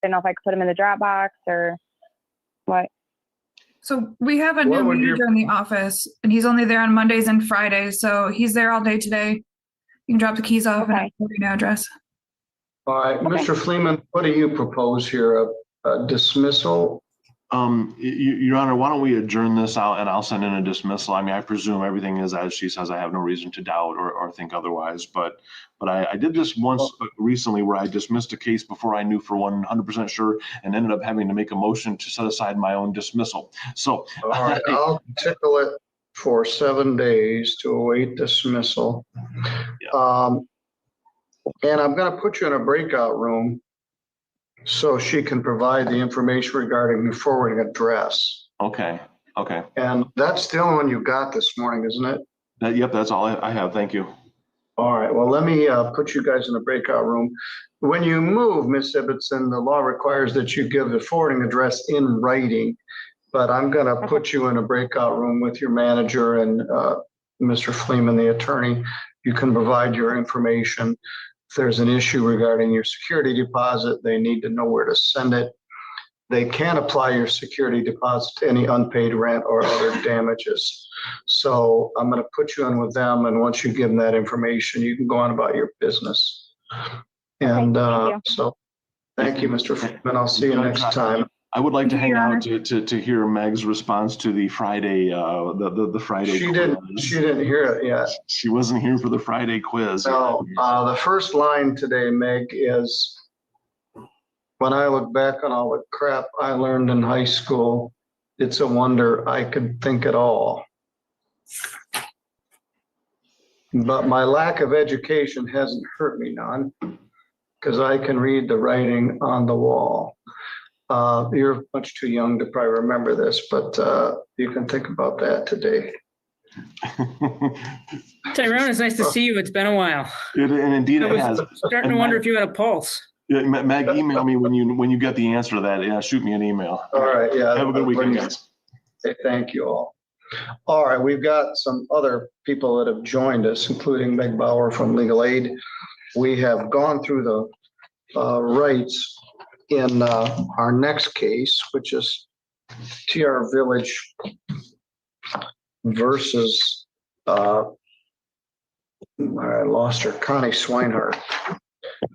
didn't know if I could put them in the Dropbox or what. So we have a new manager in the office, and he's only there on Mondays and Fridays. So he's there all day today. You can drop the keys off and an address. All right, Mr. Fleeman, what do you propose here? A dismissal? Your Honor, why don't we adjourn this out and I'll send in a dismissal. I mean, I presume everything is as she says. I have no reason to doubt or think otherwise. But I did this once recently where I dismissed a case before I knew for 100% sure and ended up having to make a motion to set aside my own dismissal. So all right, I'll tickle it for 7 days to await dismissal. Yeah. And I'm going to put you in a breakout room so she can provide the information regarding the forwarding address. Okay. Okay. And that's the only one you got this morning, isn't it? Yep, that's all I have. Thank you. All right. Well, let me put you guys in a breakout room. When you move, Ms. Ibbotson, the law requires that you give the forwarding address in writing, but I'm going to put you in a breakout room with your manager and Mr. Fleeman, the attorney. You can provide your information. If there's an issue regarding your security deposit, they need to know where to send it. They can apply your security deposit to any unpaid rent or other damages. So I'm going to put you in with them, and once you give them that information, you can go on about your business. And so thank you, Mr. Freeman. I'll see you next time. I would like to hang out to hear Meg's response to the Friday the Friday quiz. She didn't hear it yet. She wasn't here for the Friday quiz. No, the first line today, Meg, is when I look back on all the crap I learned in high school, it's a wonder I could think at all. But my lack of education hasn't hurt me none, because I can read the writing on the wall. You're much too young to probably remember this, but you can think about that today. Tyrone, it's nice to see you. It's been a while. And indeed it has. Starting to wonder if you had a pulse. Yeah, Meg, email me when you get the answer to that. Yeah, shoot me an email. All right. Yeah. Have a good weekend, guys. Thank you all. All right. We've got some other people that have joined us, including Meg Bauer from Legal Aid. We have gone through the rights in our next case, which is TR Village versus, I lost her, Connie Swinehart.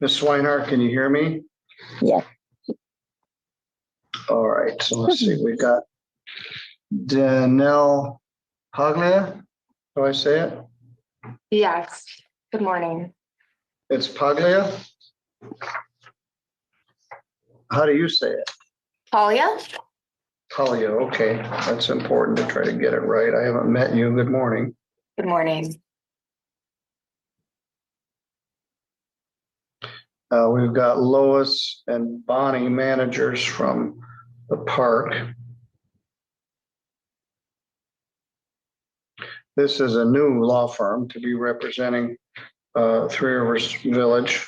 Ms. Swinehart, can you hear me? Yeah. All right, so let's see, we got Danelle Paglia, do I say it? Yes, good morning. It's Paglia? How do you say it? Talia? Talia, okay. That's important to try to get it right. I haven't met you. Good morning. Good morning. We've got Lois and Bonnie, managers from the park. This is a new law firm to be representing Three Rivers Village.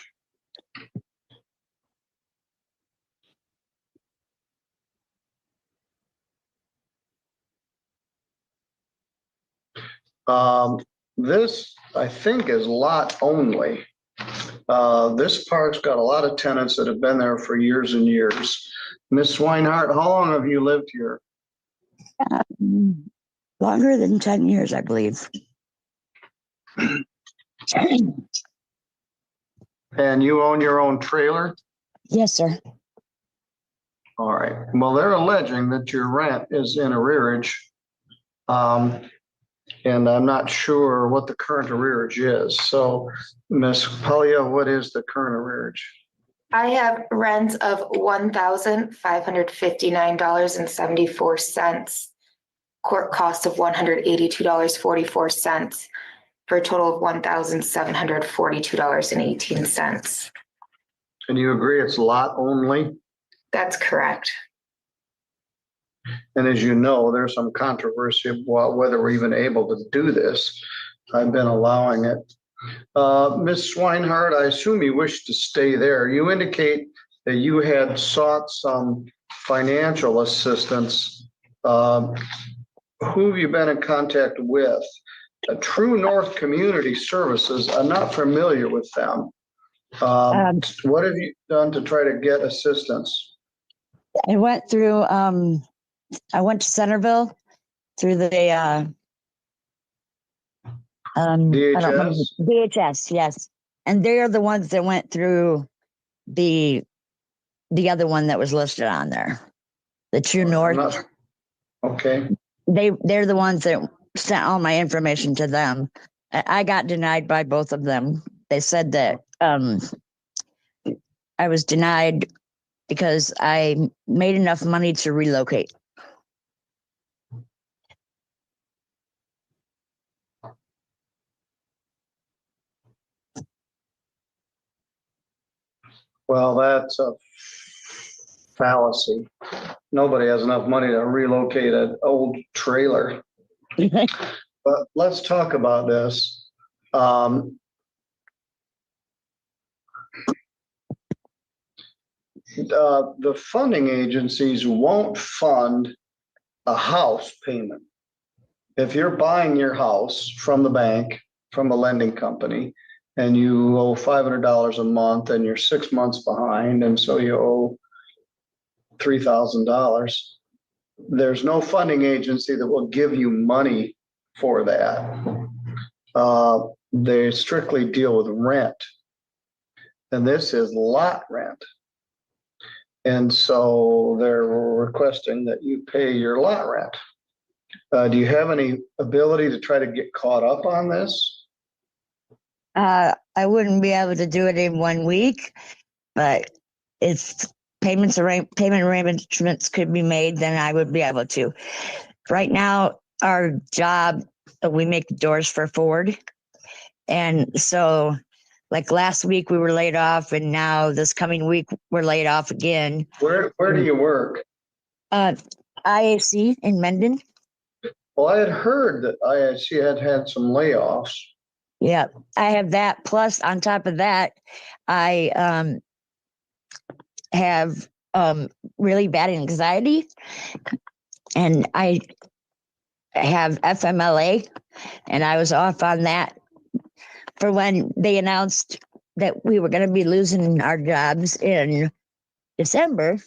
This, I think, is lot only. This park's got a lot of tenants that have been there for years and years. Miss Swinehart, how long have you lived here? Longer than 10 years, I believe. And you own your own trailer? Yes, sir. All right. Well, they're alleging that your rent is in arrearage. And I'm not sure what the current arrearage is. So, Ms. Paglia, what is the current arrearage? I have rent of $1,559.74, court cost of $182.44, for a total of $1,742.18. And you agree it's lot only? That's correct. And as you know, there's some controversy about whether we're even able to do this. I've been allowing it. Ms. Swinehart, I assume you wish to stay there. You indicate that you had sought some financial assistance. Who have you been in contact with? True North Community Services, I'm not familiar with them. What have you done to try to get assistance? I went through, I went to Centerville through the, I don't remember, DHS? DHS, yes. And they're the ones that went through the other one that was listed on there. The True I'm North. not- Okay, They're the ones that sent all my information to them. I got denied by both of them. They said that I was denied because I made enough money to relocate. well, that's a fallacy. Nobody has enough money to relocate an old trailer. But let's talk about this. The funding agencies won't fund a house payment. If you're buying your house from the bank, from a lending company, and you owe $500 a month and you're 6 months behind, and so you owe $3,000, there's no funding agency that will give you money for that. They strictly deal with rent. And this is lot rent. And so they're requesting that you pay your lot rent. Do you have any ability to try to get caught up on this? I wouldn't be able to do it in 1 week, but if payment arrangements could be made, then I would be able to. Right now, our job, we make doors for Ford. And so like last week we were laid off, and now this coming week we're laid off again. Where do you work? IAC in Mendon. Well, I had heard that IAC had some layoffs. Yeah, I have that. Plus, on top of that, I have really bad anxiety, and I have FMLA, and I was off on that for when they announced that we were going to be losing our jobs in December.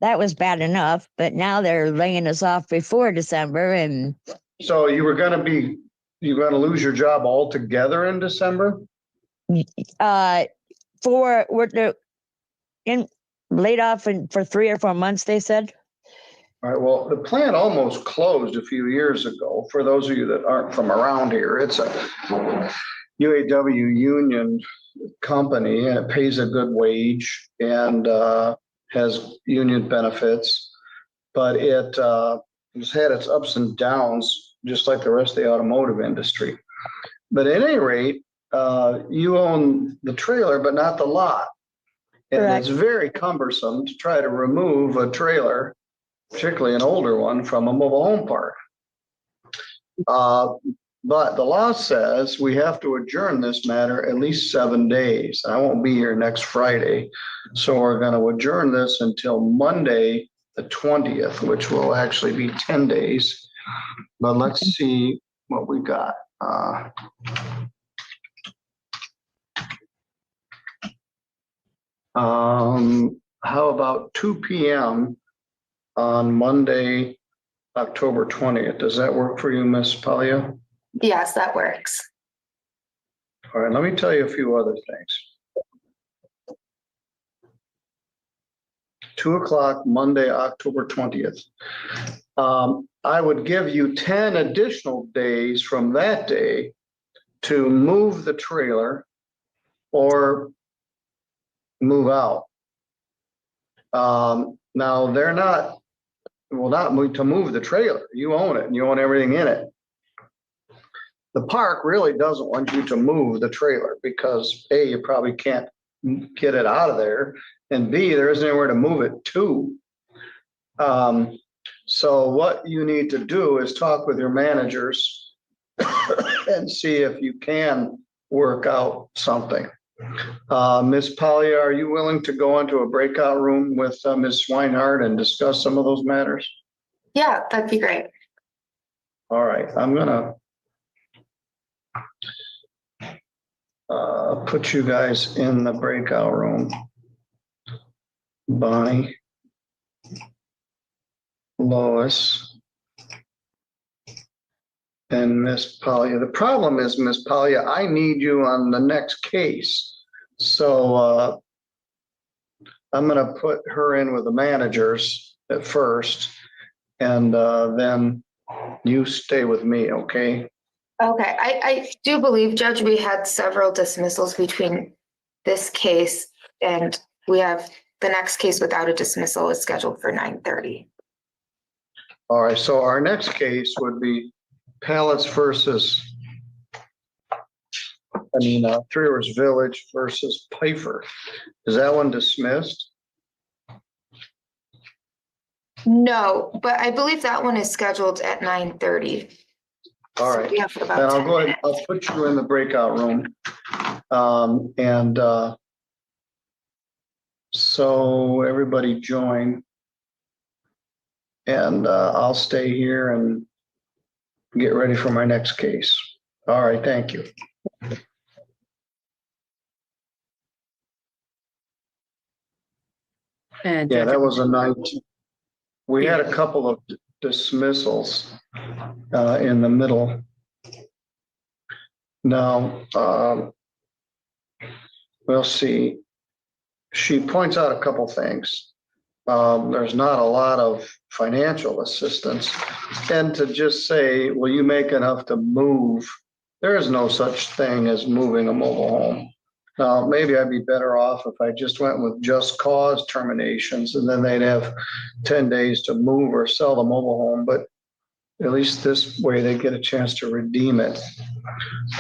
That was bad enough, but now they're laying us off before December, and So you're going to lose your job altogether in December? we're laid off for 3 or 4 months, they said. All right, well, the plant almost closed a few years ago. For those of you that aren't from around here, it's a UAW union company, and it pays a good wage and has union benefits, but it has had its ups and downs, just like the rest of the automotive industry. But at any rate, you own the trailer, but not the lot. And Correct. it's very cumbersome to try to remove a trailer, particularly an older one, from a mobile home park. But the law says we have to adjourn this matter at least 7 days. I won't be here next Friday. So we're going to adjourn this until Monday, the 20th, which will actually be 10 days. But let's see what we got. How about 2 p.m. on Monday, October 20th? Does that work for you, Miss Palia? Yes, that works. All right, let me tell you a few other things. 2 o'clock, Monday, October 20th. I would give you 10 additional days from that day to move the trailer or move out. Now, they're not to move the trailer. You own it and you own everything in it. The park really doesn't want you to move the trailer because A, you probably can't get it out of there, and B, there isn't anywhere to move it to. So what you need to do is talk with your managers and see if you can work out something. Ms. Polly, are you willing to go into a breakout room with Ms. Swinehart and discuss some of those matters? Yeah, that'd be great. All right, I'm gonna put you guys in the breakout room. Bonnie, Lois, and Miss Polya. The problem is, Miss Polya, I need you on the next case. So I'm going to put her in with the managers at first, and then you stay with me, okay? Okay, I do believe, Judge, we had several dismissals between this case and we have the next case without a dismissal is scheduled for 9:30. All right, so our next case would be Pallets versus, Three Rivers Village versus Pfeiffer. Is that one dismissed? No, but I believe that one is scheduled at 9:30. All right, We have about then I'll 10 go ahead, minutes. I'll put you in the breakout room. So everybody join. And I'll stay here and get ready for my next case. All right, thank you. And Yeah, Judge, that was a night. We had a couple of dismissals in the middle. Now, we'll see. She points out a couple things. There's not a lot of financial assistance. And to just say, will you make enough to move? There is no such thing as moving a mobile home. Now, maybe I'd be better off if I just went with just cause terminations and then they'd have 10 days to move or sell the mobile home, but at least this way they get a chance to redeem it.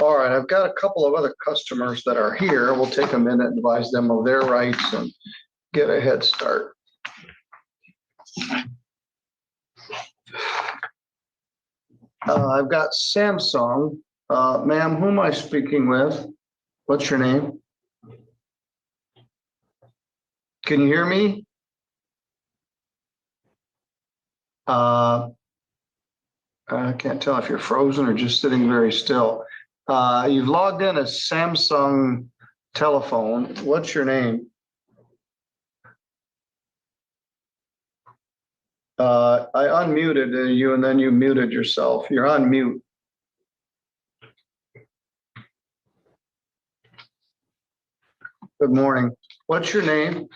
All right, I've got a couple of other customers that are here. We'll take a minute and advise them of their rights and get a head start. I've got Samsung. Ma'am, who am I speaking with? What's your name? Can you hear me? I can't tell if you're frozen or just sitting very still. You've logged in as Samsung telephone. What's your name? I unmuted you and then you muted yourself. You're on mute. Good morning. What's your name?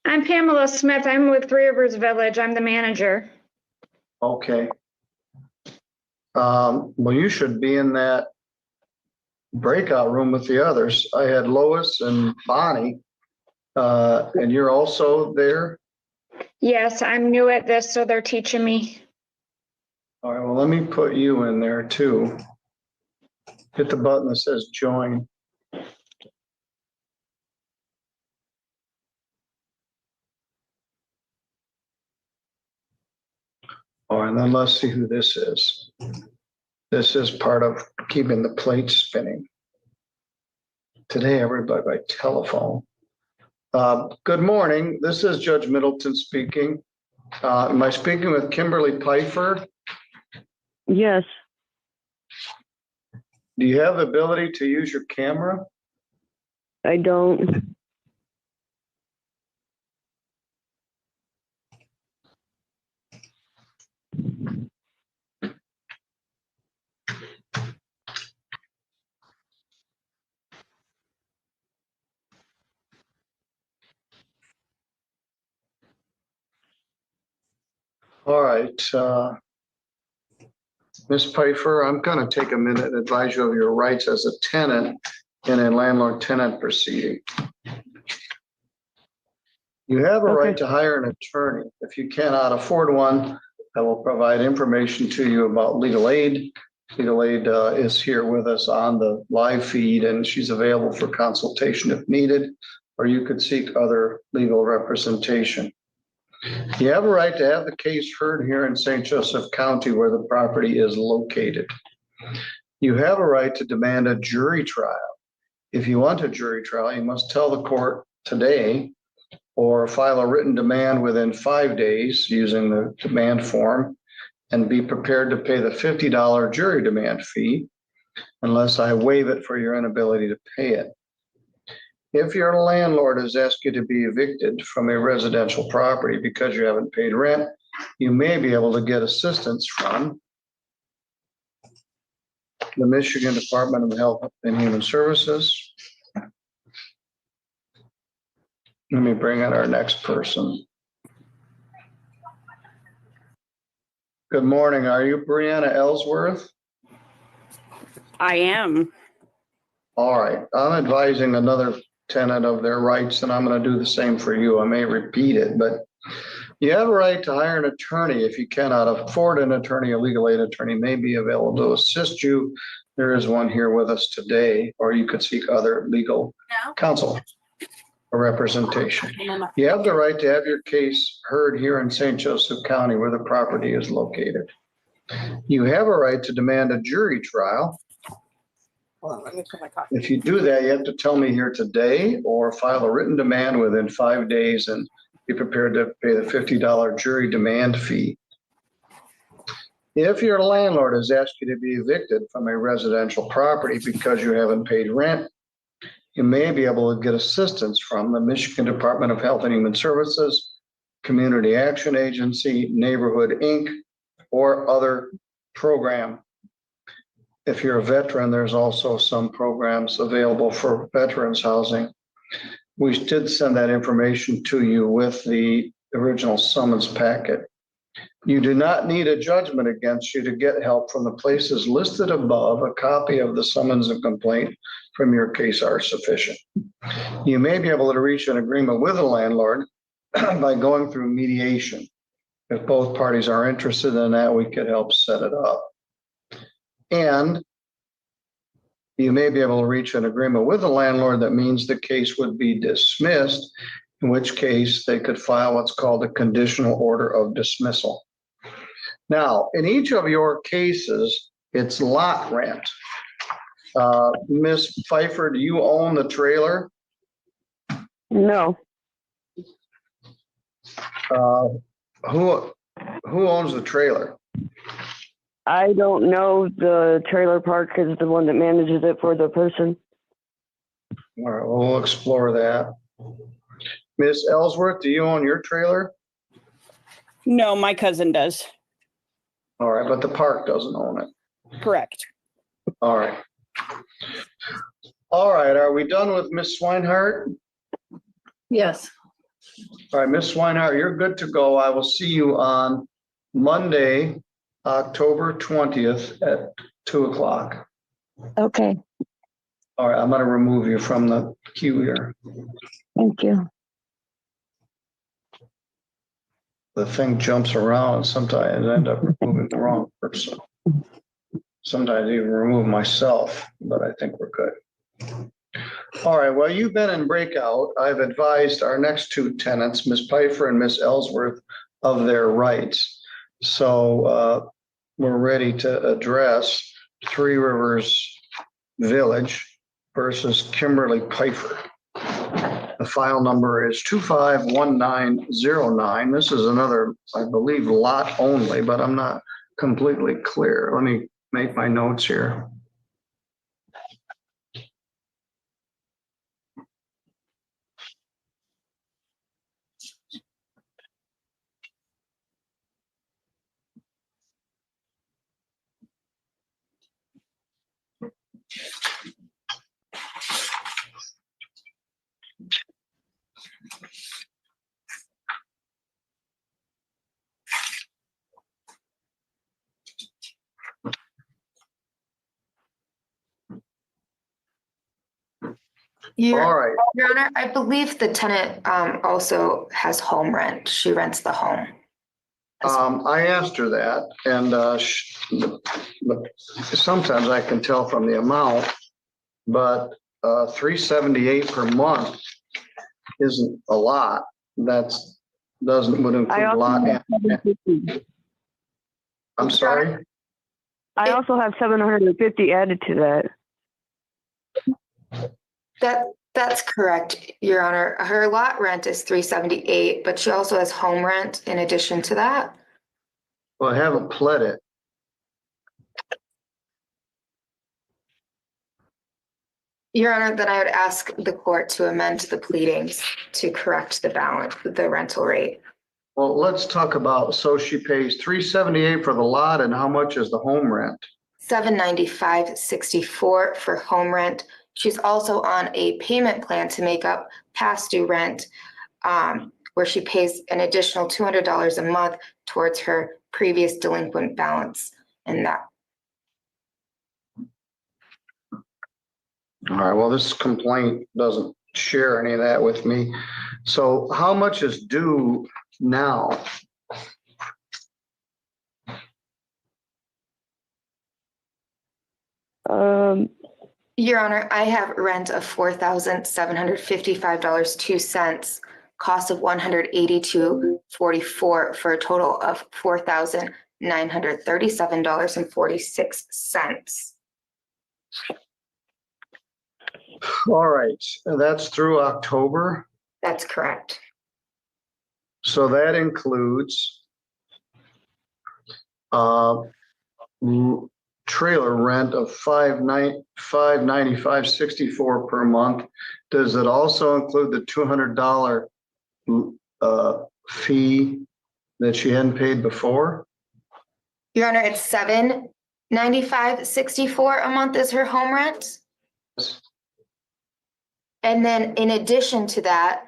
I'm Pamela Smith. I'm with Three Rivers Village. I'm the manager. Okay. Well, you should be in that breakout room with the others. I had Lois and Bonnie, and you're also there? Yes, I'm new at this, so they're teaching me. All right, well, let me put you in there too. Hit the button that says join. All right, and then let's see who this is. This is part of keeping the plates spinning. Today, everybody by telephone. Good morning. This is Judge Middleton speaking. Am I speaking with Kimberly Pfeiffer? Yes, Do you have the ability to use your camera? I don't. All right. Ms. Pfeiffer, I'm going to take a minute and advise you of your rights as a tenant in a landlord-tenant proceeding. You have a right to hire an attorney. If you cannot afford one, I will provide information to you about legal aid. Legal aid is here with us on the live feed, and she's available for consultation if needed, or you could seek other legal representation. You have a right to have the case heard here in St. Joseph County where the property is located. You have a right to demand a jury trial. If you want a jury trial, you must tell the court today or file a written demand within 5 days using the demand form and be prepared to pay the $50 jury demand fee. unless I waive it for your inability to pay it. If your landlord has asked you to be evicted from a residential property because you haven't paid rent, you may be able to get assistance from the Michigan Department of Health and Human Services. Let me bring in our next person. Good morning. Are you Brianna Ellsworth? I am. All right. I'm advising another tenant of their rights, and I'm going to do the same for you. I may repeat it, but you have a right to hire an attorney. If you cannot afford an attorney, a legal aid attorney may be available to assist you. There is one here with us today, or you could seek other legal counsel or representation. You have the right to have your case heard here in St. Joseph County where the property is located. You have a right to demand a jury trial. Hold on, let me put my coffee. If you do that, you have to tell me here today or file a written demand within 5 days and be prepared to pay the $50 jury demand fee. If your landlord has asked you to be evicted from a residential property because you haven't paid rent, you may be able to get assistance from the Michigan Department of Health and Human Services, Community Action Agency, Neighborhood Inc., or other program. If you're a veteran, there's also some programs available for veterans housing. We did send that information to you with the original summons packet. You do not need a judgment against you to get help from the places listed above. A copy of the summons and complaint from your case are sufficient. You may be able to reach an agreement with a landlord by going through mediation. If both parties are interested in that, we could help set it up. And you may be able to reach an agreement with the landlord that means the case would be dismissed, in which case they could file what's called a conditional order of dismissal. Now, in each of your cases, it's lot rent. Ms. Pfeiffer, do you own the trailer? No. Who owns the trailer? I don't know. The trailer park is the one that manages it for the person. All right, well, we'll explore that. Ms. Ellsworth, do you own your trailer? No, my cousin does. All right, but the park doesn't own it. Correct. All right. All right, are we done with Ms. Swinehart? Yes. All right, Ms. Swinehart, you're good to go. I will see you on Monday, October 20th at 2:00. Okay, All right, I'm going to remove you from the queue here. thank you. The thing jumps around and sometimes I end up removing the wrong person. Sometimes I even remove myself, but I think we're good. All right, well, you've been in breakout. I've advised our next two tenants, Ms. Pfeiffer and Ms. Ellsworth, of their rights. So we're ready to address Three Rivers Village versus Kimberly Pfeiffer. The file number is 251909. This is another, I believe, lot only, but I'm not completely clear. Let me make my notes here. All right. Your Honor, I believe the tenant also has home rent. She rents the home. I asked her that, and but sometimes I can tell from the amount, but $378 per month isn't a lot. That's would include a lot. I'm sorry. I also have 750 added to that. That's correct, Your Honor. Her lot rent is $378, but she also has home rent in addition to that. Well, I haven't pled it. Your Honor, then I would ask the court to amend the pleadings to correct the balance, the rental rate. Well, let's talk about, so she pays $378 for the lot, and how much is the home rent? $795.64 for home rent. She's also on a payment plan to make up past due rent, where she pays an additional $200 a month towards her previous delinquent balance. And that. All right, well, this complaint doesn't share any of that with me. So how much is due now? Your Honor, I have rent of $4,755.02, cost of $182.44 for a total of $4,937.46. All right, that's through October. That's correct. So that includes trailer rent of $595.64 per month. Does it also include the $200 fee that she hadn't paid before? Your Honor, it's $795.64 a month is her home rent. And then in addition to that,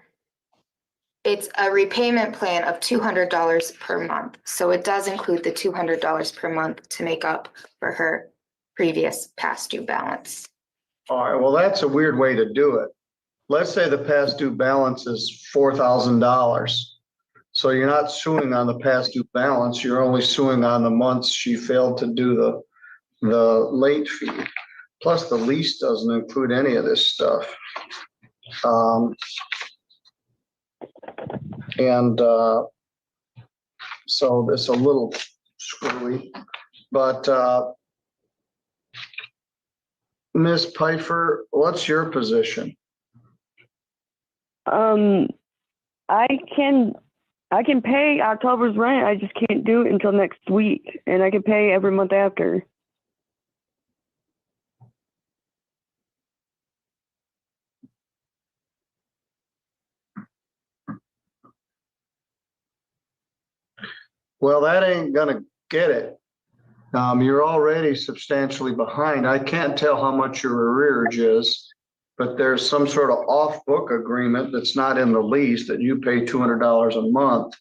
it's a repayment plan of $200 per month. So it does include the $200 per month to make up for her previous past due balance. All right, well, that's a weird way to do it. Let's say the past due balance is $4,000. So you're not suing on the past due balance, you're only suing on the months she failed to do the late fee. Plus the lease doesn't include any of this stuff. So it's a little screwy, but Ms. Pfeiffer, what's your position? I can pay October's rent. I just can't do it until next week, and I can pay every month after. Well, that ain't gonna get it. You're already substantially behind. I can't tell how much your arrearage is, but there's some sort of off-book agreement that's not in the lease that you pay $200 a month.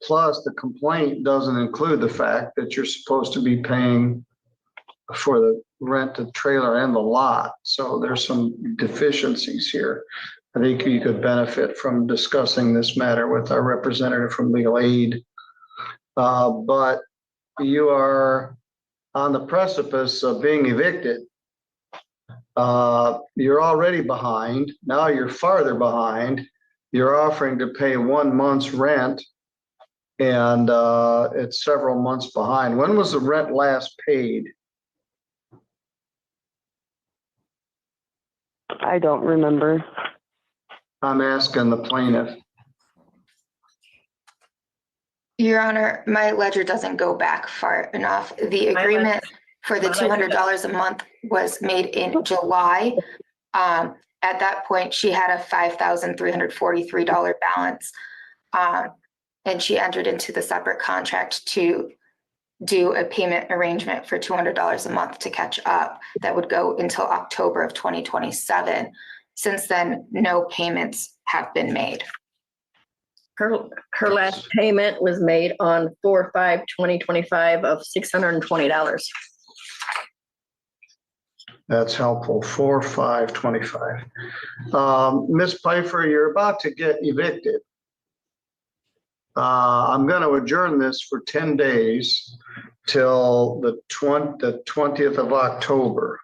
Plus, the complaint doesn't include the fact that you're supposed to be paying for the rented trailer and the lot. So there's some deficiencies here. I think you could benefit from discussing this matter with our representative from legal aid. But you are on the precipice of being evicted. You're already behind. Now you're farther behind. You're offering to pay 1 month's rent, and it's several months behind. When was the rent last paid? I don't remember. I'm asking the plaintiff. Your Honor, my ledger doesn't go back far enough. The agreement for the $200 a month was made in July. At that point, she had a $5,343 balance. And she entered into the separate contract to do a payment arrangement for $200 a month to catch up that would go until October of 2027. Since then, no payments have been made. Her last payment was made on 4/5/2025 of $620. That's helpful. 4/5/25. Ms. Pfeiffer, you're about to get evicted. I'm going to adjourn this for 10 days till the 20th of October.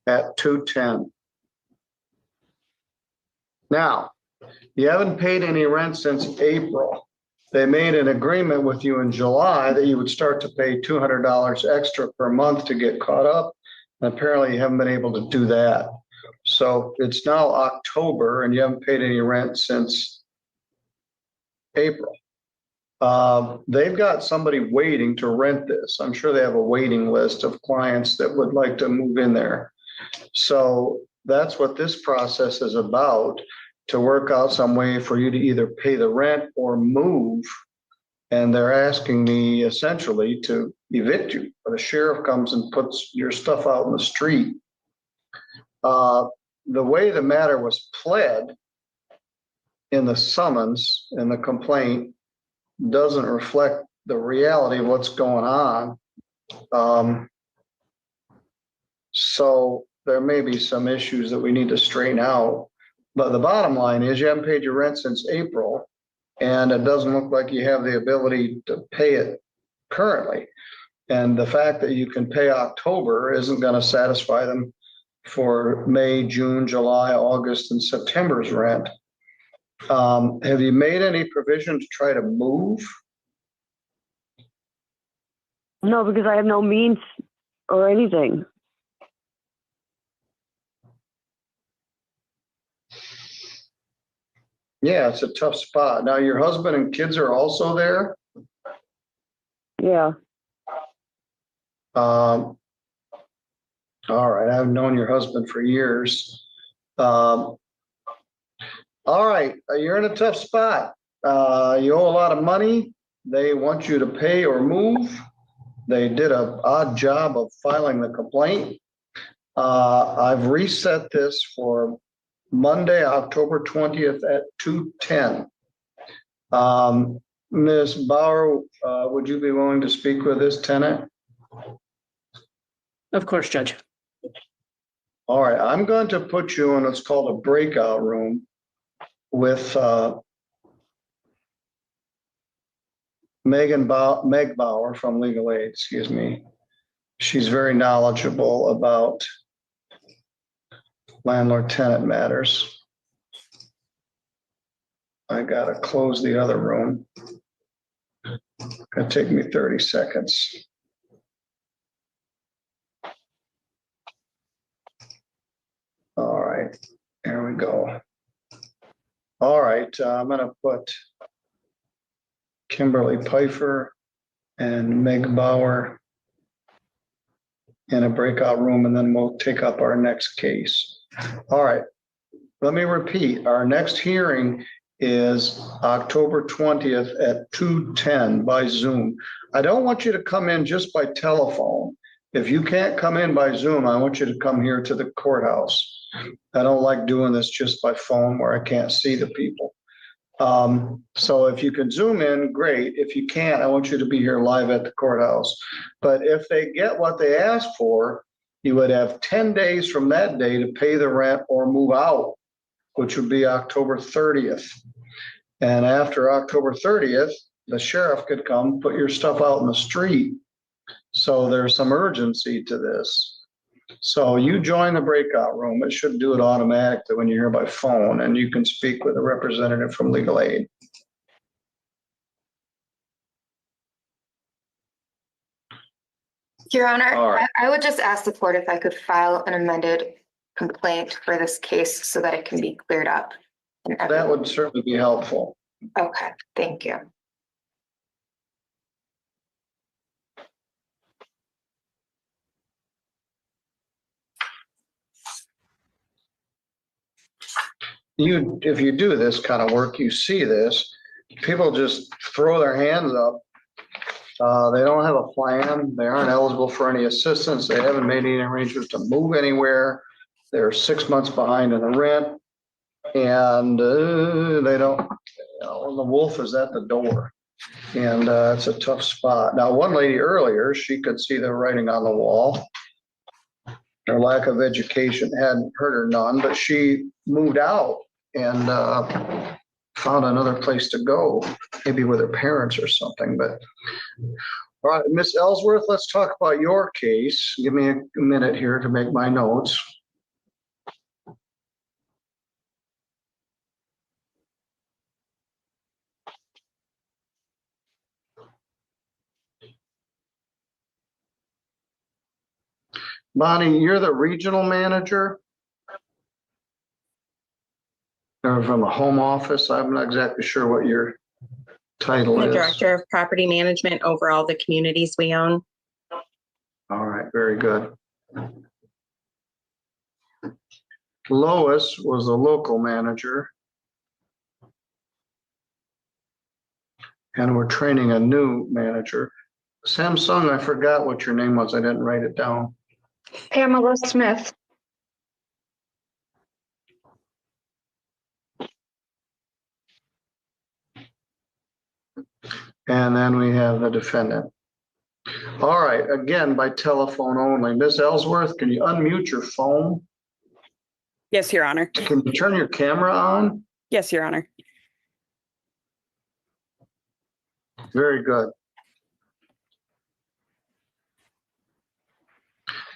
At 2:10. Now, you haven't paid any rent since April. They made an agreement with you in July that you would start to pay $200 extra per month to get caught up. And apparently you haven't been able to do that. So it's now October and you haven't paid any rent since April. They've got somebody waiting to rent this. I'm sure they have a waiting list of clients that would like to move in there. So that's what this process is about, to work out some way for you to either pay the rent or move. And they're asking me essentially to evict you. The sheriff comes and puts your stuff out in the street. The way the matter was pled in the summons and the complaint doesn't reflect the reality of what's going on. So there may be some issues that we need to straighten out. But the bottom line is you haven't paid your rent since April, and it doesn't look like you have the ability to pay it currently. And the fact that you can pay October isn't going to satisfy them for May, June, July, August, and September's rent. Have you made any provision to try to move? No, because I have no means or anything. Yeah, it's a tough spot. Now, your husband and kids are also there? Yeah. All right, I've known your husband for years. All right, you're in a tough spot. You owe a lot of money. They want you to pay or move. They did an odd job of filing the complaint. I've reset this for Monday, October 20th at 2:10. Ms. Bauer, would you be willing to speak with this tenant? Of course, Judge. All right, I'm going to put you in what's called a breakout room with Meg Bauer from Legal Aid, excuse me. She's very knowledgeable about landlord-tenant matters. I gotta close the other room. Gonna take me 30 seconds. All right, there we go. All right, I'm gonna put Kimberly Pfeiffer and Meg Bauer in a breakout room, and then we'll take up our next case. All right, let me repeat. Our next hearing is October 20th at 2:10 by Zoom. I don't want you to come in just by telephone. If you can't come in by Zoom, I want you to come here to the courthouse. I don't like doing this just by phone where I can't see the people. So if you can Zoom in, great. If you can't, I want you to be here live at the courthouse. But if they get what they asked for, you would have 10 days from that day to pay the rent or move out, which would be October 30th. And after October 30th, the sheriff could come put your stuff out in the street. So there's some urgency to this. So you join the breakout room. It should do it automatically when you're here by phone, and you can speak with a representative from Legal Aid. Your Honor, right. I would just ask the court if I could file an amended complaint for this case so that it can be cleared up. That would certainly be helpful. Okay, thank you. If you do this kind of work, you see this, people just throw their hands up. They don't have a plan. They aren't eligible for any assistance. They haven't made any arrangements to move anywhere. They're 6 months behind in the rent, and they don't, the wolf is at the door, and it's a tough spot. Now, one lady earlier, she could see the writing on the wall. Her lack of education hadn't hurt her none, but she moved out and found another place to go, maybe with her parents or something. But all right, Miss Ellsworth, let's talk about your case. Give me a minute here to make my notes. Bonnie, you're the regional manager? Or from a home office? I'm not exactly sure what you're. title The is? Director of Property Management over all the communities we own. All right, very good. Lois was the local manager. And we're training a new manager. Samsung, I forgot what your name was. I didn't write it down. Pamela Smith. And then we have the defendant. All right, again, by telephone only. Ms. Ellsworth, can you unmute your phone? Yes, Your Honor. Can you turn your camera on? Yes, Your Honor. Very good.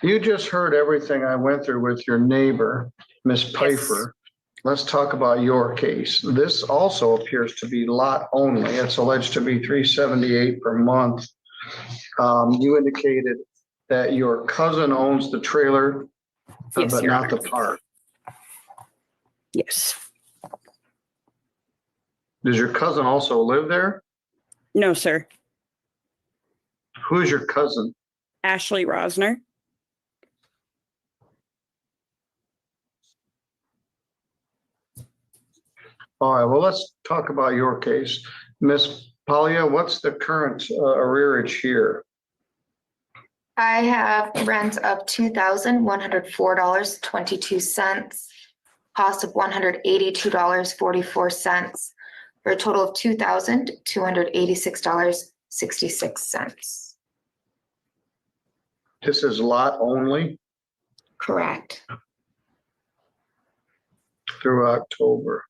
You just heard everything I went through with your neighbor, Miss Pfeiffer. Let's talk about your case. This also appears to be lot only. It's alleged to be $378 per month. You indicated that your cousin owns the trailer, Yes, but Your not Honor. the park. Yes. Does your cousin also live there? No, sir. Who's your cousin? Ashley Rosner. All right, well, let's talk about your case. Miss Palia, what's the current arrearage here? I have rent of $2,104.22, cost of $182.44, for a total of $2,286.66. This is lot only Correct. through October.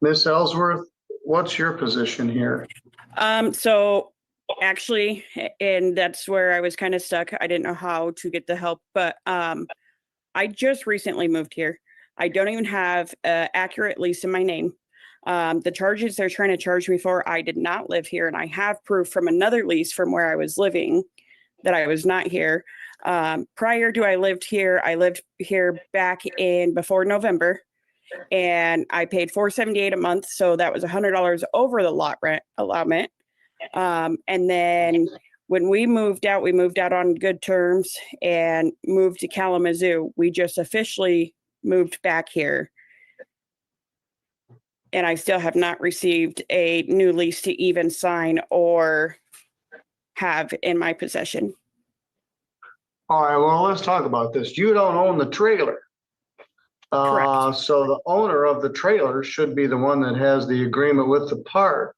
Miss Ellsworth, what's your position here? So actually, and that's where I was kind of stuck. I didn't know how to get the help, but I just recently moved here. I don't even have an accurate lease in my name. The charges they're trying to charge me for, I did not live here, and I have proof from another lease from where I was living that I was not here. Prior to I lived here back in before November, and I paid $478 a month, so that was $100 over the lot rent allotment. And then when we moved out on good terms and moved to Kalamazoo. We just officially moved back here. And I still have not received a new lease to even sign or have in my possession. All right, well, let's talk about this. You don't own the trailer. Correct. So the owner of the trailer should be the one that has the agreement with the park.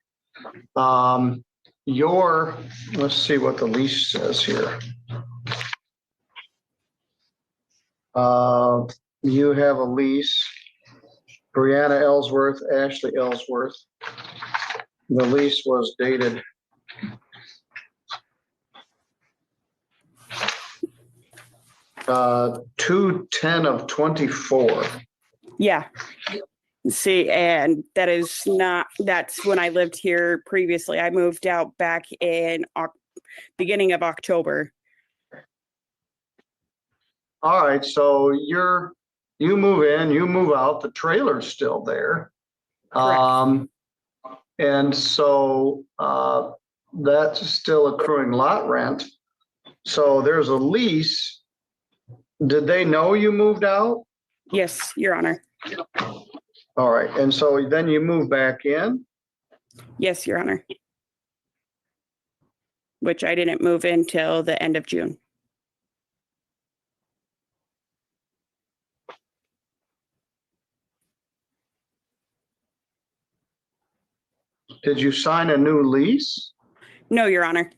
Let's see what the lease says here. You have a lease, Brianna Ellsworth, Ashley Ellsworth. The lease was dated uh, 2/10/24. Yeah. See, and that's when I lived here previously. I moved out back in beginning of October. All right, so you move in, you move out, the trailer's still there. Correct. And so that's still accruing lot rent. So there's a lease. Did they know you moved out? Yes, Your Honor. All right, and so then you move back in? Yes, Your Honor. Which I didn't move in till the end of June. Did you sign a new lease? No, Your Honor.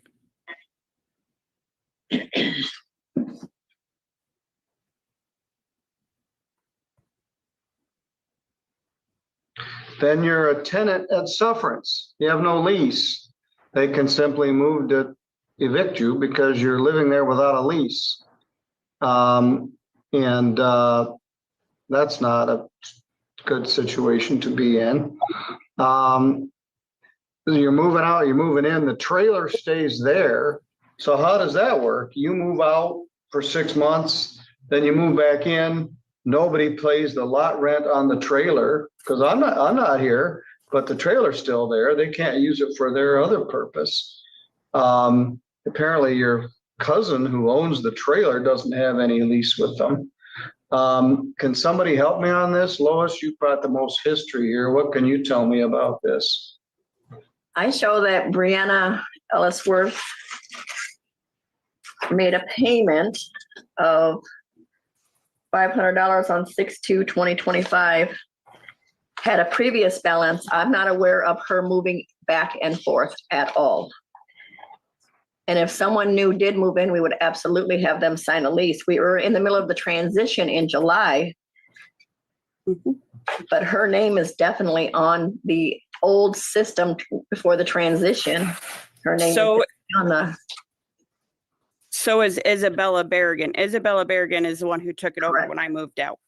Then you're a tenant at sufferance. You have no lease. They can simply move to evict you because you're living there without a lease. That's not a good situation to be in. You're moving out, you're moving in, the trailer stays there. So how does that work? You move out for 6 months, then you move back in, nobody pays the lot rent on the trailer, because I'm not here, but the trailer's still there. They can't use it for their other purpose. Apparently your cousin who owns the trailer doesn't have any lease with them. Can somebody help me on this? Lois, you've got the most history here. What can you tell me about this? I show that Brianna Ellisworth made a payment of $500 on 6/2/2025, had a previous balance. I'm not aware of her moving back and forth at all. And if someone new did move in, we would absolutely have them sign a lease. We were in the middle of the transition in July, but her name is definitely on the old system before the transition. Her name is on the. So is Isabella Berrigan. Isabella Berrigan is the one who took it over Correct. when I moved out.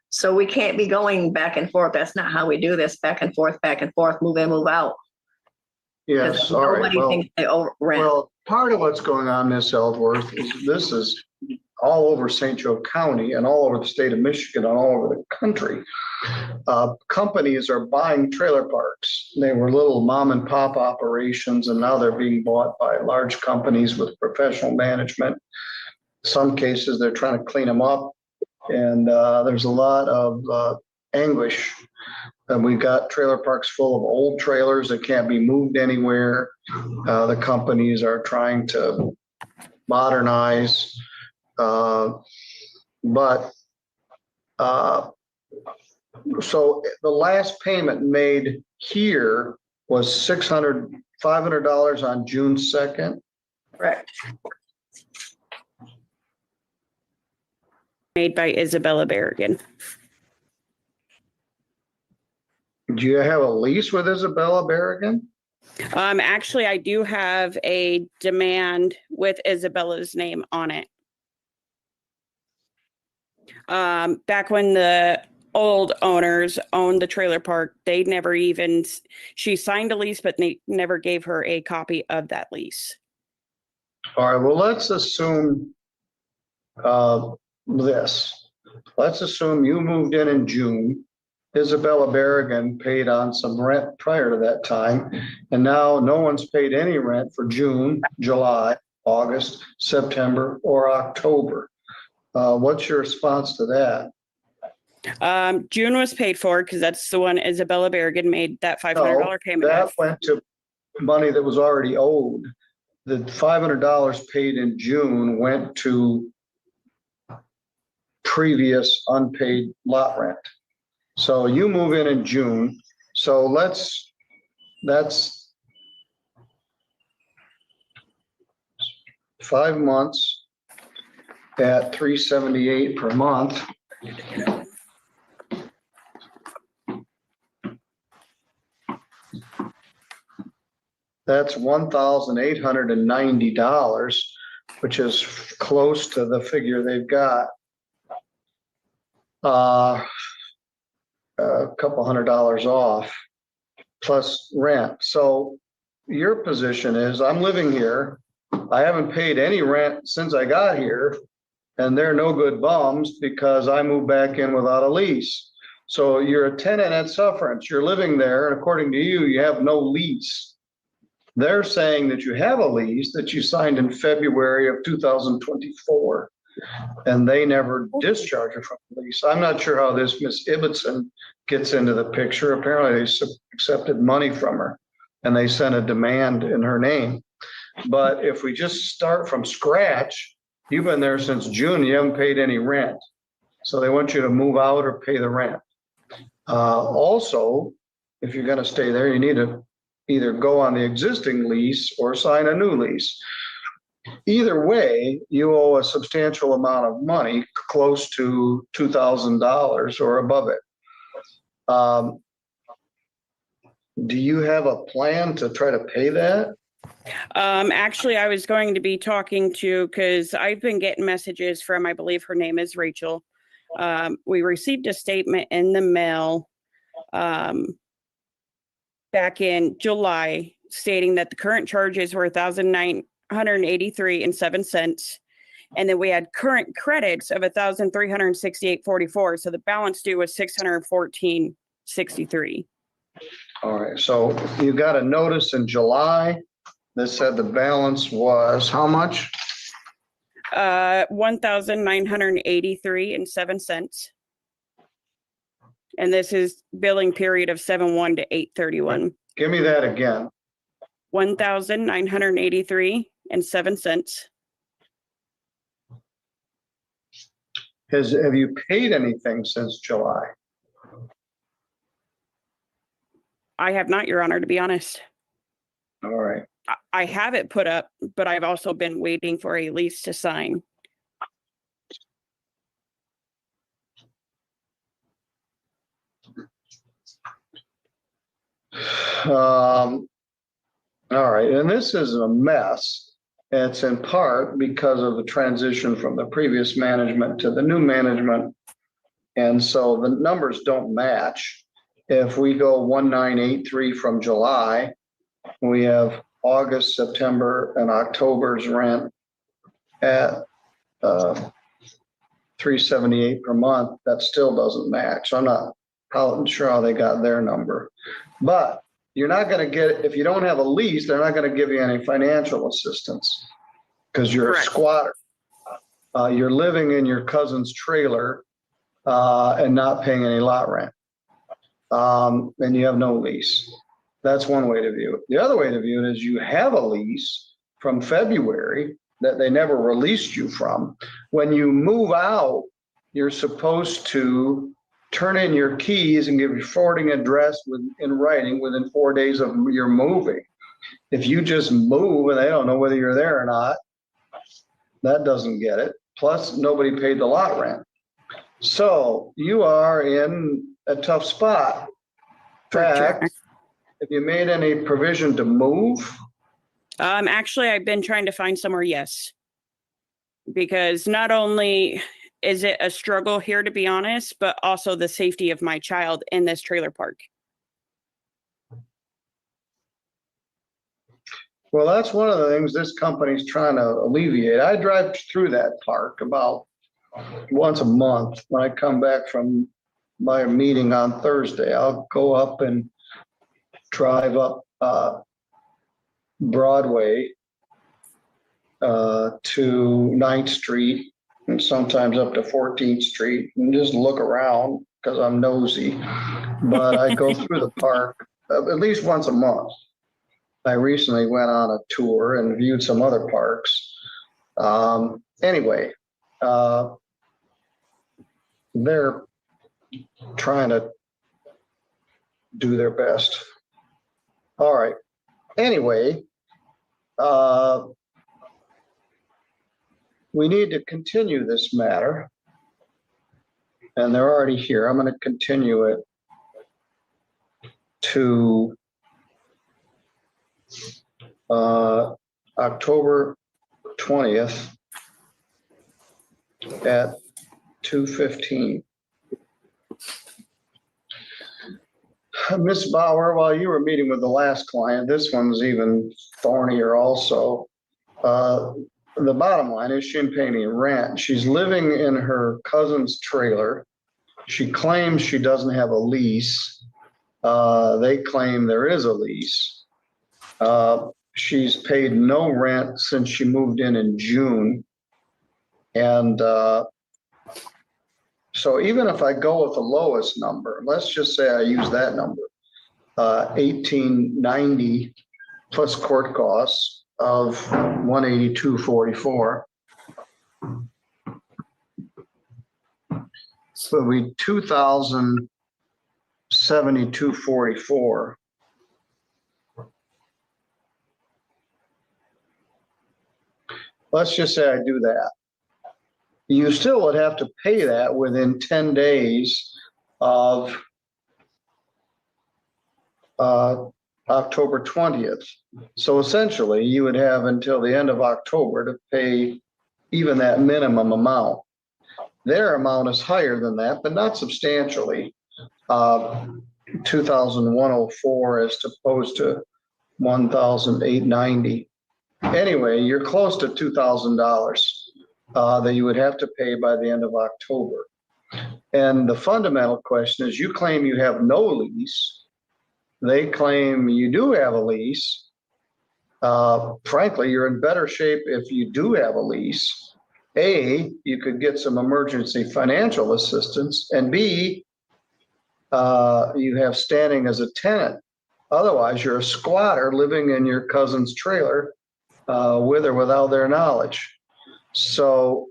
So we can't be going back and forth. That's not how we do this. Back and forth, move in, move out. Yes, all right. Nobody thinks they rent. Well, part of what's going on, Miss Ellsworth, is this is all over St. Joe County and all over the state of Michigan and all over the country. Companies are buying trailer parks. They were little mom and pop operations, and now they're being bought by large companies with professional management. Some cases, they're trying to clean them up, and there's a lot of anguish. And we've got trailer parks full of old trailers that can't be moved anywhere. The companies are trying to modernize, so the last payment made here was $500 on June 2nd. Correct. Made by Isabella Berrigan. Do you have a lease with Isabella Berrigan? Actually, I do have a demand with Isabella's name on it. Back when the old owners owned the trailer park, they never even, she signed a lease, but they never gave her a copy of that lease. All right, well, let's assume this. Let's assume you moved in June. Isabella Berrigan paid on some rent prior to that time, and now no one's paid any rent for June, July, August, September, or October. What's your response to that? June was paid for because that's the one Isabella Berrigan made that $500 payment. That of. went to money that was already owed. The $500 paid in June went to previous unpaid lot rent. So you move in June. So that's 5 months at $378 per month. That's $1,890, which is close to the figure they've got. A couple $100 off plus rent. So your position is, I'm living here. I haven't paid any rent since I got here, and they're no good bums because I moved back in without a lease. So you're a tenant at sufferance. You're living there, and according to you, you have no lease. They're saying that you have a lease that you signed in February of 2024, and they never discharge you from the lease. I'm not sure how this Miss Ibbotson gets into the picture. Apparently they accepted money from her and they sent a demand in her name. But if we just start from scratch, you've been there since June, you haven't paid any rent. So they want you to move out or pay the rent. Also, if you're going to stay there, you need to either go on the existing lease or sign a new lease. Either way, you owe a substantial amount of money, close to $2,000 or above it. Do you have a plan to try to pay that? Actually, I was going to be talking to, because I've been getting messages from, I believe her name is Rachel. We received a statement in the mail back in July stating that the current charges were $1,983.07. And then we had current credits of 1,368.44. So the balance due was 614.63. All right, so you got a notice in July that said the balance was how much? 1,983.07. And this is billing period of 7/1 to 8/31. Give me that again. 1,983.07. Have you paid anything since July? I have not, Your Honor, to be honest. All right. I have it put up, but I've also been waiting for a lease to sign. All right, and this is a mess. It's in part because of the transition from the previous management to the new management. And so the numbers don't match. If we go 1983 from July, we have August, September, and October's rent at 378 per month. That still doesn't match. I'm not sure how they got their number. But you're not going to get, if you don't have a lease, they're not going to give you any financial assistance because you're a squatter. You're living in your cousin's trailer and not paying any lot rent. And you have no lease. That's one way to view it. The other way to view it is you have a lease from February that they never released you from. When you move out, you're supposed to turn in your keys and give your forwarding address in writing within 4 days of your moving. If you just move and they don't know whether you're there or not, that doesn't get it. Plus, nobody paid the lot rent. So you are in a tough spot. In fact, have you made any provision to move? Actually, I've been trying to find somewhere, yes. Because not only is it a struggle here, to be honest, but also the safety of my child in this trailer park. Well, that's one of the things this company's trying to alleviate. I drive through that park about once a month. When I come back from my meeting on Thursday, I'll go up and drive up Broadway to 9th Street and sometimes up to 14th Street and just look around because I'm nosy. But I go through the park at least once a month. I recently went on a tour and viewed some other parks. Anyway, they're trying to do their best. All right. Anyway, we need to continue this matter. And they're already here. I'm going to continue it to October 20th at 2:15. Ms. Bauer, while you were meeting with the last client, this one's even thornier also. The bottom line is she didn't pay any rent. She's living in her cousin's trailer. She claims she doesn't have a lease. They claim there is a lease. She's paid no rent since she moved in June. And so even if I go with the lowest number, let's just say I use that number, 1890 plus court costs of 182.44. So it'll be 2,072.44. Let's just say I do that. You still would have to pay that within 10 days of October 20th. So essentially, you would have until the end of October to pay even that minimum amount. Their amount is higher than that, but not substantially. 2,104 as opposed to 1,890. Anyway, you're close to $2,000. that you would have to pay by the end of October. And the fundamental question is, you claim you have no lease. They claim you do have a lease. Frankly, you're in better shape if you do have a lease. A, you could get some emergency financial assistance, and B, you have standing as a tenant. Otherwise, you're a squatter living in your cousin's trailer with or without their knowledge. So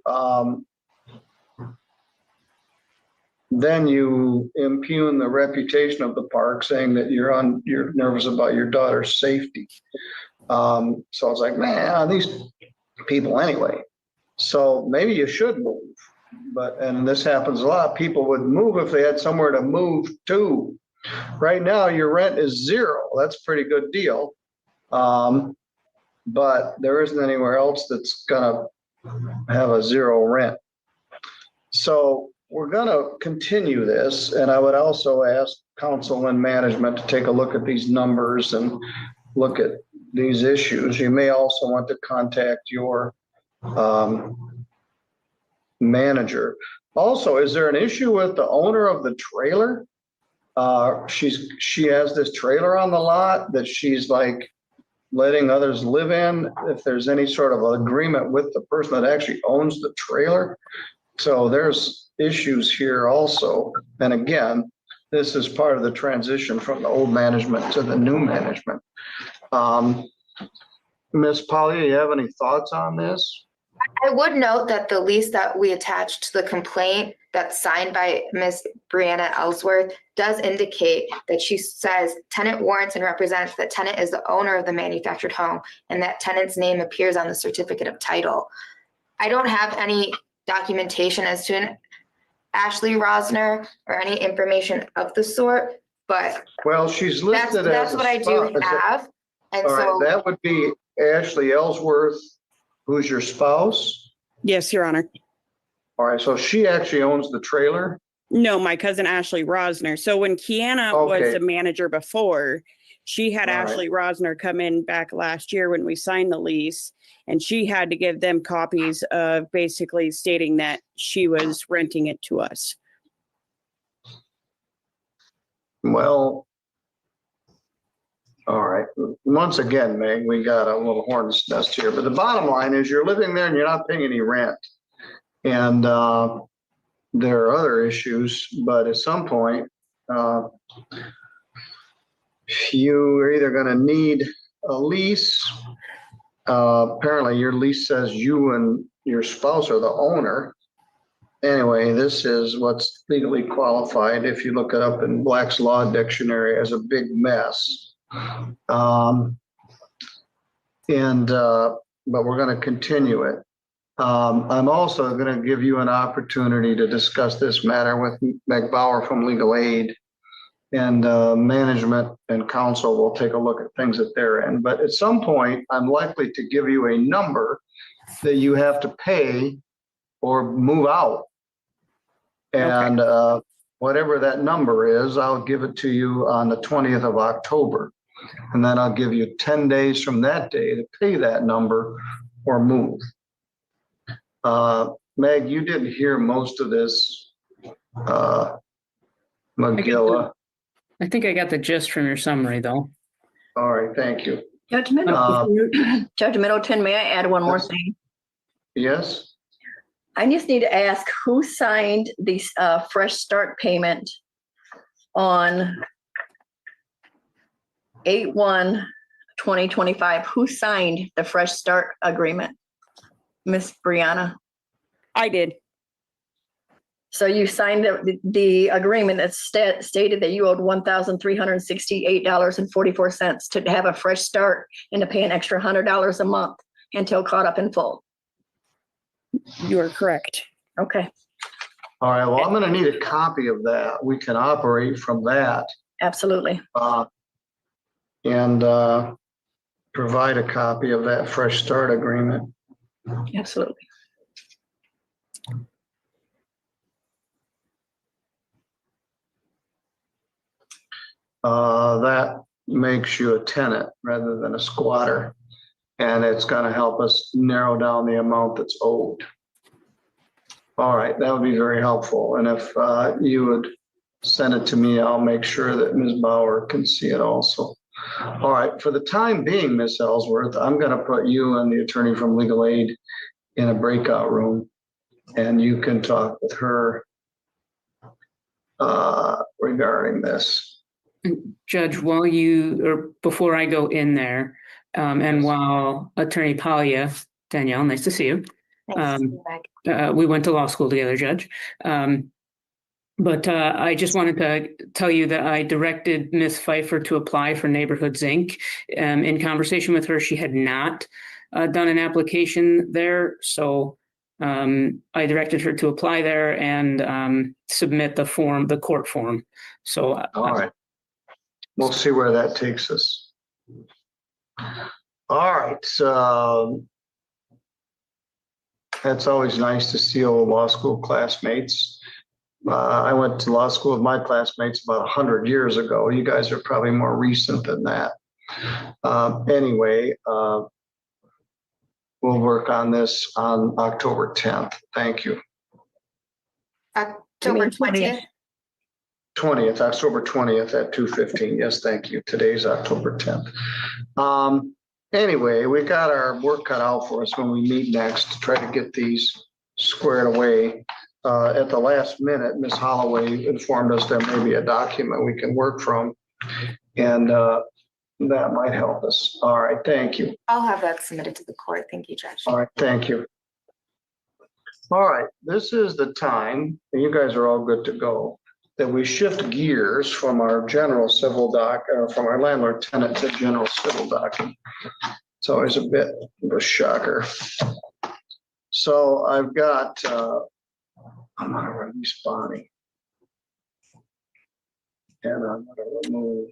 then you impugn the reputation of the park, saying that you're nervous about your daughter's safety. So I was like, man, these people anyway. So maybe you should move. And this happens a lot. People would move if they had somewhere to move to. Right now, your rent is $0. That's a pretty good deal. But there isn't anywhere else that's gonna have a $0 rent. So we're gonna continue this, and I would also ask council and management to take a look at these numbers and look at these issues. You may also want to contact your manager. Also, is there an issue with the owner of the trailer? She has this trailer on the lot that she's like letting others live in, if there's any sort of agreement with the person that actually owns the trailer. So there's issues here also. And again, this is part of the transition from the old management to the new management. Ms. Polly, you have any thoughts on this? I would note that the lease that we attached to the complaint that's signed by Ms. Brianna Ellsworth does indicate that she says tenant warrants and represents that tenant is the owner of the manufactured home, and that tenant's name appears on the certificate of title. I don't have any documentation as to an Ashley Rosner or any information of the sort, but well, she's listed that's as what I do have. And all so right, that would be Ashley Ellsworth, who's your spouse? Yes, Your Honor. All right, so she actually owns the trailer? No, my cousin Ashley Rosner. So when Kiana was the manager before, she had Ashley Rosner come in back last year when we signed the lease, and she had to give them copies of basically stating that she was renting it to us. Well, all right. Once again, Meg, we got a little hornet's nest here, but the bottom line is you're living there and you're not paying any rent. And there are other issues, but at some point, you're either going to need a lease. Apparently your lease says you and your spouse are the owner. Anyway, this is what's legally qualified, if you look it up in Black's Law Dictionary, as a big mess. But we're going to continue it. I'm also going to give you an opportunity to discuss this matter with Meg Bauer from Legal Aid, and management and council will take a look at things at their end. But at some point, I'm likely to give you a number that you have to pay or move out. And whatever that number is, I'll give it to you on the 20th of October. And then I'll give you 10 days from that day to pay that number or move. Meg, you didn't hear most of this, Magilla. I think I got the gist from your summary, though. All right, thank you. Judge Middleton, Judge Middleton, may I add one more thing? Yes. I just need to ask who signed the fresh start payment on 8/1/2025? Who signed the fresh start agreement? Miss Brianna? I did. So you signed the agreement that stated that you owed $1,368.44 to have a fresh start and to pay an extra $100 a month until caught up in full. You are correct. Okay. All right, well, I'm going to need a copy of that. We can operate from that. Absolutely. And provide a copy of that fresh start agreement. Absolutely. That makes you a tenant rather than a squatter. And it's going to help us narrow down the amount that's owed. All right, that would be very helpful. And if you would send it to me, I'll make sure that Ms. Bauer can see it also. All right, for the time being, Ms. Ellsworth, I'm going to put you and the attorney from legal aid in a breakout room, and you can talk with her regarding this. Judge, before I go in there, and while Attorney Palia, Danielle, nice to see you. We went to law school together, Judge. But I just wanted to tell you that I directed Ms. Pfeiffer to apply for Neighborhoods Inc. In conversation with her, she had not done an application there. So I directed her to apply there and submit the form, the court form. So all right, we'll see where that takes us. All right, so that's always nice to see old law school classmates. I went to law school with my classmates about 100 years ago. You guys are probably more recent than that. Anyway, we'll work on this on October 10th. Thank you. October 20th? 20th, October 20th at 2:15. Yes, thank you. Today's October 10th. Anyway, we got our work cut out for us when we meet next to try to get these squared away. At the last minute, Ms. Holloway informed us there may be a document we can work from, and that might help us. All right, thank you. I'll have that submitted to the court. Thank you, Judge. All right, thank you. All right, this is the time, and you guys are all good to go, that we shift gears from our general civil from our landlord tenant to general civil docket. It's always a bit of a shocker. So I've got, I'm going to release Bonnie. And I'm going to remove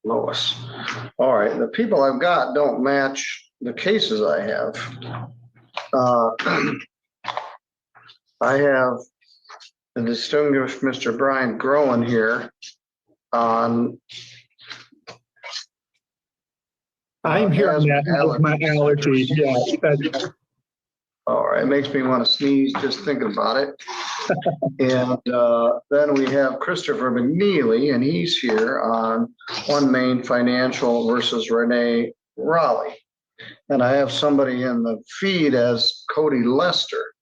Lois. All right, the people I've got don't match the cases I have. I have the distinguished Mr. Brian Groen here on. I'm here on that with my allergy. Yeah. All right, it makes me want to sneeze just thinking about it. And then we have Christopher McNeely, and he's here on One Main Financial versus Renee Raleigh. And I have somebody in the feed as Cody Lester.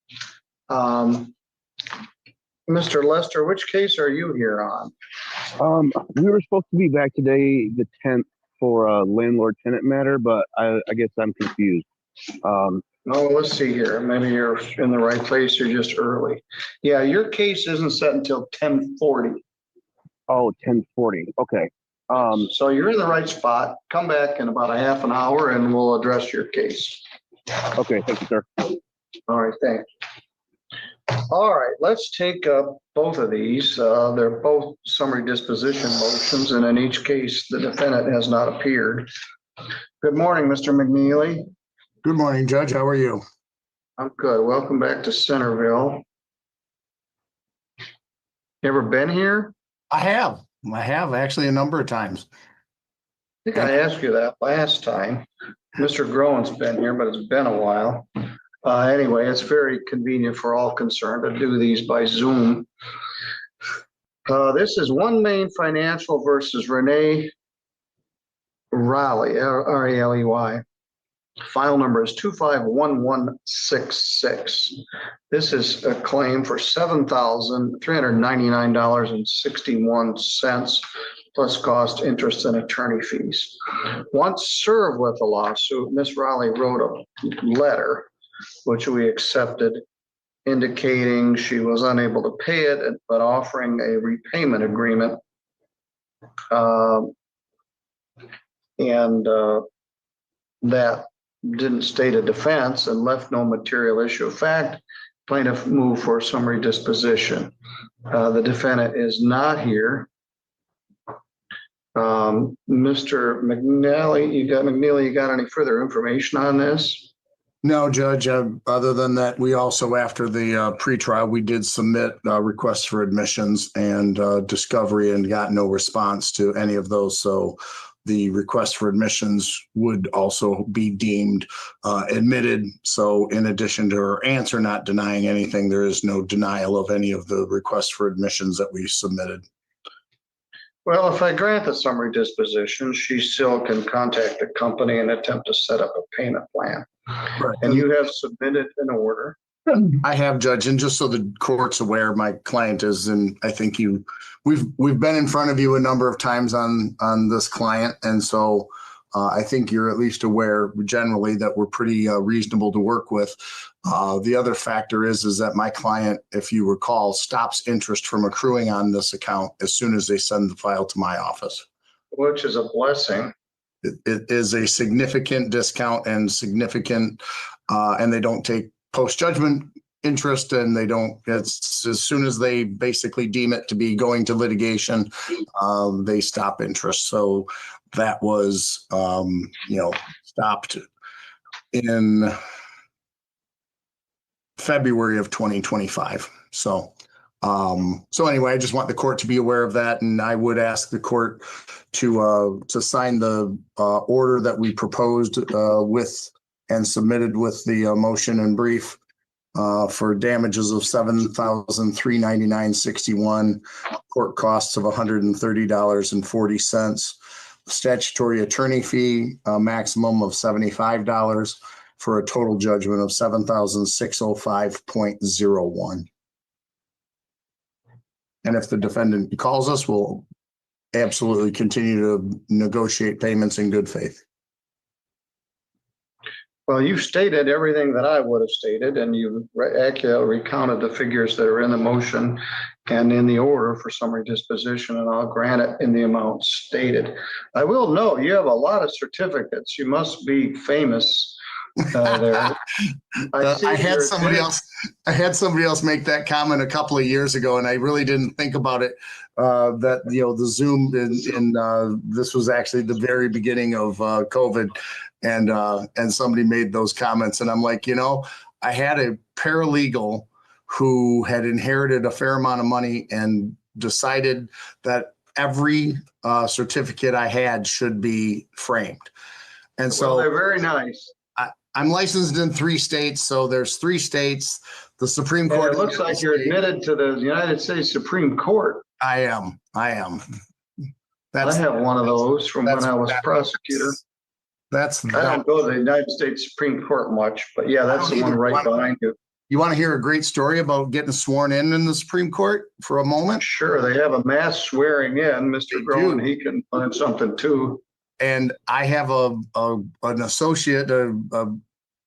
Mr. Lester, which case are you here on? We were supposed to be back today, the 10th, for a landlord-tenant matter, but I guess I'm confused. Oh, let's see here. Maybe you're in the right place. You're just early. Yeah, your case isn't set until 10:40. Oh, 10:40. Okay. So you're in the right spot. Come back in about a half an hour and we'll address your case. Okay, thank you, sir. All right, thanks. All right, let's take up both of these. They're both summary disposition motions, and in each case, the defendant has not appeared. Good morning, Mr. McNeely. Good morning, Judge. How are you? I'm good. Welcome back to Centerville. You ever been here? I have actually a number of times. I think I asked you that last time. Mr. Groen's been here, but it's been a while. Anyway, it's very convenient for all concerned to do these by Zoom. This is One Main Financial versus Renee Raleigh, R-A-L-E-Y. File number is 251166. This is a claim for $7,399.61 plus cost, interest, and attorney fees. Once served with the lawsuit, Ms. Raleigh wrote a letter, which we accepted, indicating she was unable to pay it, but offering a repayment agreement. That didn't state a defense and left no material issue of fact. Plaintiff moved for summary disposition. The defendant is not here. Mr. McNeely, you got any further information on this? No, Judge, other than that, we also, after the pretrial, we did submit requests for admissions and discovery and got no response to any of those. So the request for admissions would also be deemed admitted. So in addition to her answer not denying anything, there is no denial of any of the requests for admissions that we submitted. Well, if I grant the summary disposition, she still can contact the company and attempt to set up a payment plan. Right. And you have submitted an order. I have, Judge, and just so the court's aware, my client is, and I think we've been in front of you a number of times on this client, and so I think you're at least aware generally that we're pretty reasonable to work with. The other factor is that my client, if you recall, stops interest from accruing on this account as soon as they send the file to my office. Which is a blessing. It is a significant discount and significant, and they don't take post-judgment interest, and they don't, it's as soon as they basically deem it to be going to litigation, they stop interest. So that was, stopped in February of 2025. So anyway, I just want the court to be aware of that. And I would ask the court to sign the order that we proposed with and submitted with the motion and brief for damages of $7,399.61, court costs of $130.40, statutory attorney fee, a maximum of $75 for a total judgment of $7,605.01. And if the defendant calls us, we'll absolutely continue to negotiate payments in good faith. Well, you've stated everything that I would have stated, and you accurately recounted the figures that are in the motion and in the order for summary disposition, and I'll grant it in the amount stated. I will note you have a lot of certificates. You must be famous there. I had somebody else make that comment a couple of years ago, and I really didn't think about it. That the Zoom in this was actually the very beginning of COVID. And somebody made those comments, and I'm like, I had a paralegal who had inherited a fair amount of money and decided that every certificate I had should be framed. And so they're very nice. I'm licensed in 3 states, so there's 3 states. The Supreme Court. It looks like you're admitted to the United States Supreme Court. I am. I have one of those from when I was prosecutor. I don't go to the United States Supreme Court much, but yeah, that's the one right behind you. You want to hear a great story about getting sworn in the Supreme Court for a moment? Sure. They have a mass swearing in. Mr. Groen, he can learn something too. And I have an associate, a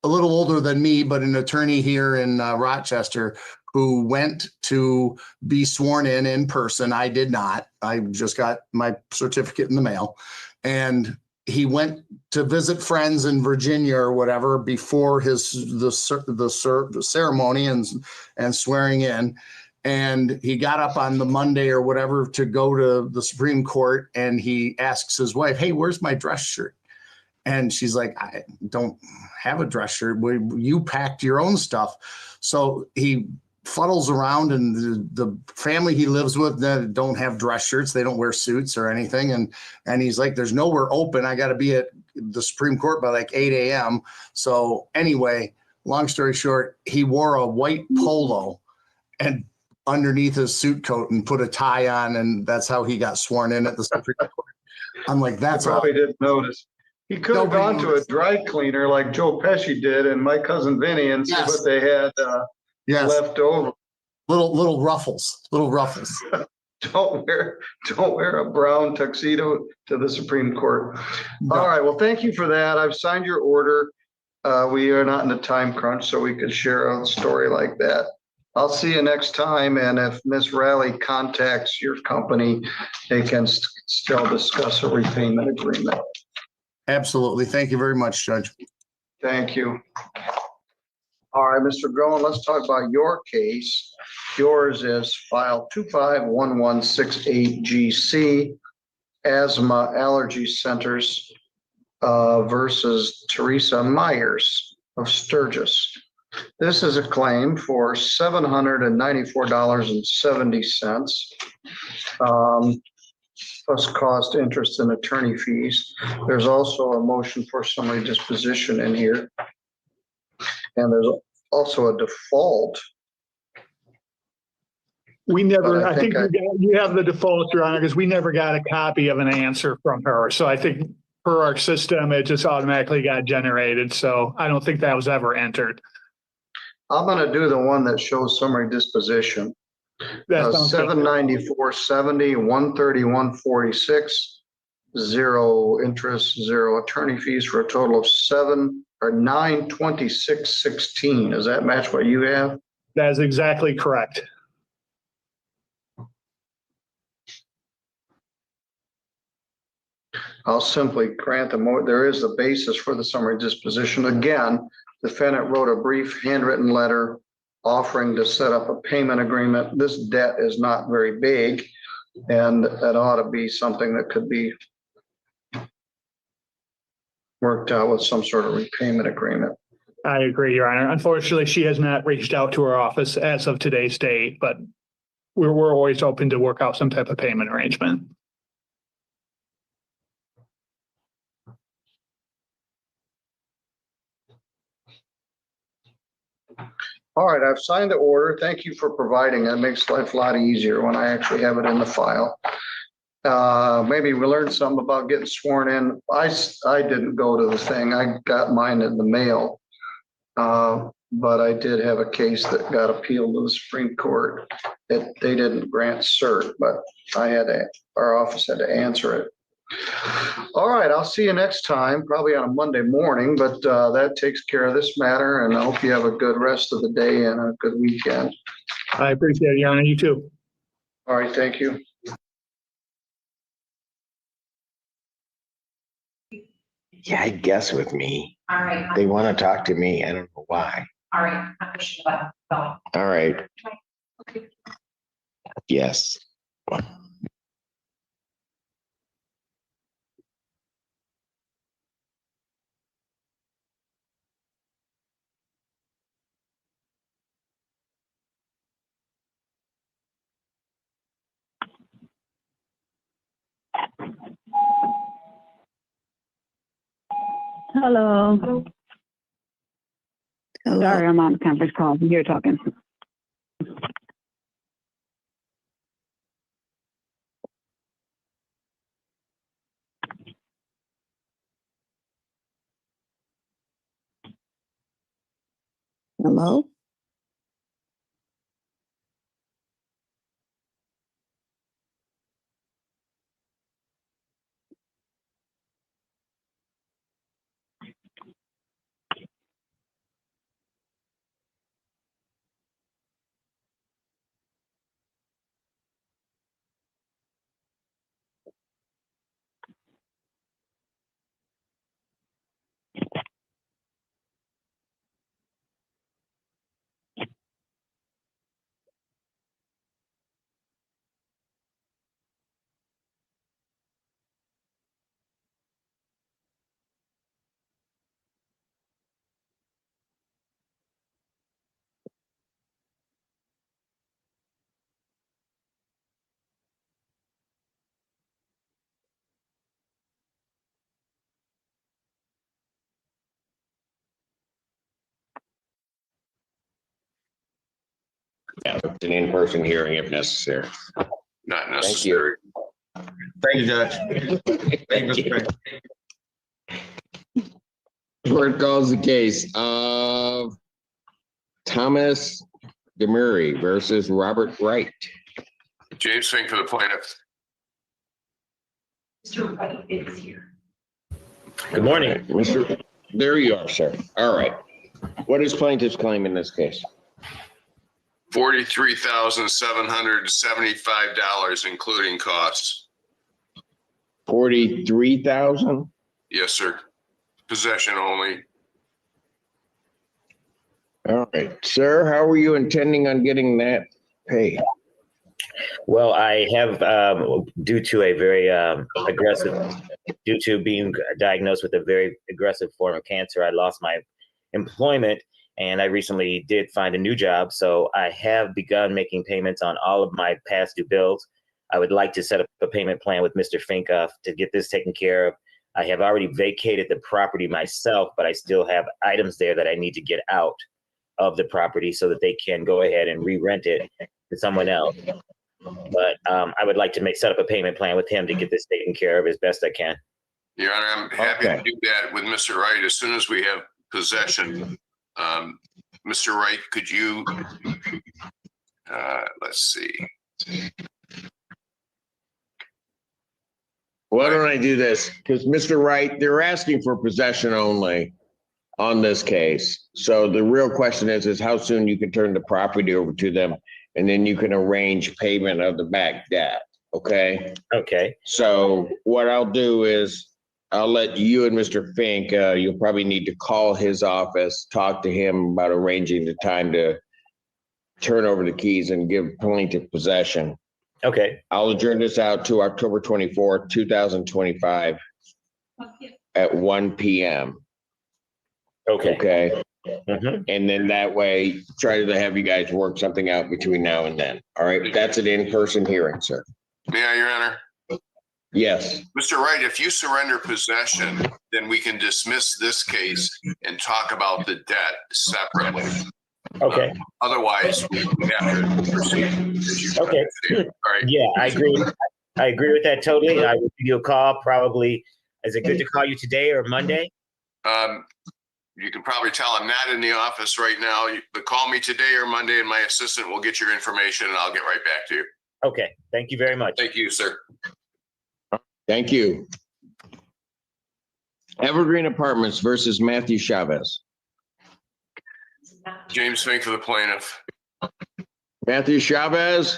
little older than me, but an attorney here in Rochester who went to be sworn in person. I did not. I just got my certificate in the mail. And he went to visit friends in Virginia or whatever before the ceremony and swearing in. And he got up on the Monday or whatever to go to the Supreme Court, and he asks his wife, "Hey, where's my dress shirt?" And she's like, "I don't have a dress shirt. You packed your own stuff." So he fuddles around, and the family he lives with don't have dress shirts. They don't wear suits or anything. And he's like, "There's nowhere open. I got to be at the Supreme Court by like 8 a.m. So anyway, long story short, he wore a white polo and underneath his suit coat and put a tie on. And that's how he got sworn in at the Supreme Court. I'm like, that's probably didn't notice. He could have gone to a dry cleaner like Joe Pesci did and my cousin Vinny and see what they had left over. Little ruffles. Don't wear a brown tuxedo to the Supreme Court. No. All right. Well, thank you for that. I've signed your order. We are not in a time crunch, so we could share a story like that. I'll see you next time. And if Ms. Raleigh contacts your company, they can still discuss a repayment agreement. Absolutely. Thank you very much, Judge. Thank you. All right, Mr. Groen, let's talk about your case. Yours is file 251168GC, Asthma Allergy Centers versus Teresa Myers of Sturgis. This is a claim for $794.70. plus cost, interest, and attorney fees. There's also a motion for summary disposition in here. And there's also a default. We never, But I I think think you have the default, Your Honor, because we never got a copy of an answer from her. So I think per our system, it just automatically got generated. So I don't think that was ever entered. I'm gonna do the one that shows summary disposition. That sounds good. 794.70, 131.46, 0 interest, 0 attorney fees for a total of 926.16. Does that match what you have? That is exactly correct. I'll simply grant there is a basis for the summary disposition. Again, defendant wrote a brief handwritten letter offering to set up a payment agreement. This debt is not very big, and that ought to be something that could be worked out with some sort of repayment agreement. I agree, Your Honor. Unfortunately, she has not reached out to our office as of today's date, but we're always open to work out some type of payment arrangement. All right, I've signed the order. Thank you for providing it. It makes life a lot easier when I actually have it in the file. Maybe we learned something about getting sworn in. I didn't go to the thing. I got mine in the mail. But I did have a case that got appealed to the Supreme Court. They didn't grant cert, but our office had to answer it. All right, I'll see you next time, probably on a Monday morning, but that takes care of this matter, and I hope you have a good rest of the day and a good weekend. I appreciate it, Your Honor. You too. All right, thank you. Yeah, I guess with me. All right. They want to talk to me. I don't know why. All right. I'm pushing the button. Go. All right. Okay. Yes. Hello. Sorry, I'm on a conference call. You're talking. Hello? Yeah, it's an in-person hearing if necessary. Not necessary. Thank you, Judge. Thank you. Court calls the case of Thomas Demurray versus Robert Wright. James Fink for the plaintiff. Mr. Wright is here. Good morning, Mr. There you are, sir. All right. What is plaintiff's claim in this case? $43,775, including costs. 43,000? Yes, sir. Possession only. All right, sir, how were you intending on getting that paid? Well, I have, due to being diagnosed with a very aggressive form of cancer, I lost my employment, and I recently did find a new job. So I have begun making payments on all of my past due bills. I would like to set up a payment plan with Mr. Fink to get this taken care of. I have already vacated the property myself, but I still have items there that I need to get out of the property so that they can go ahead and re-rent it to someone else. But I would like to set up a payment plan with him to get this taken care of as best I can. Your Honor, I'm happy to do that with Mr. Wright as soon as we have possession. Mr. Wright, could you, let's see. Why don't I do this? Because Mr. Wright, they're asking for possession only on this case. So the real question is how soon you can turn the property over to them, and then you can arrange payment of the back debt. Okay? Okay. So what I'll do is I'll let you and Mr. Fink, you'll probably need to call his office, talk to him about arranging the time to turn over the keys and give plaintiff possession. Okay. I'll adjourn this out to October 24th, 2025 at 1 p.m. Okay. Okay. And then that way, try to have you guys work something out between now and then. All right. That's an in-person hearing, sir. May I, Your Honor? Yes. Mr. Wright, if you surrender possession, then we can dismiss this case and talk about the debt separately. Okay. Otherwise, we have to proceed. Okay. All right. Yeah, I agree. I agree with that totally. I will give you a call probably. Is it good to call you today or Monday? You can probably tell I'm not in the office right now, but call me today or Monday and my assistant will get your information and I'll get right back to you. Okay. Thank you very much. Thank you, sir. Thank you. Evergreen Apartments versus Matthew Chavez. James Fink for the plaintiff. Matthew Chavez.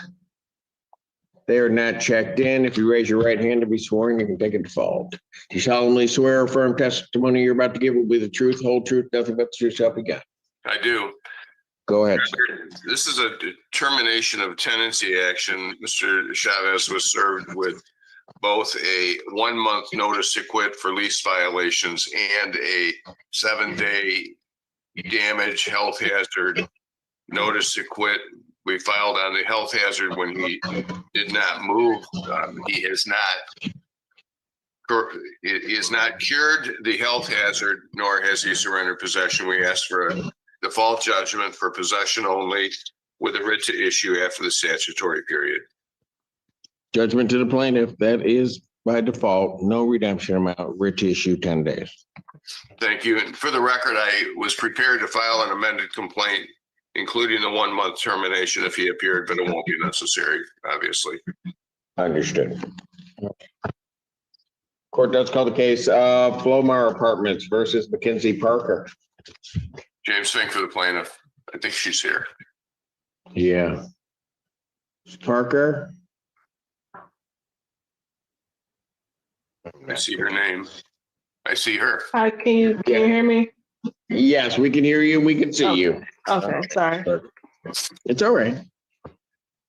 They are not checked in. If you raise your right hand to be sworn, you can take a default. Do you solemnly swear or affirm testimony you're about to give will be the truth, whole truth, nothing but the truth, help you God? I do. Go ahead. This is a termination of tenancy action. Mr. Chavez was served with both a 1-month notice to quit for lease violations and a 7-day damage health hazard notice to quit. We filed on the health hazard when he did not move. He is not cured the health hazard, nor has he surrendered possession. We asked for a default judgment for possession only with a writ to issue after the statutory period. Judgment to the plaintiff. That is by default, no redemption amount, writ to issue 10 days. Thank you. And for the record, I was prepared to file an amended complaint, including the 1-month termination if he appeared, but it won't be necessary, obviously. Understood. Court does call the case of Flomar Apartments versus Mackenzie Parker. James Fink for the plaintiff. I think she's here. Yeah. Parker. I see her name. I see her. Hi, can you hear me? Yes, we can hear you. We can see you. Okay, sorry. It's all right.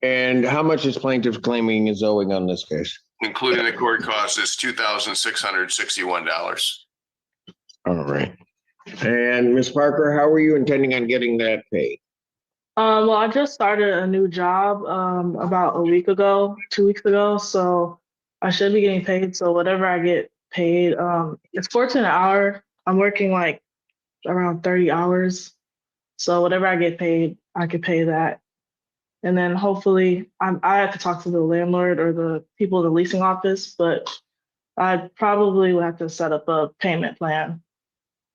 And how much is plaintiff claiming is owing on this case? Including the court costs is $2,661. All right. And Ms. Parker, how are you intending on getting that paid? Well, I just started a new job about a week ago, 2 weeks ago. So I should be getting paid. So whatever I get paid, it's $14 an hour. I'm working like around 30 hours. So whatever I get paid, I could pay that. And then hopefully I have to talk to the landlord or the people in the leasing office, but I probably will have to set up a payment plan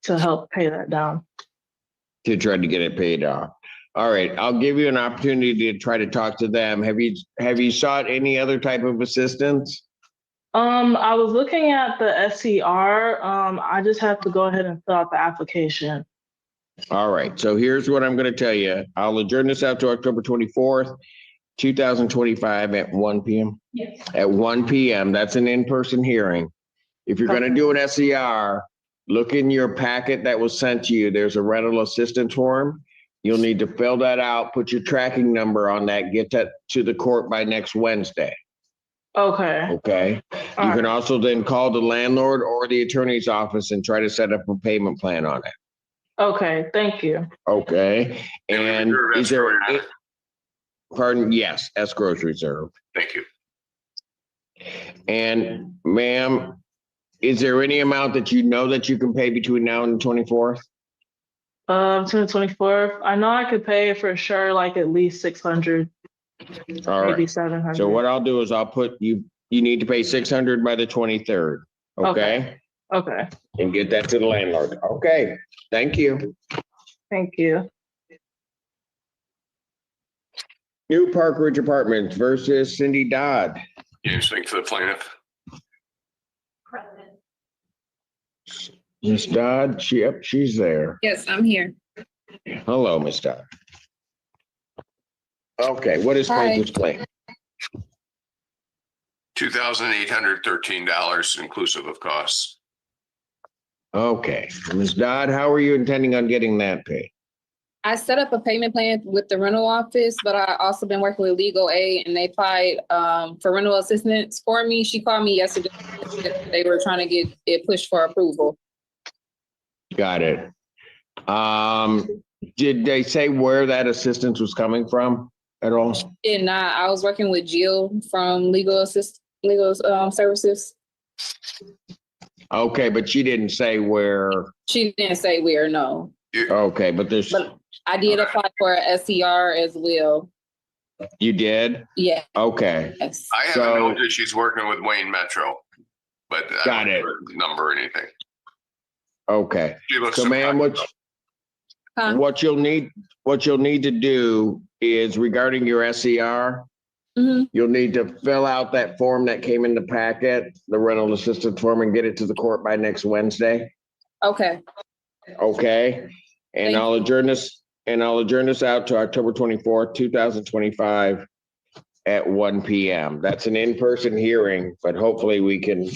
to help pay that down. To try to get it paid off. All right, I'll give you an opportunity to try to talk to them. Have you sought any other type of assistance? I was looking at the SCR. I just have to go ahead and fill out the application. All right, so here's what I'm going to tell you. I'll adjourn this out to October 24th, 2025 at 1 p.m. Yes. At 1 p.m. That's an in-person hearing. If you're going to do an SCR, look in your packet that was sent to you. There's a rental assistance form. You'll need to fill that out, put your tracking number on that, get that to the court by next Wednesday. Okay. Okay. You can also then call the landlord or the attorney's office and try to set up a payment plan on it. Okay, thank you. Okay. And is there, pardon? Yes, escrow is reserved. Thank you. And ma'am, is there any amount that you know that you can pay between now and the 24th? To the 24th. I know I could pay for sure, like at least 600, All maybe right. 700. So what I'll do is I'll put you need to pay 600 by the 23rd. Okay? Okay. And get that to the landlord. Okay. Thank you. Thank you. New Park Ridge Apartments versus Cindy Dodd. James Fink for the plaintiff. Miss Dodd, she's there. Yes, I'm here. Hello, Miss Dodd. Okay, what is plaintiff's claim? $2,813 inclusive of costs. Okay, Ms. Dodd, how are you intending on getting that paid? I set up a payment plan with the rental office, but I also been working with legal aid, and they applied for rental assistance for me. She called me yesterday. They were trying to get it pushed for approval. Got it. Did they say where that assistance was coming from at all? And I was working with Jill from legal services. Okay, but she didn't say where. She didn't say where, no. Okay, but there's. But I did apply for a SCR as well. You did? Yeah. Okay. Yes. I haven't known that she's working with Wayne Metro, but I got don't it. know her number or anything. Okay. She looks So ma'am, what you'll need to do is regarding your SCR, you'll need to fill out that form that came in the packet, the rental assistance form, and get it to the court by next Wednesday. Okay. Okay. And I'll adjourn this out to October 24th, 2025 at 1 p.m. That's an in-person hearing, but hopefully we can,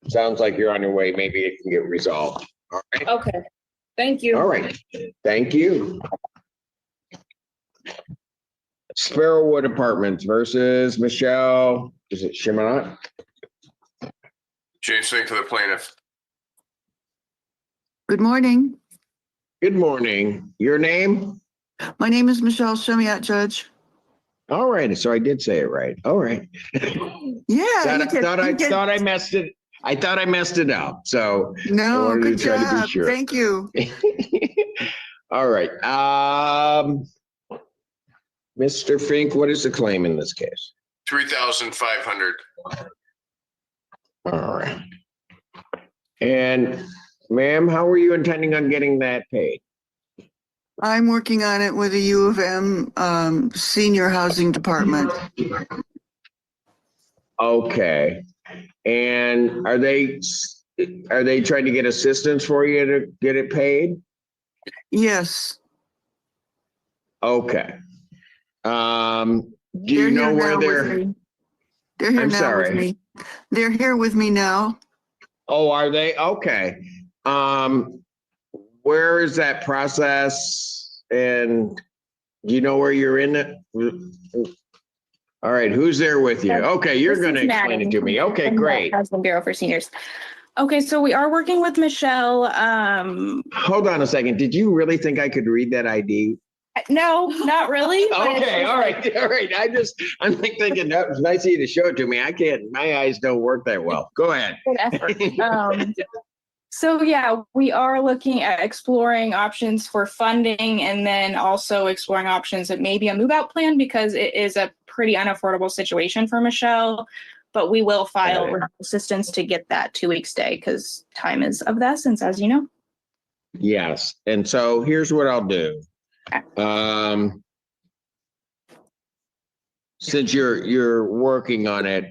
sounds like you're on your way. Maybe it can get resolved. All right. Okay. Thank you. All right. Thank you. Sparrowwood Apartments versus Michelle, is it Shimonot? James Fink for the plaintiff. Good morning. Good morning. Your name? My name is Michelle Shemiat, Judge. All right. So I did say it right. All right. Yeah. Thought I messed it. I thought I messed it up. So no, I wanted good to try job. to be sure. Thank you. All right. Mr. Fink, what is the claim in this case? $3,500. All right. And ma'am, how are you intending on getting that paid? I'm working on it with the U of M Senior Housing Department. Okay. And are they trying to get assistance for you to get it paid? Yes. Okay. Do you know where they're? They're here I'm now sorry. with me. They're here with me now. Oh, are they? Okay. Where is that process? And do you know where you're in it? All right, who's there with you? Okay, you're going to explain it to me. Okay, great. Housing Bureau for Seniors. Okay, so we are working with Michelle. Hold on a second. Did you really think I could read that ID? No, not really. but Okay, it's all like- right, all right. I'm like thinking that was nice of you to show it to me. I can't. My eyes don't work that well. Go ahead. Good effort. So yeah, we are looking at exploring options for funding and then also exploring options that maybe a move out plan because it is a pretty unaffordable situation for Michelle. But we will file rental assistance to get that 2-week stay because time is of the essence, as you know. Yes, and so here's what I'll do. Since you're working on it,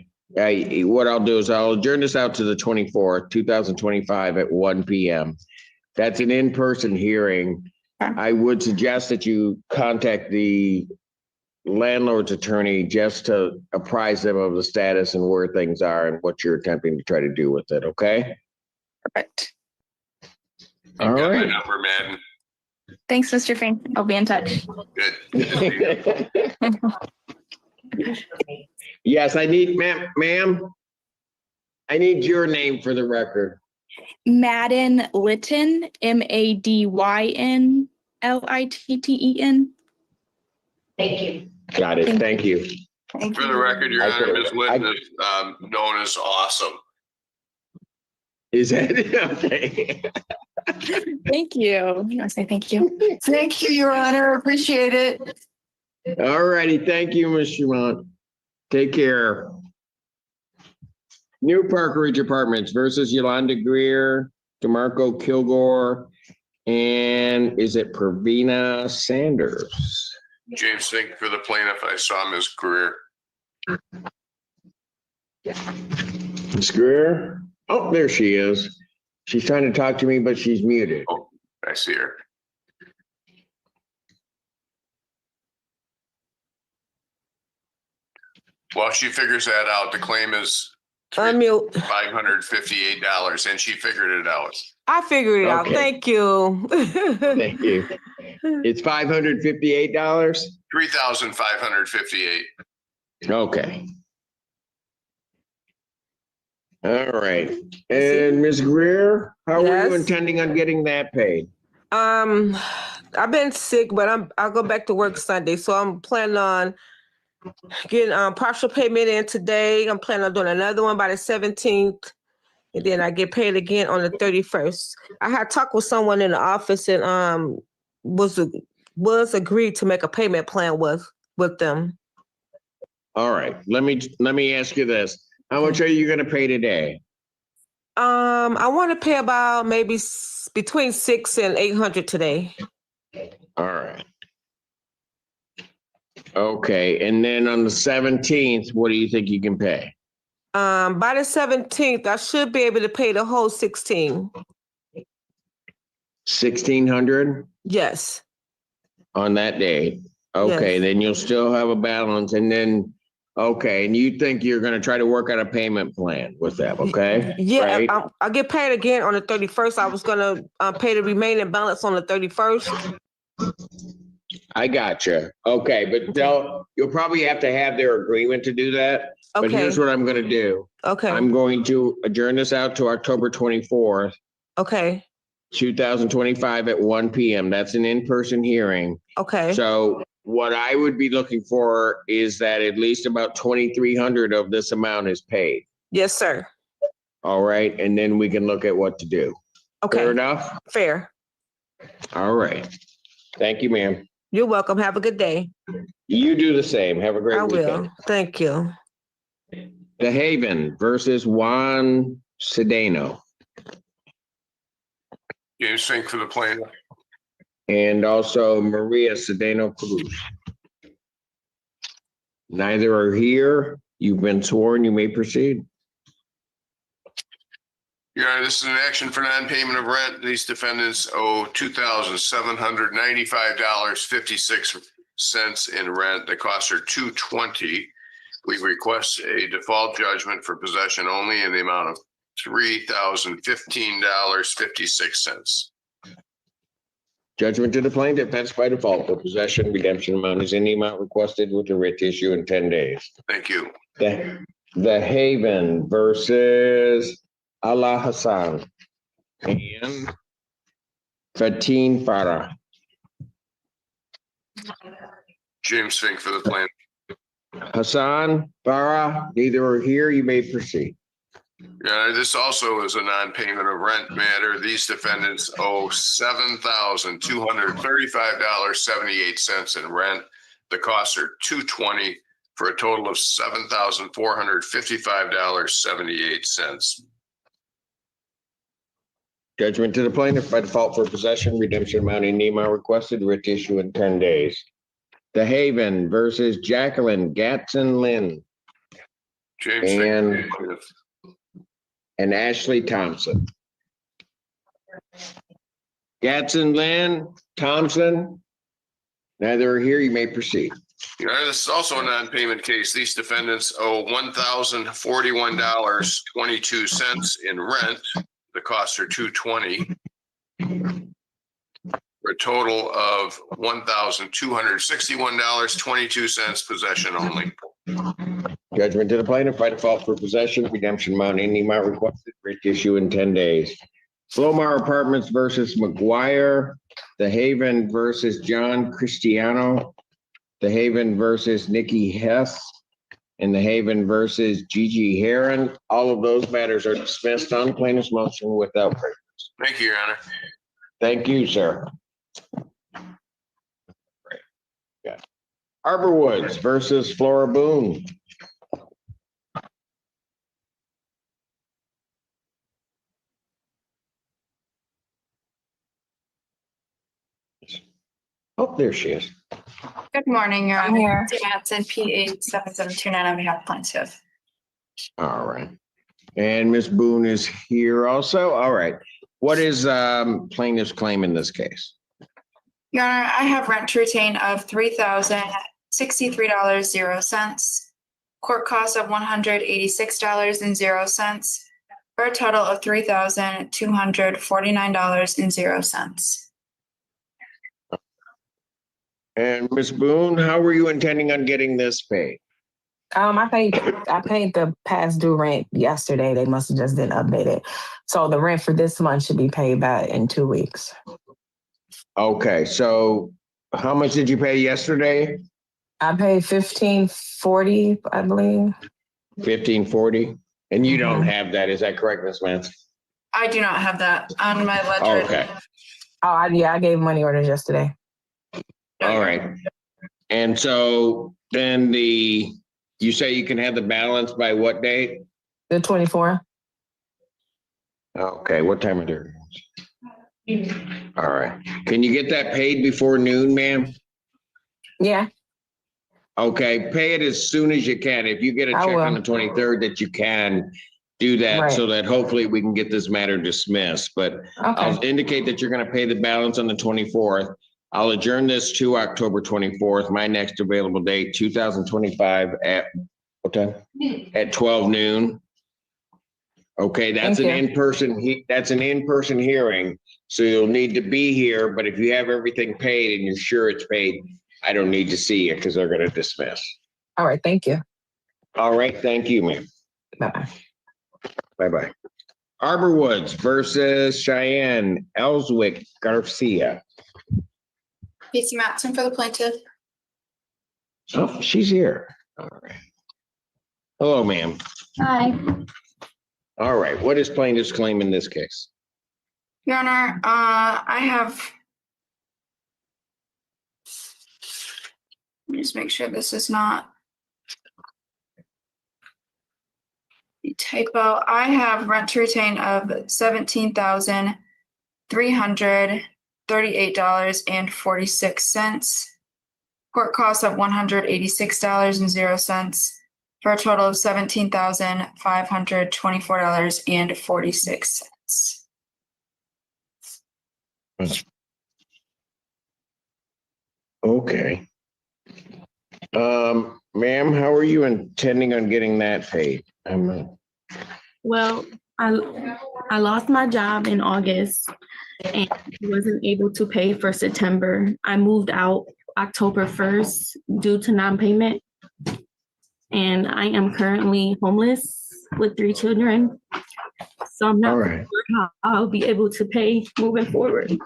what I'll do is I'll adjourn this out to the 24th, 2025 at 1 p.m. That's an in-person hearing. I would suggest that you contact the landlord's attorney just to apprise them of the status and where things are and what you're attempting to try to do with it, okay? Perfect. All Got my right. number, Madden. Thanks, Mr. Fink. I'll be in touch. Good. Yes, I need, ma'am, I need your name for the record. Madden Litton, MADYN LITTEN. Thank you. Got it. Thank you. For the record, Your Honor, Ms. Whitten is known as awesome. Is that okay? Thank you. I say thank you. Thank you, Your Honor. Appreciate it. All righty. Thank you, Ms. Tremont. Take care. New Park Ridge Apartments versus Yolanda Greer, DeMarco Kilgore, and is it Pravina Sanders? James Fink for the plaintiff. I saw Ms. Greer. Ms. Greer? Oh, there she is. She's trying to talk to me, but she's muted. Oh, I see her. Well, she figures that out. The claim is Unmute. $558, and she figured it out. I figured it out. Okay. Thank you. Thank you. It's $558? $3,558. Okay. All right. And Ms. Greer, how are you intending on getting that paid? I've been sick, but I'll go back to work Sunday. So I'm planning on getting partial payment in today. I'm planning on doing another one by the 17th. And then I get paid again on the 31st. I had talked with someone in the office and was agreed to make a payment plan with them. All right. Let me ask you this. How much are you going to pay today? I want to pay about maybe between $600 and $800 today. All right. Okay. And then on the 17th, what do you think you can pay? By the 17th, I should be able to pay the whole 16. 1,600? Yes. On that day. Okay. Yes. Then you'll still have a balance. And then, okay. And you think you're going to try to work out a payment plan with them. Okay. Yeah. Right? I'll get paid again on the 31st. I was going to pay the remaining balance on the 31st. I gotcha. Okay. But you'll probably have to have their agreement to do that. But Okay. here's what I'm going to do. Okay. I'm going to adjourn this out to October 24th. Okay. 2025 at 1 p.m. That's an in-person hearing. Okay. So what I would be looking for is that at least about 2,300 of this amount is paid. Yes, sir. All right. And then we can look at what to do. Okay. Fair enough? Fair. All right. Thank you, ma'am. You're welcome. Have a good day. You do the same. Have a great weekend. I will. Thank you. The Haven versus Juan Cedeno. James Fink for the plaintiff. And also Maria Cedeno Cruz. Neither are here. You've been sworn. You may proceed. Your Honor, this is an action for non-payment of rent. These defendants owe $2,795.56 in rent. The costs are $220. We request a default judgment for possession only in the amount of $3,015.56. Judgment to the plaintiff, that's by default for possession. Redemption amount is in the amount requested with the writ issue in 10 days. Thank you. The Haven versus Allah Hassan and Fatin Farah. James Fink for the plaintiff. Hassan, Farah, neither are here. You may proceed. Yeah, this also is a non-payment of rent matter. These defendants owe $7,235.78 in rent. The costs are $220 for a total of $7,455.78. Judgment to the plaintiff by default for possession. Redemption amount in the amount requested. Writ issue in 10 days. The Haven versus Jacqueline Gatson Lynn. James Fink and Ashley Thompson. Gatson Lynn, Thompson, neither are here. You may proceed. Your Honor, this is also a non-payment case. These defendants owe $1,041.22 in rent. The costs are $220 for a total of $1,261.22 possession only. Judgment to the plaintiff by default for possession. Redemption amount in the amount requested. Writ issue in 10 days. Flomar Apartments versus McGuire. The Haven versus John Cristiano. The Haven versus Nikki Hess. and the Haven versus Gigi Heron. All of those matters are dismissed on plaintiff's motion without prejudice. Thank you, Your Honor. Thank you, sir. Yeah. Arbor Woods versus Flora Boone. Oh, there she is. Good morning, Your Honor. Jansen, P 7729 on behalf of plaintiff. All right. And Ms. Boone is here also. All right. What is plaintiff's claim in this case? Your Honor, I have rent to retain of $3,063.00, court costs of $186.00, for a total of $3,249.00. And Ms. Boone, how were you intending on getting this paid? I paid the past due rent yesterday. They must have just didn't update it. So the rent for this month should be paid back in 2 weeks. Okay, so how much did you pay yesterday? I paid $1,540, I believe. $1,540? And you don't have that, is that correct, Ms. Mance? I do not have that on my ledger. Okay. Oh, I gave money orders yesterday. All right. And so then you say you can have the balance by what date? The 24th. Okay, what time of day? All right. Can you get that paid before noon, ma'am? Yeah. Okay, pay it as soon as you can. If you get a check on the 23rd, that you can do that so that hopefully we can get this matter dismissed. But I'll indicate that you're going to pay the balance on the 24th. I'll adjourn this to October 24th. My next available date, 2025 at what time? At 12 noon. Okay, that's an in-person hearing. So you'll need to be here, but if you have everything paid and you're sure it's paid, I don't need to see you because they're going to dismiss. All right, thank you. All right, thank you, ma'am. Bye-bye. Bye-bye. Arbor Woods versus Cheyenne Ellswick Garcia. Casey Matson for the plaintiff. Oh, she's here. All right. Hello, ma'am. Hi. All right, what is plaintiff's claim in this case? Your Honor, I have. Let me just make sure this is not the typo. I have rent to retain of $17,338.46. Court costs of $186.00 for a total of $17,524.46. Okay. Ma'am, how are you intending on getting that paid? Well, I lost my job in August and wasn't able to pay for September. I moved out October 1st due to non-payment. And I am currently homeless with 3 children. So I'm not sure how I'll be able to pay moving forward.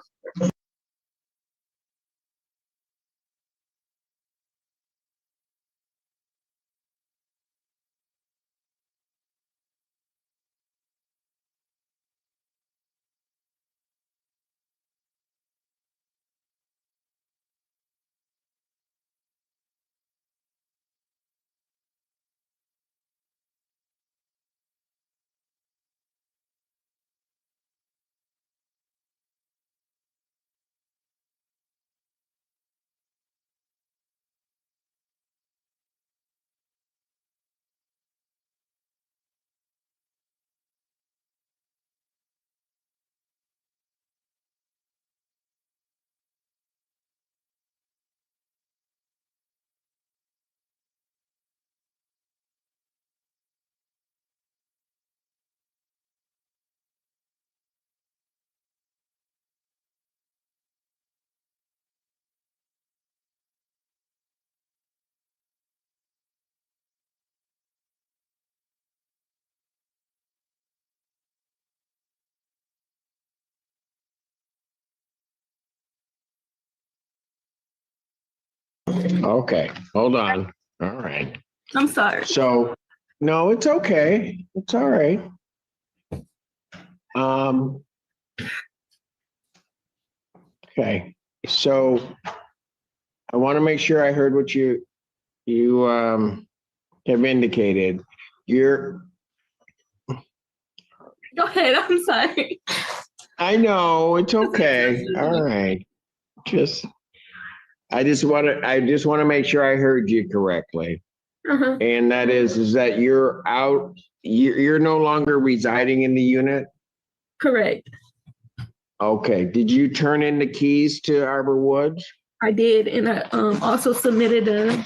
Okay, hold on. All right. I'm sorry. So, no, it's okay. It's all right. Okay, so I want to make sure I heard what you have indicated. You're. Go ahead. I'm sorry. I know it's okay. All right. I just want to make sure I heard you correctly. And that is that you're out. You're no longer residing in the unit. Correct. Okay. Did you turn in the keys to Arbor Woods? I did, and I also submitted a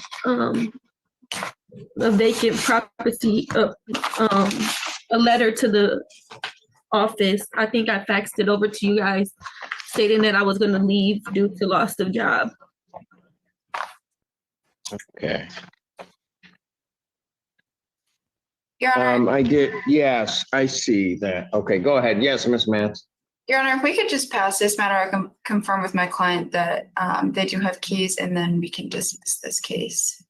vacant property, a letter to the office. I think I faxed it over to you guys, stating that I was going to leave due to loss of job. Okay. Your Honor, I did. Yes, I see that. Okay, go ahead. Yes, Miss Matz. Your Honor, if we could just pass this matter, I can confirm with my client that they do have keys, and then we can dismiss this case.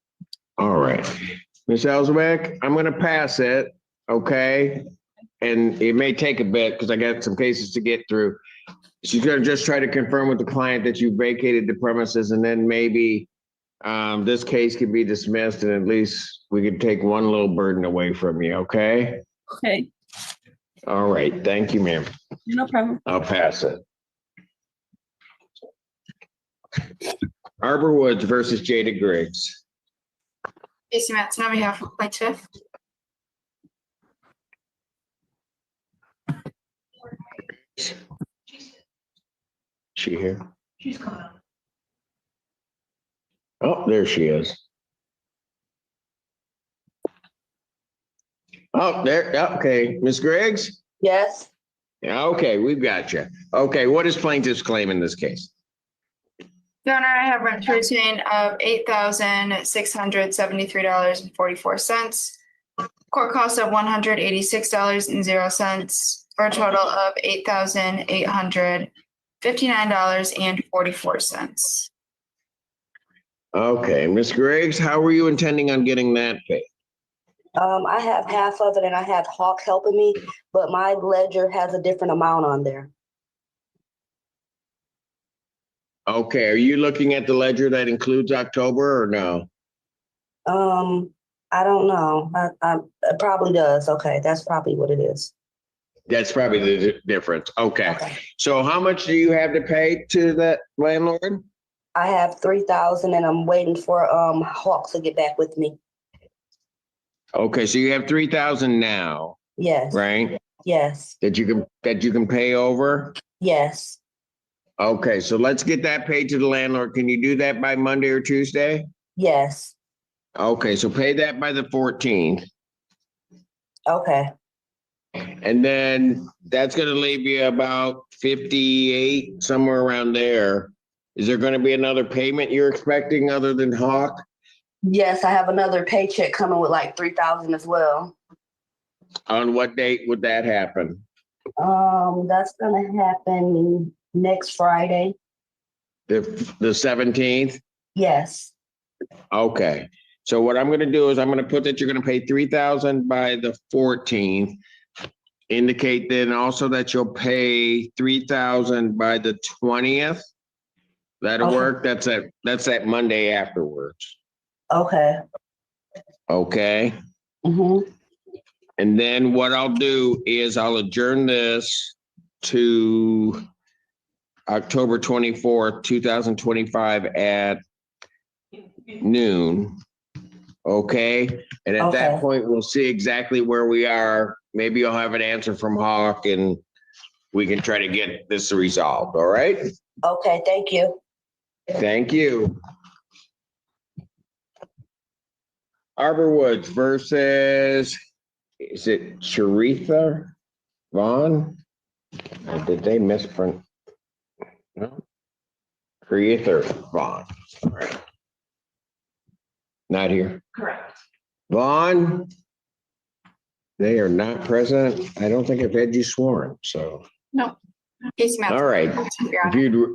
All right. Ms. Ellswick, I'm going to pass it. Okay. And it may take a bit because I got some cases to get through. She's going to just try to confirm with the client that you vacated the premises, and then maybe this case could be dismissed, and at least we could take one little burden away from you. Okay. Okay. All right. Thank you, ma'am. No problem. I'll pass it. Arbor Woods versus Jada Griggs. Casey Matson on behalf of plaintiff. She here? She's gone. Oh, there she is. Oh, there. Okay, Ms. Griggs? Yes. Yeah, okay, we've got you. Okay, what is plaintiff's claim in this case? Your Honor, I have rent to retain of $8,673.44. Court costs of $186.00 for a total of $8,859.44. Okay, Ms. Griggs, how were you intending on getting that paid? I have half of it and I had Hawk helping me, but my ledger has a different amount on there. Okay, are you looking at the ledger that includes October or no? I don't know. It probably does. Okay, that's probably what it is. That's probably the difference. Okay. So how much do you have to pay to that landlord? I have 3,000 and I'm waiting for Hawk to get back with me. Okay, so you have 3,000 now. Yes. Right? Yes. That you can pay over? Yes. Okay, so let's get that paid to the landlord. Can you do that by Monday or Tuesday? Yes. Okay, so pay that by the 14th. Okay. And then that's going to leave you about 58, somewhere around there. Is there going to be another payment you're expecting other than Hawk? Yes, I have another paycheck coming with like 3,000 as well. On what date would that happen? That's gonna happen next Friday. The 17th? Yes. Okay. So what I'm going to do is I'm going to put that you're going to pay 3,000 by the 14th. Indicate then also that you'll pay 3,000 by the 20th. That'll work. That's that Monday afterwards. Okay. Okay. Mm-hmm. And then what I'll do is I'll adjourn this to October 24th, 2025 at noon. Okay. And at that point, we'll see exactly where we are. Maybe you'll have an answer from Hawk and we can try to get this resolved. All right. Okay. Thank you. Thank you. Arbor Woods versus, is it Sharitha Vaughn? Or did they misprint? No. Sharitha Vaughn. All right. Not here. Correct. Vaughn? They are not present. I don't think I've had you sworn, so. No. Casey Matson. All right. Your If Honor. you'd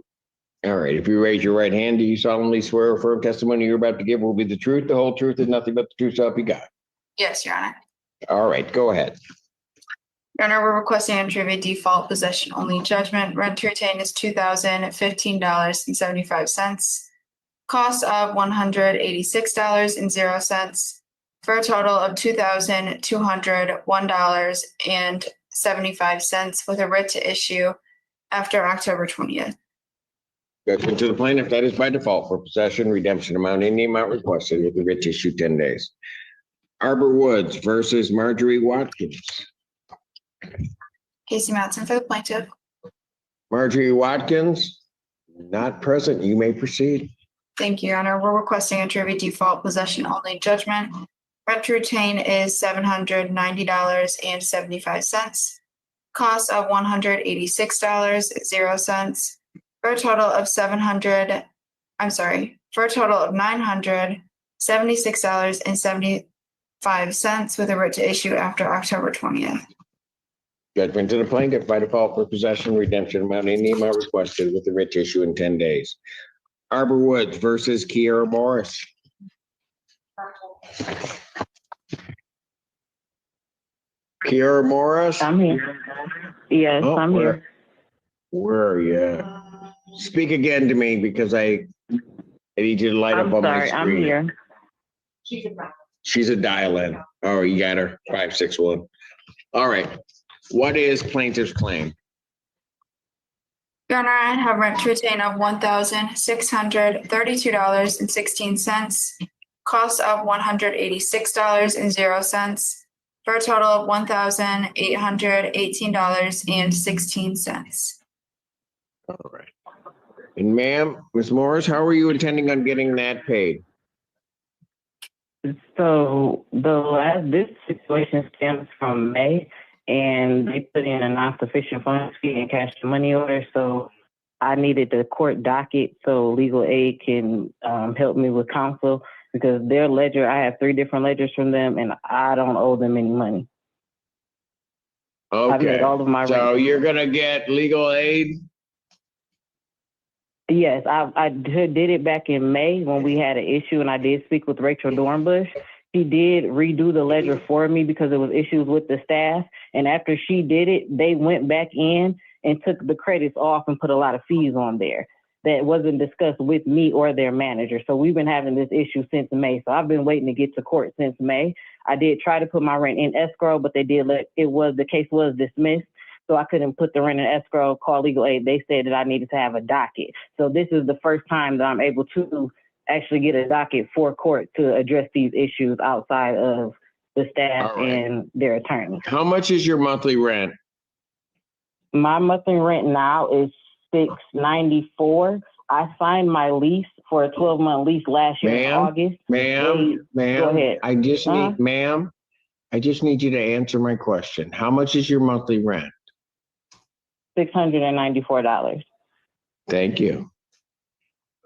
All right, if you raise your right hand, do you solemnly swear or affirm testimony you're about to give will be the truth, the whole truth, and nothing but the truth, so help you God? Yes, Your Honor. All right, go ahead. Your Honor, we're requesting entry of a default possession only judgment. Rent to retain is $2,015.75. Cost of $186.00 for a total of $2,201.75 with a writ to issue after October 20th. Judgment to the plaintiff, that is by default for possession, redemption amount, any amount requested with the writ to issue 10 days. Arbor Woods versus Marjorie Watkins. Casey Matson for the plaintiff. Marjorie Watkins, not present. You may proceed. Thank you, Your Honor. We're requesting entry of a default possession only judgment. Rent to retain is $790.75. Cost of $186.00 for a total of $976.75 with a writ to issue after October 20th. Judgment to the plaintiff by default for possession, redemption amount, any amount requested with the writ to issue in 10 days. Arbor Woods versus Kiera Morris. Kiera Morris? I'm here. Yes, I'm here. Where are you? Speak again to me because I need you to light up on my screen. I'm here. She's a dial-in. Oh, you got her. 561. All right. What is plaintiff's claim? Your Honor, I have rent to retain of $1,632.16. Cost of $186.00 for a total of $1,818.16. All right. And ma'am, Ms. Morris, how are you intending on getting that paid? So this situation stems from May, and they put in a non-sufficient funds fee and cashed the money order. So I needed the court docket so legal aid can help me with counsel, because their ledger, I have 3 different ledgers from them, and I don't owe them any money. Okay. I've made all of my so rent. you're gonna get legal aid? Yes, I did it back in May when we had an issue, and I did speak with Rachel Dornbush. She did redo the ledger for me because there was issues with the staff. And after she did it, they went back in and took the credits off and put a lot of fees on there that wasn't discussed with me or their manager. So we've been having this issue since May. So I've been waiting to get to court since May. I did try to put my rent in escrow, but they did the case was dismissed. So I couldn't put the rent in escrow, call legal aid. They said that I needed to have a docket. So this is the first time that I'm able to actually get a docket for court to address these issues outside of the staff and their attorney. How much is your monthly rent? My monthly rent now is $694. I signed my lease for a 12-month lease last year in August. Go ahead. I just need you to answer my question. How much is your monthly rent? $694. Thank you.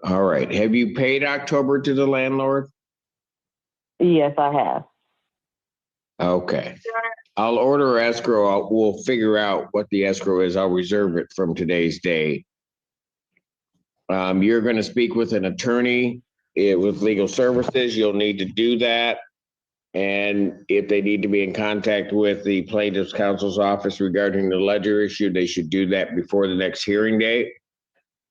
All right. Have you paid October to the landlord? Yes, I have. Okay. I'll order escrow. We'll figure out what the escrow is. I'll reserve it from today's date. You're going to speak with an attorney with legal services. You'll need to do that. And if they need to be in contact with the plaintiff's counsel's office regarding the ledger issue, they should do that before the next hearing date.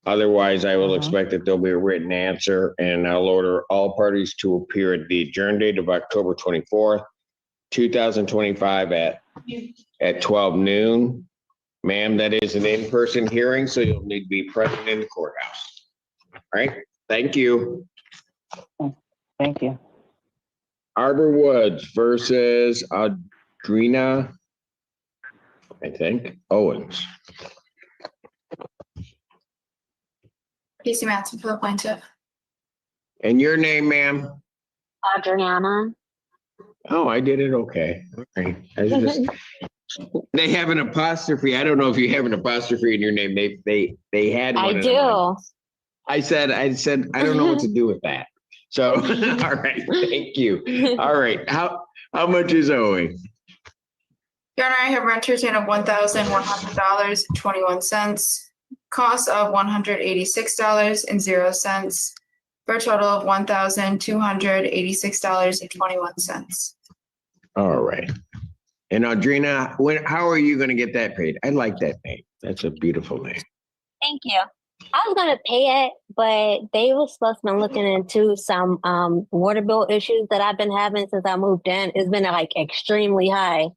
Otherwise, I will expect that there'll be a written answer, and I'll order all parties to appear at the adjourn date of October 24th, 2025 at 12 noon. Ma'am, that is an in-person hearing, so you'll need to be present in the courthouse. All right. Thank you. Thank you. Arbor Woods versus Audrina, I think, Owens. Casey Matson for the plaintiff. And your name, ma'am? Adriana. Oh, I did it okay. All right. They have an apostrophe. I don't know if you have an apostrophe in your name. They had one. I do. I said, I don't know what to do with that. So, all right, thank you. All right, how much is owing? Your Honor, I have rent to retain of $1,100.21. cost of $186.00 for a total of $1,286.21. All right. And Audrina, how are you going to get that paid? I like that name. That's a beautiful name. Thank you. I was gonna pay it, but they were supposed to be looking into some water bill issues that I've been having since I moved in. It's been like extremely high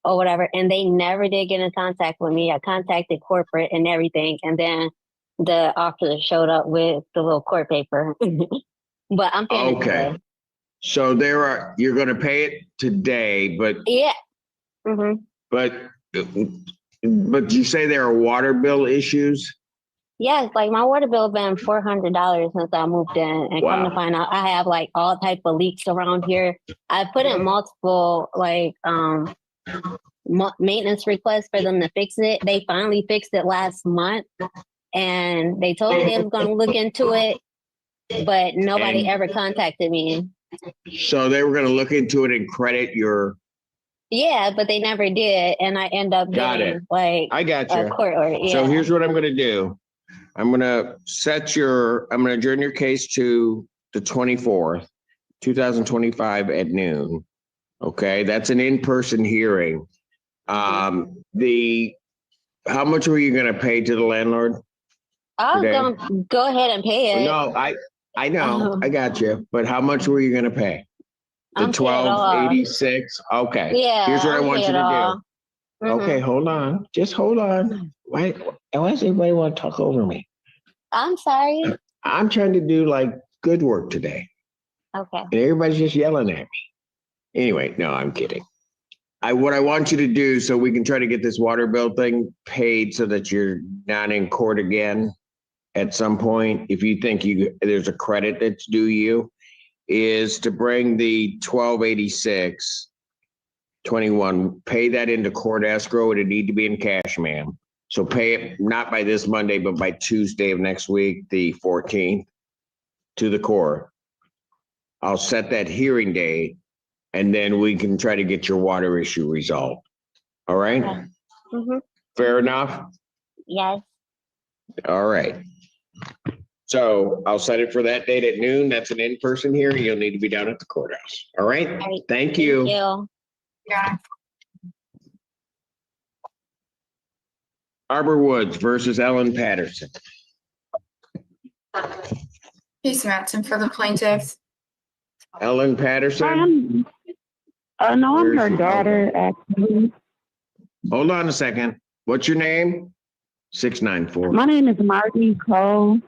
or whatever, and they never did get in contact with me. I contacted corporate and everything, and then the officer showed up with the little court paper. But I'm paying it today. So you're going to pay it today, but Yeah. Mm-hmm. but you say there are water bill issues? Yes, like my water bill been $400 since I moved in, and come to find out, I have like all type of leaks around here. I put in multiple maintenance requests for them to fix it. They finally fixed it last month, and they told me they was going to look into it, but nobody ever contacted me. So they were going to look into it and credit your. Yeah, but they never did, and I end up getting like I got you. A court order. Yeah. So here's what I'm going to do. I'm going to adjourn your case to the 24th, 2025 at noon. Okay, that's an in-person hearing. How much were you going to pay to the landlord? I was going to go ahead and pay it. No, I know, I got you. But how much were you going to pay? The $1,286. Okay. Yeah. Here's what I want you to do. Mm-hmm. Okay, hold on. Just hold on. Why does everybody want to talk over me? I'm sorry. I'm trying to do like good work today. Okay. And everybody's just yelling at me. Anyway, no, I'm kidding. What I want you to do so we can try to get this water bill thing paid so that you're not in court again at some point, if you think there's a credit that's due you, is to bring the $1,286.21, pay that into court escrow. It'd need to be in cash, ma'am. So pay it not by this Monday, but by Tuesday of next week, the 14th, to the court. I'll set that hearing date, and then we can try to get your water issue resolved. All right? Okay. Mm-hmm. Fair enough? Yes. All right. So I'll set it for that date at noon. That's an in-person hearing. You'll need to be down at the courthouse. All right? All right. Thank you. Thank you. Yeah. Arbor Woods versus Ellen Patterson. Case Matson for the plaintiff. Ellen Patterson? No, I'm her Where's- daughter, actually. Hold on a second. What's your name? 694. My name is Marty Cole.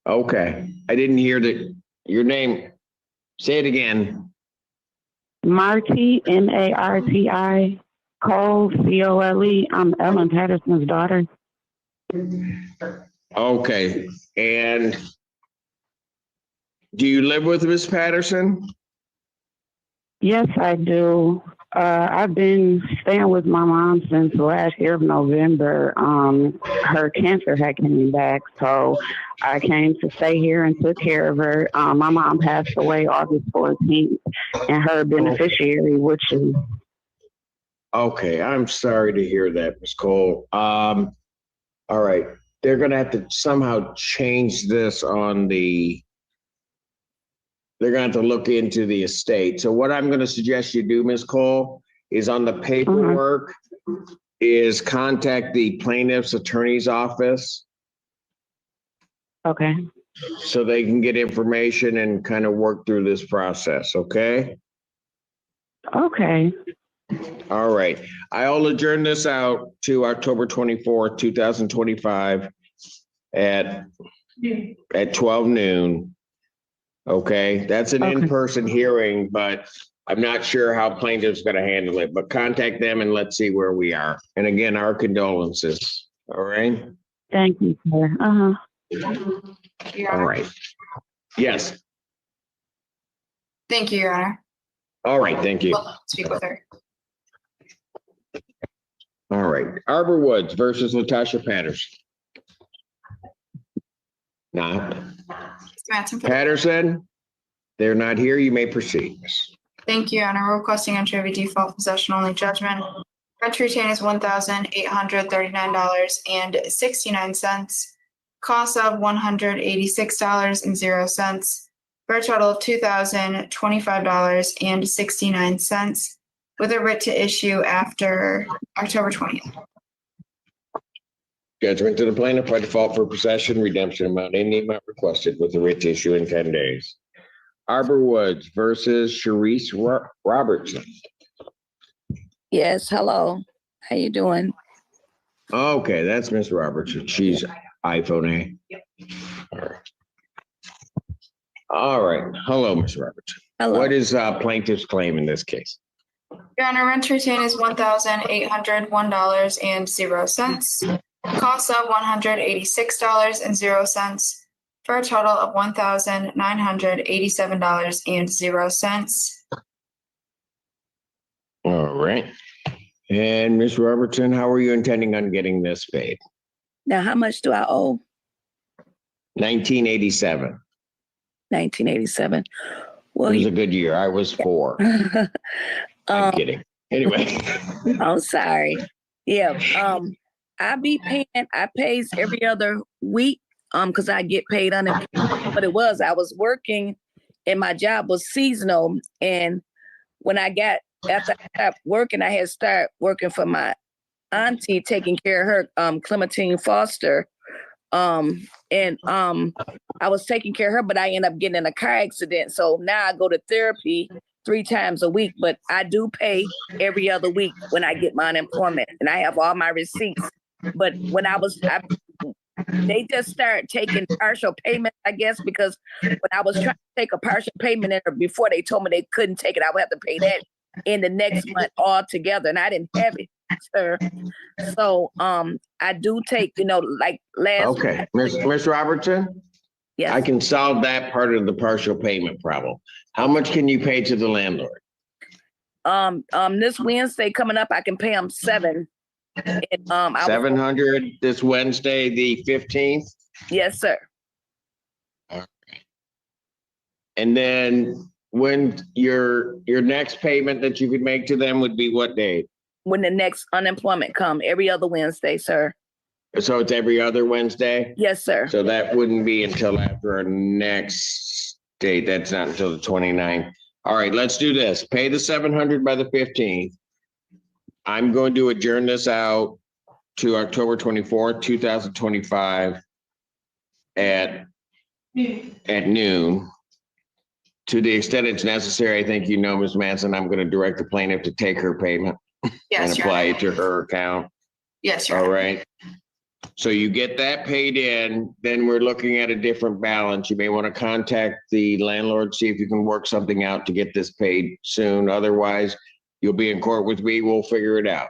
Okay. I didn't hear your name. Say it again. Marty, Marti, Cole, Cole. I'm Ellen Patterson's daughter. Okay. And do you live with Miss Patterson? Yes, I do. I've been staying with my mom since last year of November. Her cancer had came back, so I came to stay here and took care of her. My mom passed away August 14th, and her beneficiary, which is... Okay, I'm sorry to hear that, Ms. Cole. All right, they're going to have to somehow change this on the... They're going to have to look into the estate. So what I'm going to suggest you do, Ms. Cole, is on the paperwork, is contact the plaintiff's attorney's office. Okay. So they can get information and kind of work through this process, okay? Okay. All right. I'll adjourn this out to October 24th, 2025 at 12 noon. Okay, that's an in-person hearing, but I'm not sure how plaintiff's going to handle it, but contact them and let's see where we are. And again, our condolences. All right. Thank you, sir. All right. Yes. Thank you, Your Honor. All right. Thank you. We'll speak with her. All right. Arbor Woods versus Latasha Patterson. Not. Patterson, they're not here. You may proceed. Thank you, Your Honor. We're requesting entry of a default possession only judgment Rent to retain is $1,839.69. Cost of $186.00 for a total of $2,025.69 with a writ to issue after October 20th. Judgment to the plaintiff by default for possession, redemption amount, any amount requested with a writ to issue in 10 days. Arbor Woods versus Sharice Robertson. Yes, hello. How you doing? Okay, that's Miss Robertson. She's iPhone A. All right. Hello, Miss Robertson. Hello. What is plaintiff's claim in this case? Your Honor, rent to retain is $1,801.00. Cost of $186.00 for a total of $1,987.00. All right. And Miss Robertson, how are you intending on getting this paid? Now, how much do I owe? 1987. 1987. Well, it was a good year. I was 4. I'm kidding. Anyway. I'm sorry. Yeah. I pays every other week because I get paid unemployment. But I was working and my job was seasonal. And when after I stopped working, I had started working for my auntie, taking care of her, Clementine Foster. I was taking care of her, but I ended up getting in a car accident. So now I go to therapy 3 times a week, but I do pay every other week when I get my unemployment, and I have all my receipts. But when they just started taking partial payment, I guess, because when I was trying to take a partial payment before they told me they couldn't take it, I would have to pay that in the next month altogether, and I didn't have it, sir. So I do take, like last. Okay, Miss Robertson. Yes. I can solve that part of the partial payment problem. How much can you pay to the landlord? This Wednesday coming up, I can pay them $700. And, 700 this Wednesday, the 15th. Yes, sir. All right. And then when your next payment that you could make to them would be what date? When the next unemployment come, every other Wednesday, sir. So it's every other Wednesday? Yes, sir. So that wouldn't be until after our next date. That's not until the 29th. All right, let's do this. Pay the 700 by the 15th. I'm going to adjourn this out to October 24th, 2025 at noon. To the extent it's necessary, I think Ms. Manson, I'm going to direct the plaintiff to take her payment and apply it to her account. Yes, Your All Honor. right. So you get that paid in, then we're looking at a different balance. You may want to contact the landlord, see if you can work something out to get this paid soon. Otherwise, you'll be in court with me. We'll figure it out.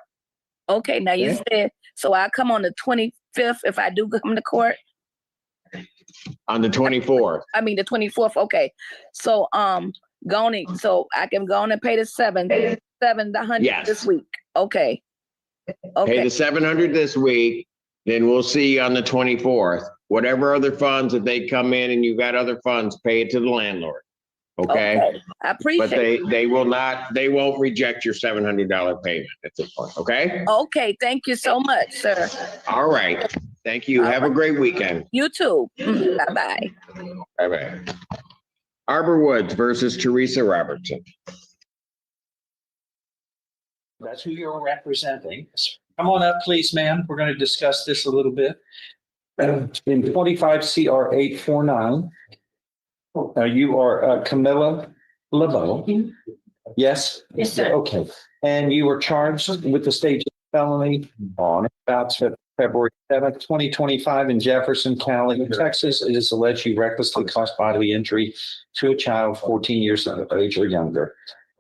Okay, now you said, so I come on the 25th if I do come to court? On the 24th. I mean, the 24th, okay. So, so I can go on and pay the $700 Yes. this week. Okay. Pay the 700 this week, then we'll see you on the 24th. Whatever other funds, if they come in and you got other funds, pay it to the landlord. Okay? I appreciate But it. they won't reject your $700 payment at this point, okay? Okay, thank you so much, sir. All right. Thank you. Have a great weekend. You too. Bye-bye. Bye-bye. Arbor Woods versus Teresa Robertson. That's who you're representing. Come on up, please, ma'am. We're going to discuss this a little bit. In 25 CR 849, you are Camilla LeBeau. Yes? Yes, sir. Okay. And you were charged with the stage felony on about February 7th, 2025 in Jefferson County, Texas. It is alleged you recklessly caused bodily injury to a child 14 years of age or younger.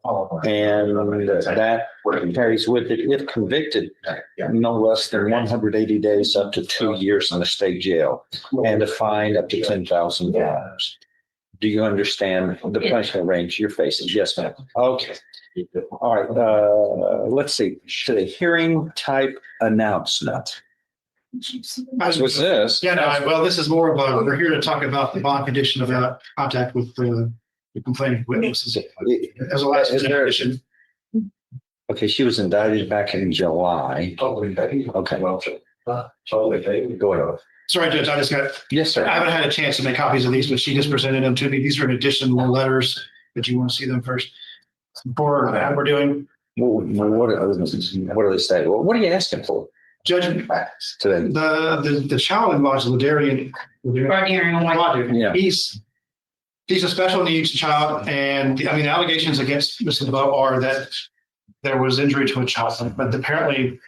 And that carries with it, if convicted, no less than 180 days up to 2 years in the state jail and a fine up to $10,000. Do you understand the punishment range you're facing? Yes, ma'am. Okay. All right. Let's see. Should a hearing type announcement? What's this? Yeah, no, well, this is more of a, we're here to talk about the bond condition about contact with the complaining witnesses. As a last condition. Okay, she was indicted back in July. Okay. Go ahead. Sorry, Judge, I just got, Yes, sir. I haven't had a chance to make copies of these, but she just presented them to me. These are additional letters, but you want to see them first. For what we're doing. What do they say? What are you asking for? Judge, Today. the child involved, Ladarian. Yeah. He's a special needs child, and I mean, the allegations against Ms. LeBeau are that there was injury to a child, but apparently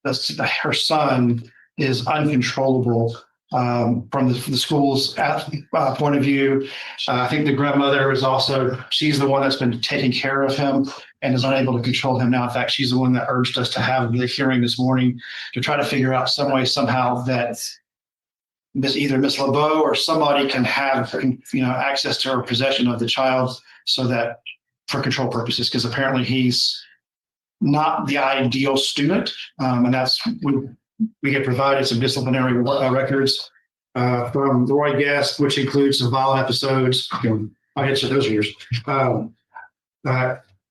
her son is uncontrollable from the school's point of view. I think the grandmother is also, she's the one that's been taking care of him and is unable to control him now. In fact, she's the one that urged us to have the hearing this morning to try to figure out some way somehow that either Ms. LeBeau or somebody can have, access to or possession of the child so that for control purposes, because apparently he's not the ideal student. And that's when we get provided some disciplinary records from Roy Guest, which includes some violent episodes. I had those years.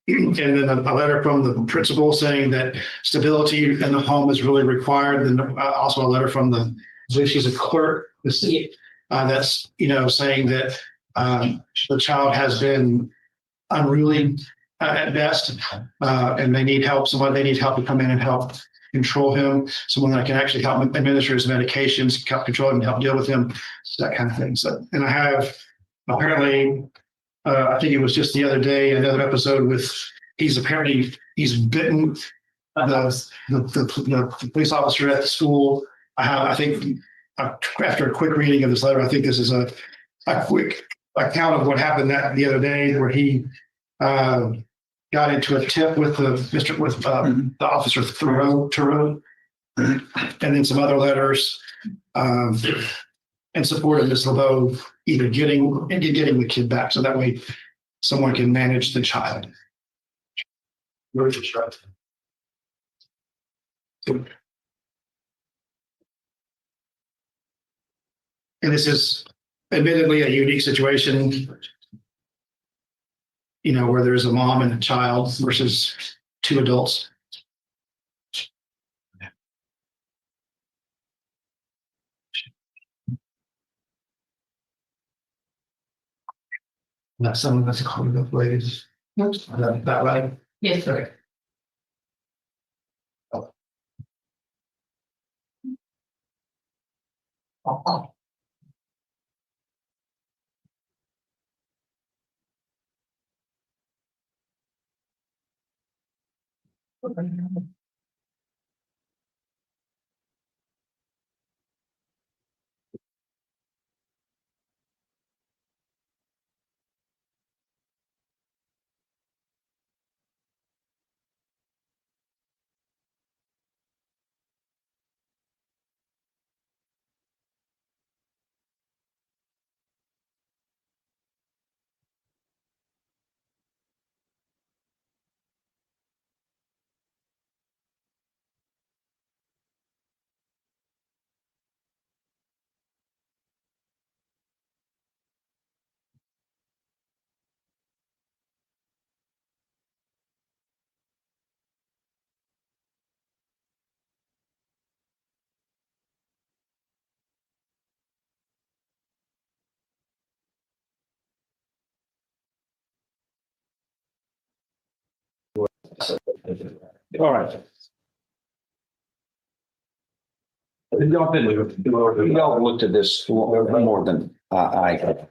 And then a letter from the principal saying that stability in the home is really required. And also a letter from I believe she's a clerk, that's saying that the child has been unruly at best, and they need help. They need help to come in and help control him. Someone that can actually help administer his medications, help control him, help deal with him, that kind of thing. So, and I have apparently, I think it was just the other day, another episode with he's bitten the police officer at the school. I think after a quick reading of this letter, I think this is a quick account of what happened the other day, where he got into a tip with the officer Thoreau, and then some other letters in support of Ms. LeBeau either getting the kid back, so that way someone can manage the child. And this is admittedly a unique situation, where there's a mom and a child versus two adults. That's someone that's calling up ladies. That way. Yes, sir. All right. Y'all looked at this more than I have.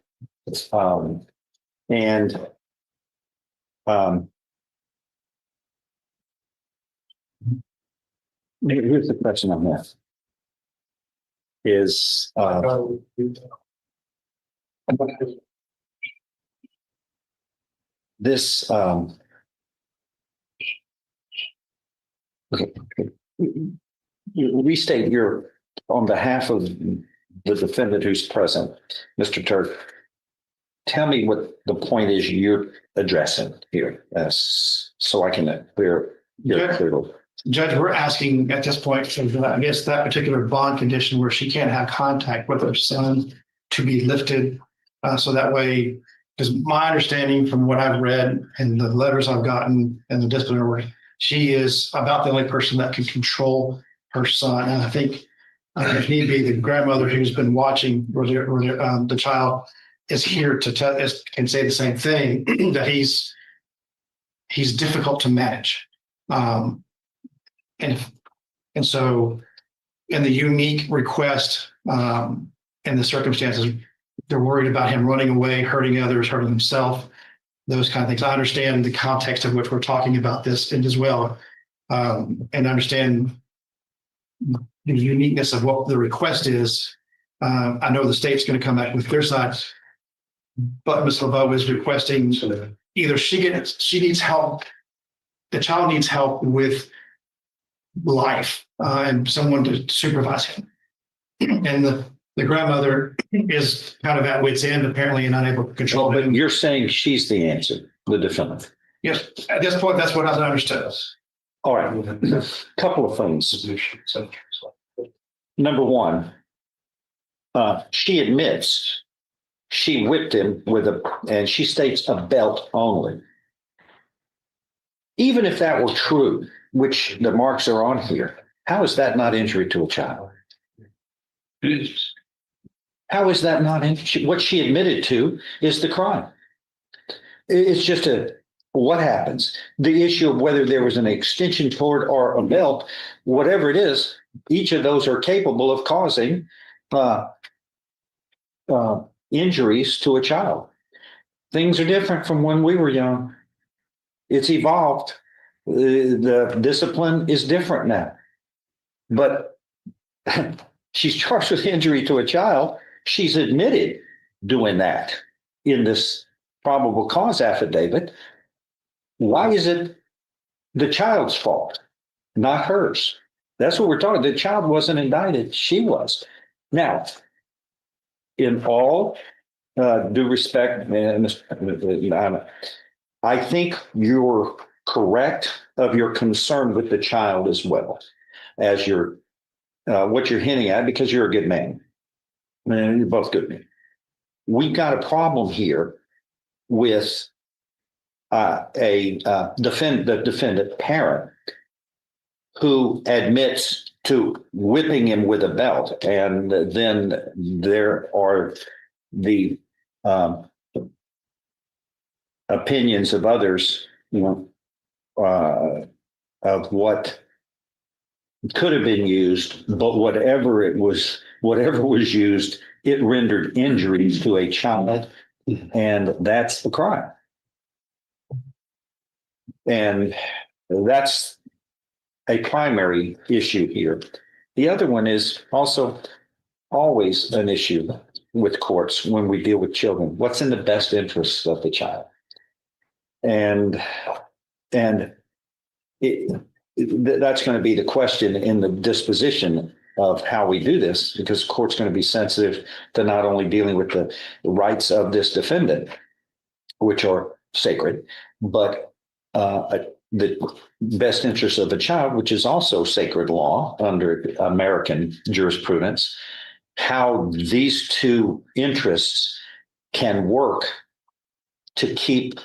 Here's the question I'm asking. Is this okay. Restate your, on behalf of the defendant who's present, Mr. Turk, tell me what the point is you're addressing here, so I can clear. Judge, we're asking at this point, I guess that particular bond condition where she can't have contact with her son to be lifted. So that way, because my understanding from what I've read and the letters I've gotten and the disciplinary, she is about the only person that can control her son. And I think if need be, the grandmother who's been watching the child is here to can say the same thing, that he's difficult to manage. And so in the unique request and the circumstances, they're worried about him running away, hurting others, hurting himself, those kind of things. I understand the context of which we're talking about this as well, and understand the uniqueness of what the request is. I know the state's going to come back with their side, but Ms. LeBeau is requesting either she needs help, the child needs help with life and someone to supervise him. And the grandmother is kind of at wit's end, apparently, and unable to control But him. you're saying she's the answer, the defendant. Yes, at this point, that's what I understood. All right, a couple of things. Number one, she admits she whipped him and she states a belt only. Even if that were true, which the marks are on here, how is that not injury to a child? How is that not injury? What she admitted to is the crime. It's just what happens. The issue of whether there was an extension cord or a belt, whatever it is, each of those are capable of causing injuries to a child. Things are different from when we were young. It's evolved. The discipline is different now. But she's charged with injury to a child. She's admitted doing that in this probable cause affidavit. Why is it the child's fault, not hers? That's what we're talking. The child wasn't indicted. She was. Now, in all due respect, I think you're correct of your concern with the child as well as what you're hinting at, because you're a good man. Man, you're both good men. We've got a problem here with the defendant parent who admits to whipping him with a belt, and then there are the opinions of others, of what could have been used, but whatever was used, it rendered injuries to a child, and that's the crime. And that's a primary issue here. The other one is also always an issue with courts when we deal with children. What's in the best interests of the child? And that's going to be the question in the disposition of how we do this, because the court's going to be sensitive to not only dealing with the rights of this defendant, which are sacred, but the best interest of the child, which is also sacred law under American jurisprudence, how these two interests can work to keep,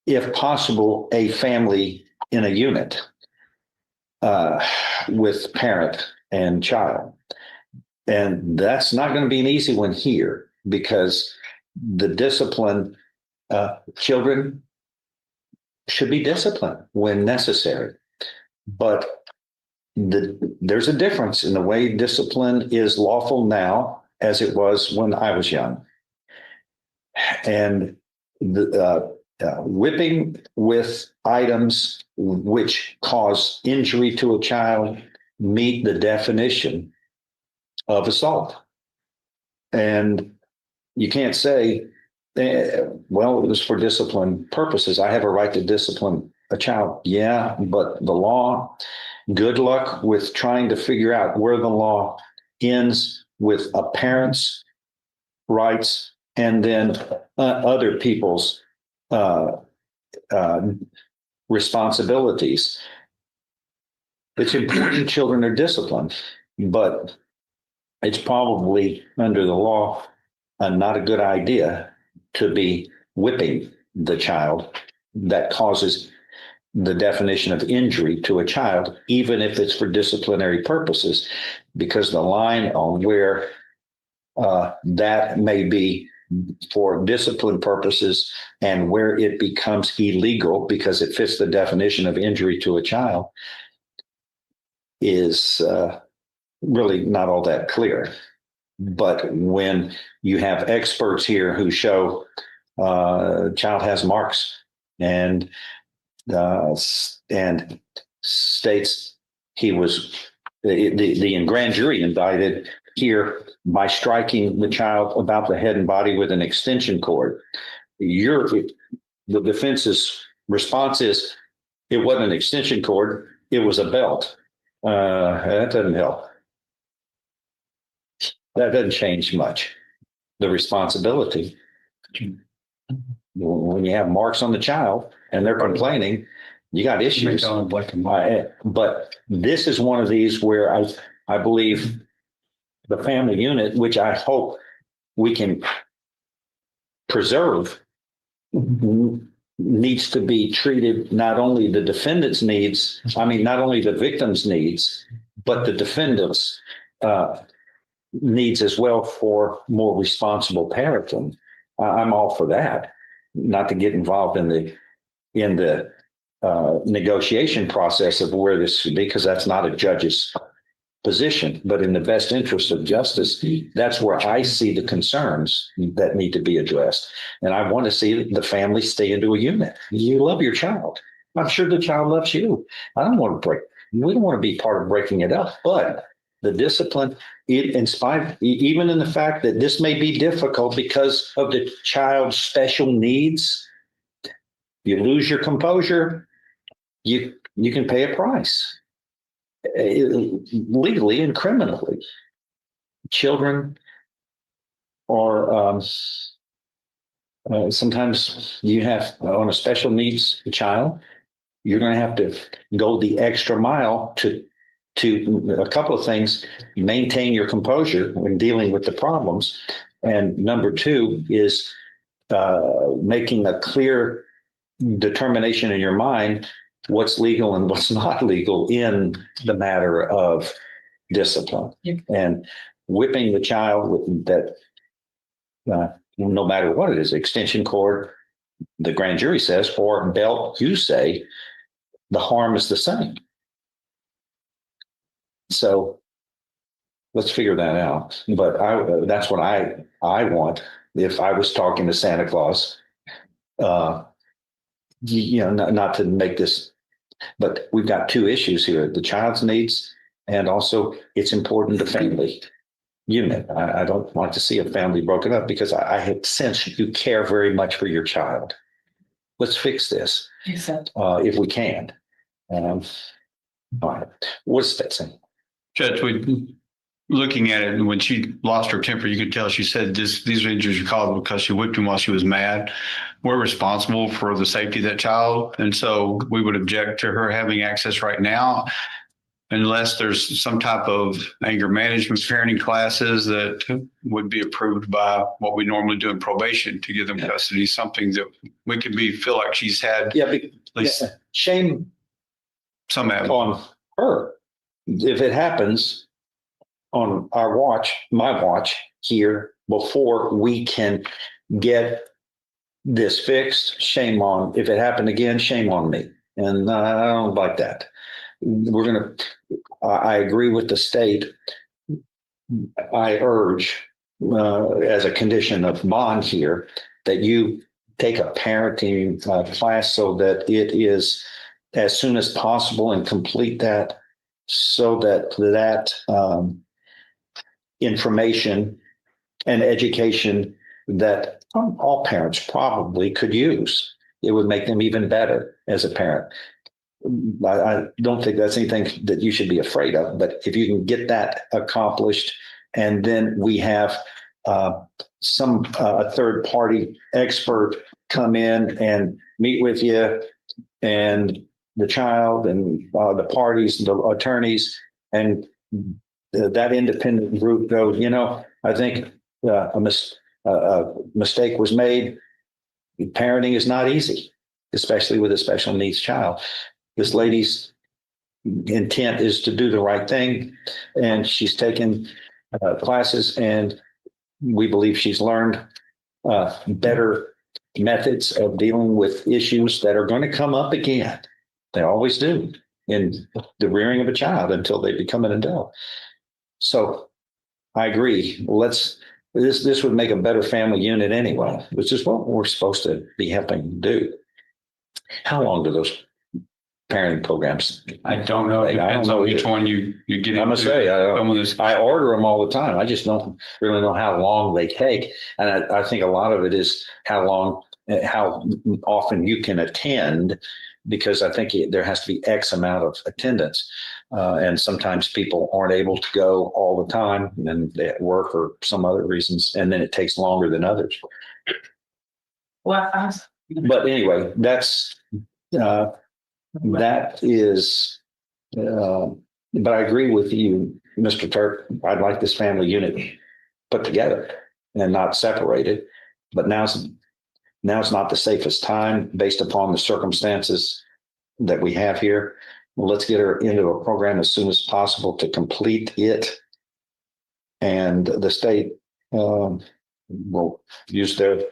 if possible, a family in a unit with parent and child. And that's not going to be an easy one here, because the discipline, children should be disciplined when necessary. But there's a difference in the way discipline is lawful now as it was when I was young. And the whipping with items which cause injury to a child meet the definition of assault. And you can't say, well, it was for discipline purposes. I have a right to discipline a child. Yeah, but the law, good luck with trying to figure out where the law ends with a parent's rights and then other people's responsibilities. It's important children are disciplined, but it's probably under the law not a good idea to be whipping the child that causes the definition of injury to a child, even if it's for disciplinary purposes, because the line on where that may be for discipline purposes and where it becomes illegal because it fits the definition of injury to a child is really not all that clear. But when you have experts here who show child has marks and states he was the grand jury indicted here by striking the child about the head and body with an extension cord. The defense's response is it wasn't an extension cord, it was a belt. That doesn't help. That doesn't change much. The responsibility. When you have marks on the child and they're complaining, you got issues. But this is one of these where I believe the family unit, which I hope we can preserve, needs to be treated not only the defendant's needs, not only the victim's needs, but the defendant's needs as well for more responsible parenting. I'm all for that. Not to get involved in the negotiation process of where this should be, because that's not a judge's position, but in the best interest of justice, that's where I see the concerns that need to be addressed. And I want to see the family stay into a unit. You love your child. I'm sure the child loves you. We don't want to be part of breaking it up, but the discipline, even in the fact that this may be difficult because of the child's special needs, you lose your composure, you can pay a price. Legally and criminally. Children are sometimes you have on a special needs child, you're going to have to go the extra mile to a couple of things: maintain your composure when dealing with the problems, and number two is making a clear determination in your mind what's legal and what's not legal in the matter of discipline. And whipping the child with that, no matter what it is, extension cord, the grand jury says, or belt, you say, the harm is the same. So let's figure that out. But that's what I want. If I was talking to Santa Claus, not to make this, but we've got two issues here: the child's needs, and also it's important to family unit. I don't want to see a family broken up because I have sensed you care very much for your child. Let's fix this if we can. All right. What's that saying? Judge, looking at it, when she lost her temper, you could tell she said these are injuries you caused because she whipped him while she was mad. We're responsible for the safety of that child. And so we would object to her having access right now, unless there's some type of anger management parenting classes that would be approved by what we normally do in probation to give them custody, something that we could feel like she's had. At least shame some on her. If it happens on our watch, my watch here, before we can get this fixed, shame on. If it happened again, shame on me. And I don't like that. I agree with the state. I urge, as a condition of bond here, that you take a parenting class so that it is as soon as possible and complete that, so that information and education that all parents probably could use. It would make them even better as a parent. I don't think that's anything that you should be afraid of, but if you can get that accomplished, and then we have a third party expert come in and meet with you and the child and the parties, the attorneys, and that independent group goes, I think a mistake was made. Parenting is not easy. especially with a special needs child. This lady's intent is to do the right thing, and she's taken classes, and we believe she's learned better methods of dealing with issues that are going to come up again. They always do in the rearing of a child until they become an adult. So I agree. This would make a better family unit anyway, which is what we're supposed to be helping do. How long do those parenting programs? I don't know. It depends on which one you get. I must say, I order them all the time. I just don't really know how long they take. And I think a lot of it is how often you can attend, because I think there has to be X amount of attendance. And sometimes people aren't able to go all the time, and they at work or some other reasons, and then it takes longer than others. Well, But anyway, that is, but I agree with you, Mr. Turk. I'd like this family unit put together and not separated. But now's not the safest time based upon the circumstances that we have here. Well, let's get her into a program as soon as possible to complete it. And the state will use their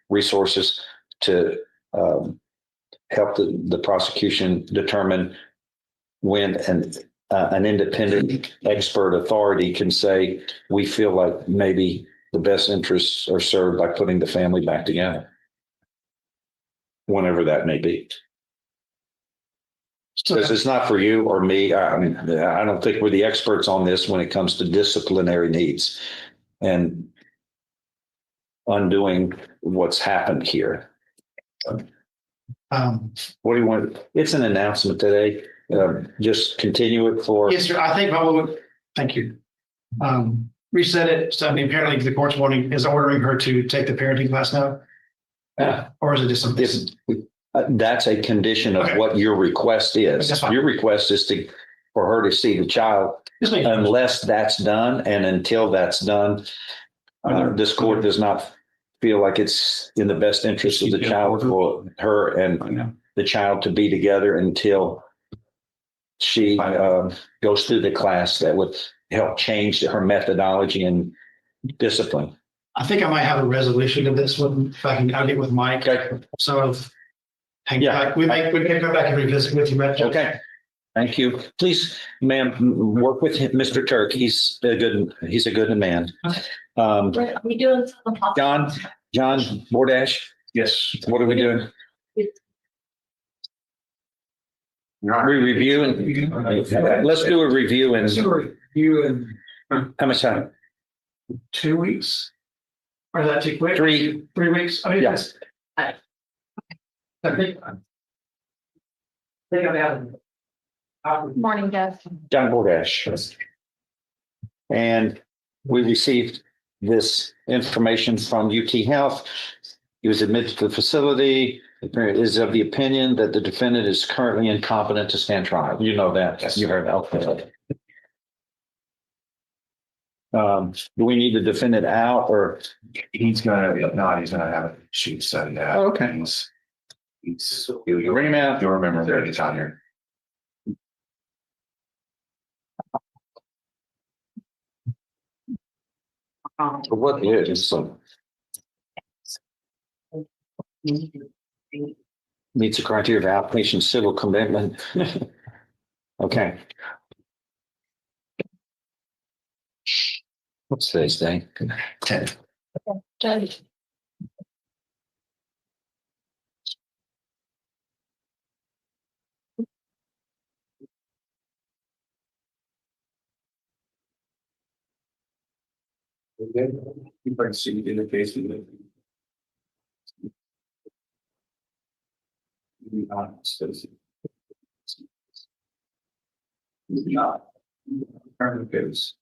resources to help the prosecution determine when an independent expert authority can say, we feel like maybe the best interests are served by putting the family back together, whenever that may be. Because it's not for you or me. I mean, I don't think we're the experts on this when it comes to disciplinary needs and undoing what's happened here. What do you want? It's an announcement today. Just continue it for. Yes, sir. I think thank you. Reset it. So I mean, apparently the court's is ordering her to take the parenting class now. Or is it just something? That's a condition of what your request is. Your request is for her to see the child, unless that's done, and until that's done, this court does not feel like it's in the best interest of the child for her and the child to be together until she goes through the class that would help change her methodology and discipline. I think I might have a resolution of this one. If I can, I'll get with Mike. Okay. We can come back and revisit with you, Matt. Okay. Thank you. Please, ma'am, work with Mr. Turk. He's a good man. Are we doing John Bordash? Yes. What are we doing? We review and let's do a review and how much time? 2 weeks? Or is that too quick? 3 weeks? I mean, yes. Morning, Jeff. John Bordash. And we received this information from UT Health. He was admitted to the facility. Is of the opinion that the defendant is currently incompetent to stand trial. You know that. Yes. You heard that. Do we need the defendant out, or he's gonna have a sheet set out. Oh, okay. You'll bring him out. You'll remember that he's on here. So what is meets the criteria of outpatient civil commitment? Okay. What's today's day? 10. Judge. You can see in the case of it. Not current case.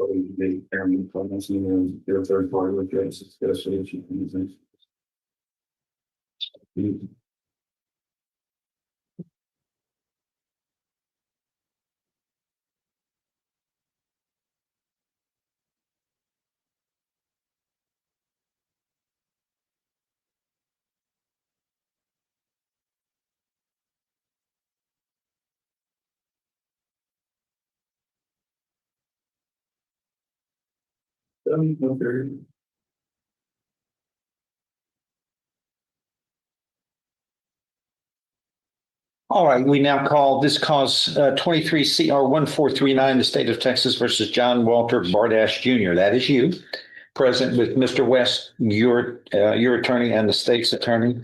the airman comments and their third party with this discussion. All right, we now call this cause 23 CR 1439, the state of Texas versus John Walter Bardash Jr. That is you, present with Mr. West, your attorney and the state's attorney.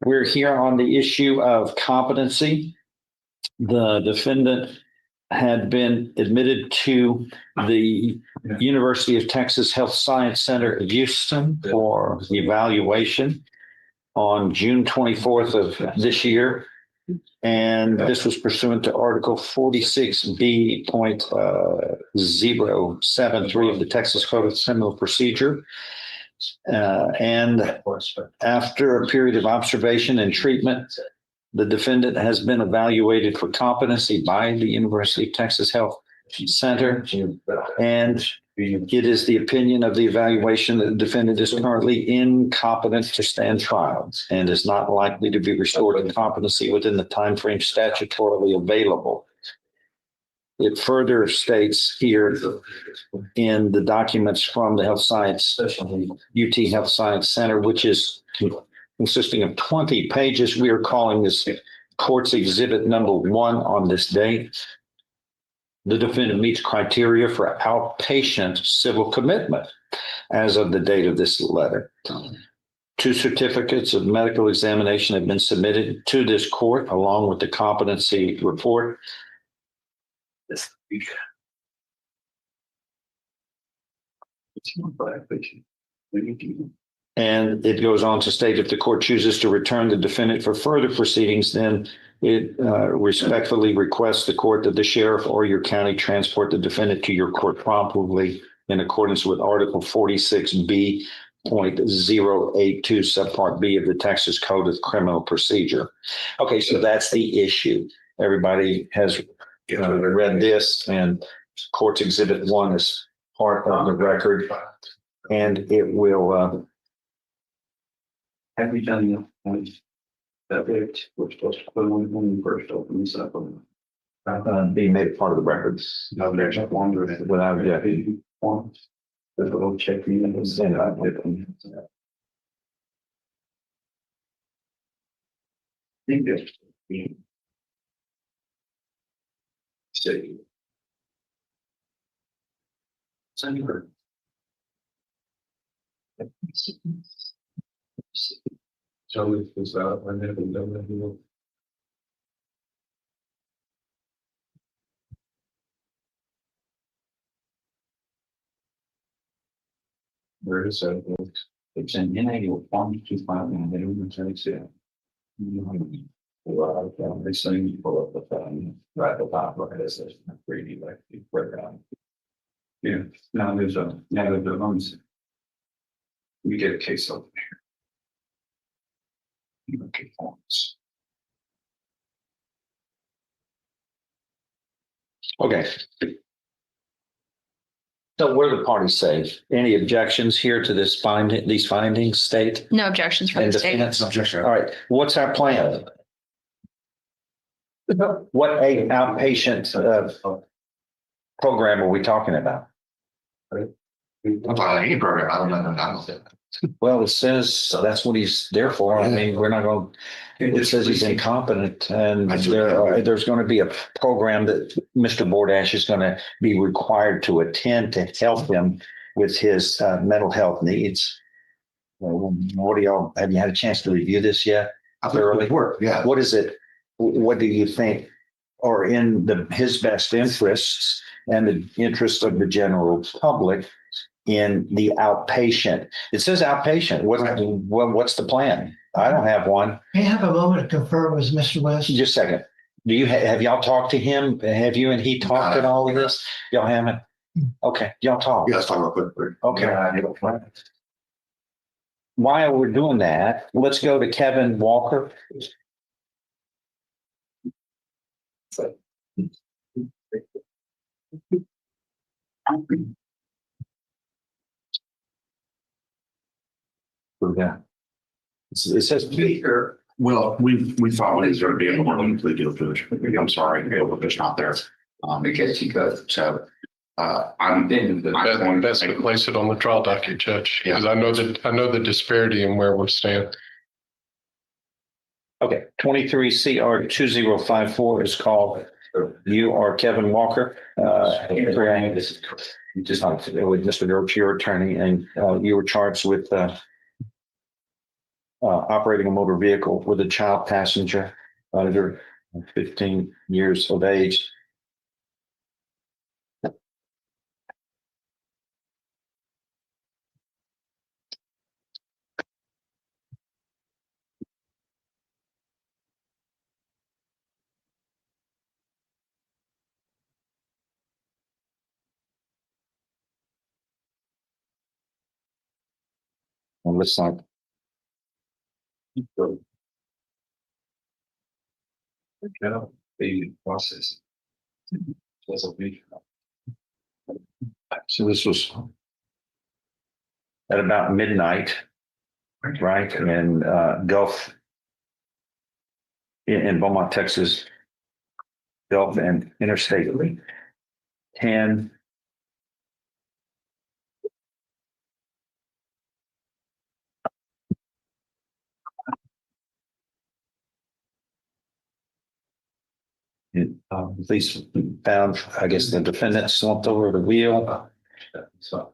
We're here on the issue of competency. The defendant had been admitted to the University of Texas Health Science Center at Houston for evaluation on June 24th of this year. And this was pursuant to Article 46B.073 of the Texas Code of Criminal Procedure. And after a period of observation and treatment, the defendant has been evaluated for competency by the University of Texas Health Center. And it is the opinion of the evaluation that the defendant is currently incompetent to stand trial and is not likely to be restored to competency within the time frame statutorily available. It further states here in the documents from the Health Science, UT Health Science Center, which is consisting of 20 pages. We are calling this Court's Exhibit Number 1 on this date. The defendant meets criteria for outpatient civil commitment as of the date of this letter. 2 certificates of medical examination have been submitted to this court along with the competency report. And it goes on to state, if the court chooses to return the defendant for further proceedings, then it respectfully requests the court that the sheriff or your county transport the defendant to your court promptly in accordance with Article 46B.082 subpart B of the Texas Code of Criminal Procedure. Okay, so that's the issue. Everybody has read this, and Court's Exhibit 1 is part of the record, and it will have we done that bit? We're supposed to put on when we first open this up. Being made a part of the records. No, there's not longer without one. There's a little check me in and I did them. I think that's city. Senator. So it was I never done that. Where is that? It's an annual 125 and they don't take it. Well, they say you pull up the phone, right at the top, right as this 3D like you break down. Yeah, now there's a loans. We get a case over here. Okay, forms. Okay. So what do the parties say? Any objections here to this these findings, state? No objections from And the state. defense? Objection. All right, what's our plan? What a outpatient program are we talking about? Any program, I don't know. Well, it says, so that's what he's there for. I mean, we're not going, it says he's incompetent, and there's going to be a program that Mr. Bordash is going to be required to attend to help him with his mental health needs. What do y'all, have you had a chance to review this yet? Thoroughly? Yeah. What is it? What do you think are in his best interests and the interest of the general public in the outpatient? It says outpatient. What's the plan? I don't have one. May I have a moment to confer with Mr. West? Just a second. Do you have y'all talked to him? Have you and he talked at all of this? Y'all haven't? Okay, y'all talk. Yeah, let's talk real quick. Okay. While we're doing that, let's go to Kevin Walker. Yeah. It says Speaker. Well, we thought he was going to be able to work plea deal, Judge. I'm sorry, it's not there. Because he could, so. I'm in the best to place it on the trial docket, Judge, because I know the disparity in where we stand. Okay, 23 CR 2054 is called. You are Kevin Walker. This is just with Mr. Dirk, your attorney, and you were charged with operating a motor vehicle with a child passenger under 15 years of age. On this side. The process. So this was at about midnight, right? And Gulf in Beaumont, Texas, Gulf and Interstate 10. Police found, I guess, the defendant slumped over the wheel. So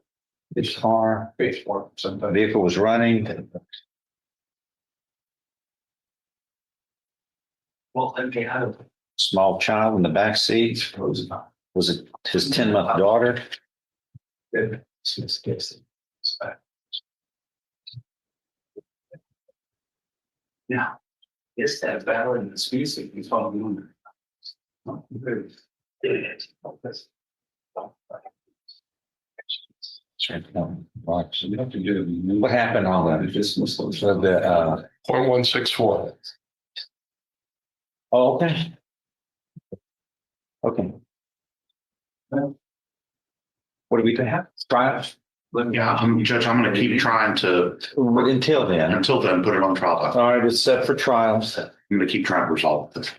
his car, the vehicle was running. Small child in the back seat. Was it his 10-month daughter? Yeah, it's that battle in the species. We follow on. What happened on the 0.164? Oh, okay. Okay. What do we have? Trials? Yeah, Judge, I'm going to keep trying to. Until then, put it on trial. All right, it's set for trials. I'm going to keep trying to resolve this.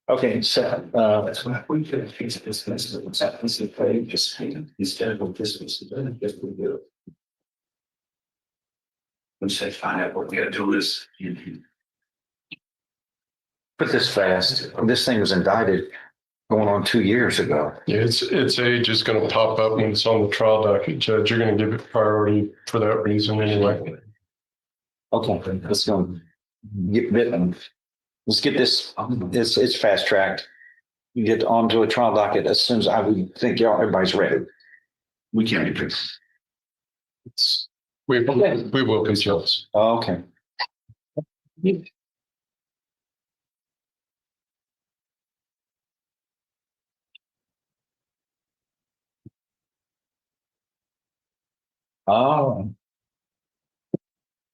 Okay, so That's what we could fix this. What's happening is they just instead of this was just we do. Once they find out what we got to do is. put this fast. This thing was indicted going on 2 years ago. Yeah, its age is going to pop up when it's on the trial docket, Judge. You're going to give it priority for that reason anyway. Okay, let's go get bitten. Let's get this. It's fast tracked. You get onto a trial docket as soon as I would think everybody's ready. We can't be fixed. We will consult. Okay. Oh.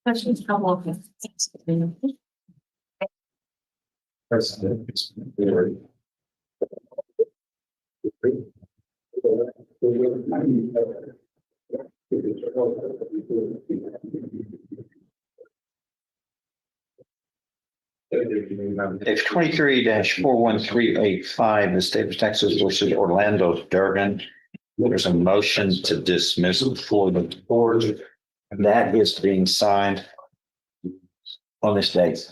Questions, couple of It's 23-41385, the state of Texas versus Orlando Durgan. There's a motion to dismiss before the board. That is being signed on this date.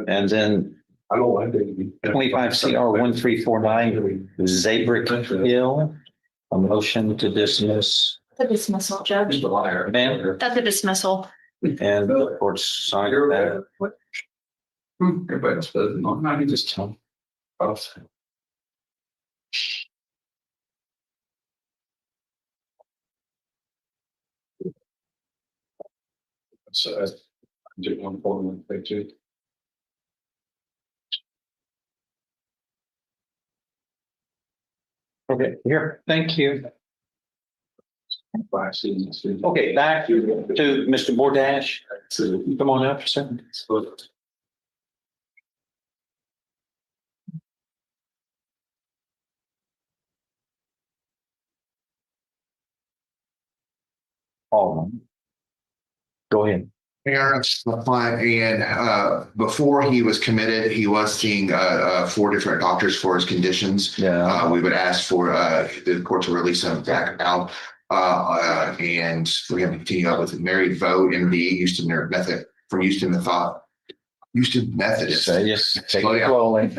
And then I don't like it. 25 CR 1349, Cedric Hill. A motion to dismiss. The dismissal, Judge. Ma'am, That's a dismissal. and the court signed that. Everybody else does it. No, you just tell them. So I did one for them, they too. Okay, here, thank you. Okay, back to Mr. Bordash. Come on up, sir. Oh, go ahead. My client, and before he was committed, he was seeing 4 different doctors for his conditions. Yeah. We would ask for the court to release him back out. And we're going to continue up with Mary Vo, MD, Houston Method from Houston Methodist. Yes, take it slowly.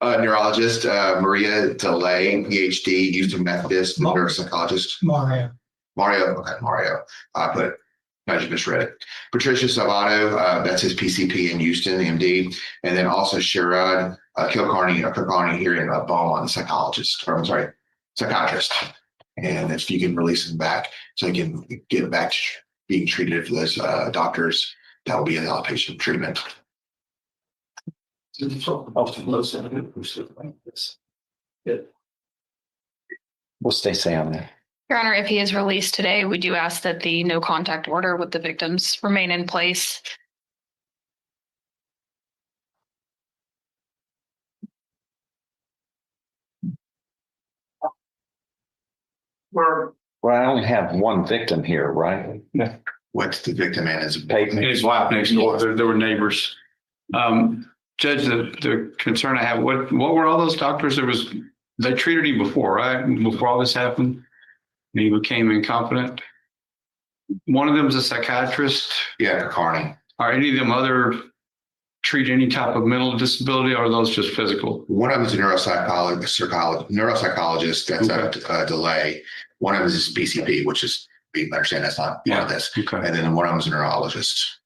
Neurologist Maria DeLay, PhD, Houston Methodist, neuropsychologist. Mario. I just misread it. Patricia Salvato, that's his PCP in Houston, MD, and then also Sherrod Kilcarney here in Beaumont, psychiatrist. And if you can release him back so he can get back to being treated for those doctors, that will be an outpatient treatment. What's they say on that? Your Honor, if he is released today, we do ask that the no contact order with the victims remain in place. Well, I only have one victim here, right? What's the victim and his His wife next door. There were neighbors. Judge, the concern I have, what were all those doctors? They treated him before, right? Before all this happened, and he became incompetent. One of them is a psychiatrist. Yeah, Carney. Are any of them treat any type of mental disability, or are those just physical? One of them is a neuropsychologist. That's a delay. One of them is PCP, which is, we understand that's not part of this. Okay. And then one of them is a neurologist.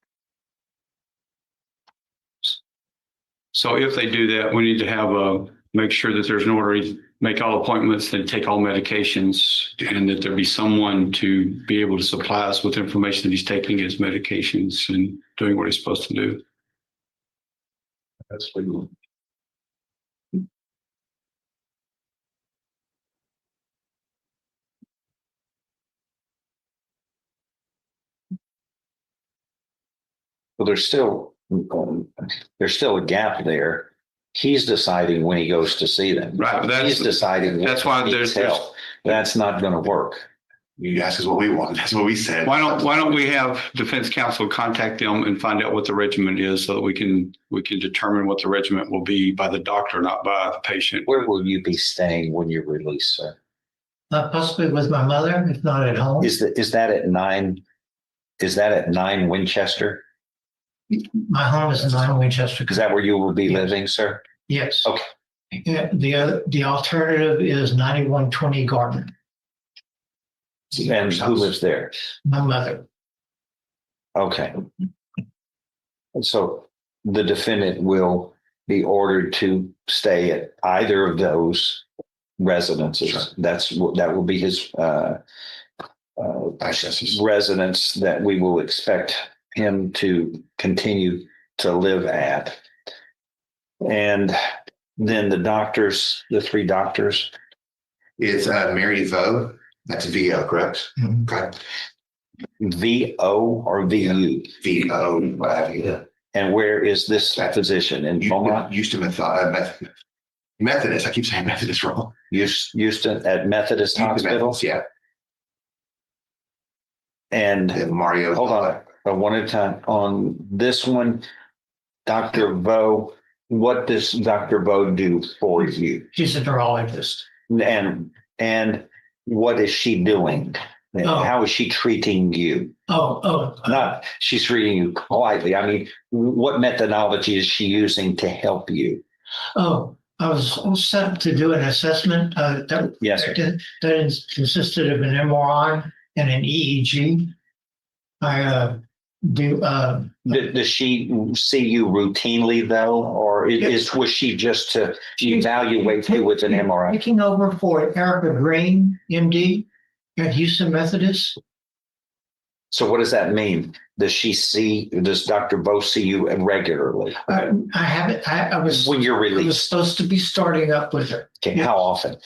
So if they do that, we need to have make sure that there's an order, make all appointments, and take all medications, and that there be someone to be able to supply us with information that he's taking his medications and doing what he's supposed to do. That's legal. Well, there's still a gap there. He's deciding when he goes to see them. Right. He's deciding. That's why there's help. That's not going to work. You ask us what we want. That's what we said. Why don't we have defense counsel contact them and find out what the regimen is, so that we can determine what the regimen will be by the doctor, not by the patient. Where will you be staying when you're released, sir? Possibly with my mother, if not at home. Is that at 9? Is that at 9 Winchester? My home is in 9 Winchester. Is that where you will be living, sir? Yes. Okay. Yeah, the alternative is 9120 Garden. And who lives there? My mother. Okay. So the defendant will be ordered to stay at either of those residences. Sure. That will be his residence that we will expect him to continue to live at. And then the 3 doctors. It's Mary Vo. That's VO, correct? Mm-hmm. Okay. VO or VU? VO, what have you. And where is this physician? In Beaumont? Houston Methodist. I keep saying Methodist wrong. Houston at Methodist Hospital? Yeah. And Mario. Hold on. One at a time. On this one, Dr. Vo, what does Dr. Vo do for you? She's a neurologist. And what is she doing? And how is she treating you? Not she's treating you politely. I mean, what methodology is she using to help you? Oh, I was all set to do an assessment Yes, sir. that consisted of an MRI and an EEG. I do. Does she see you routinely though, or was she just to evaluate you with an MRI? Taking over for Erica Green, MD, at Houston Methodist. So what does that mean? Does Dr. Bo see you regularly? I haven't. I was when you're released. I was supposed to be starting up with her. Okay, how often?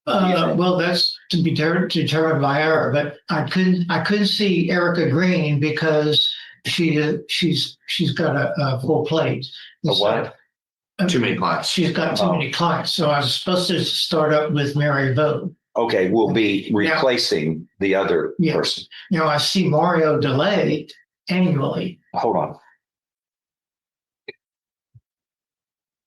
Well, that's to be determined by her. But I couldn't see Erica Green because she's got a full plate. A what? Too many clients. She's got too many clients. So I was supposed to start up with Mary Vogue. Okay, we'll be replacing the other person. You know, I see Mario DeLay annually. Hold on.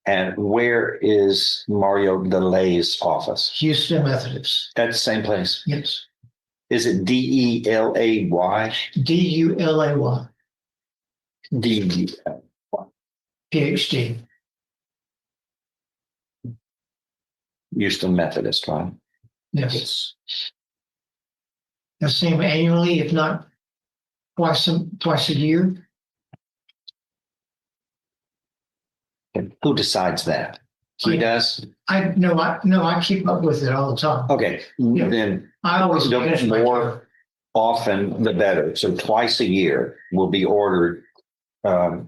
And where is Mario DeLay's office? Houston Methodist. At the same place? Yes. Is it DELAY? DULAY. DELAY. PhD. Houston Methodist, right? Yes. I see him annually, if not twice a year. And who decides that? He does? I keep up with it all the time. Okay, then I always finish my more often the better. So twice a year will be ordered at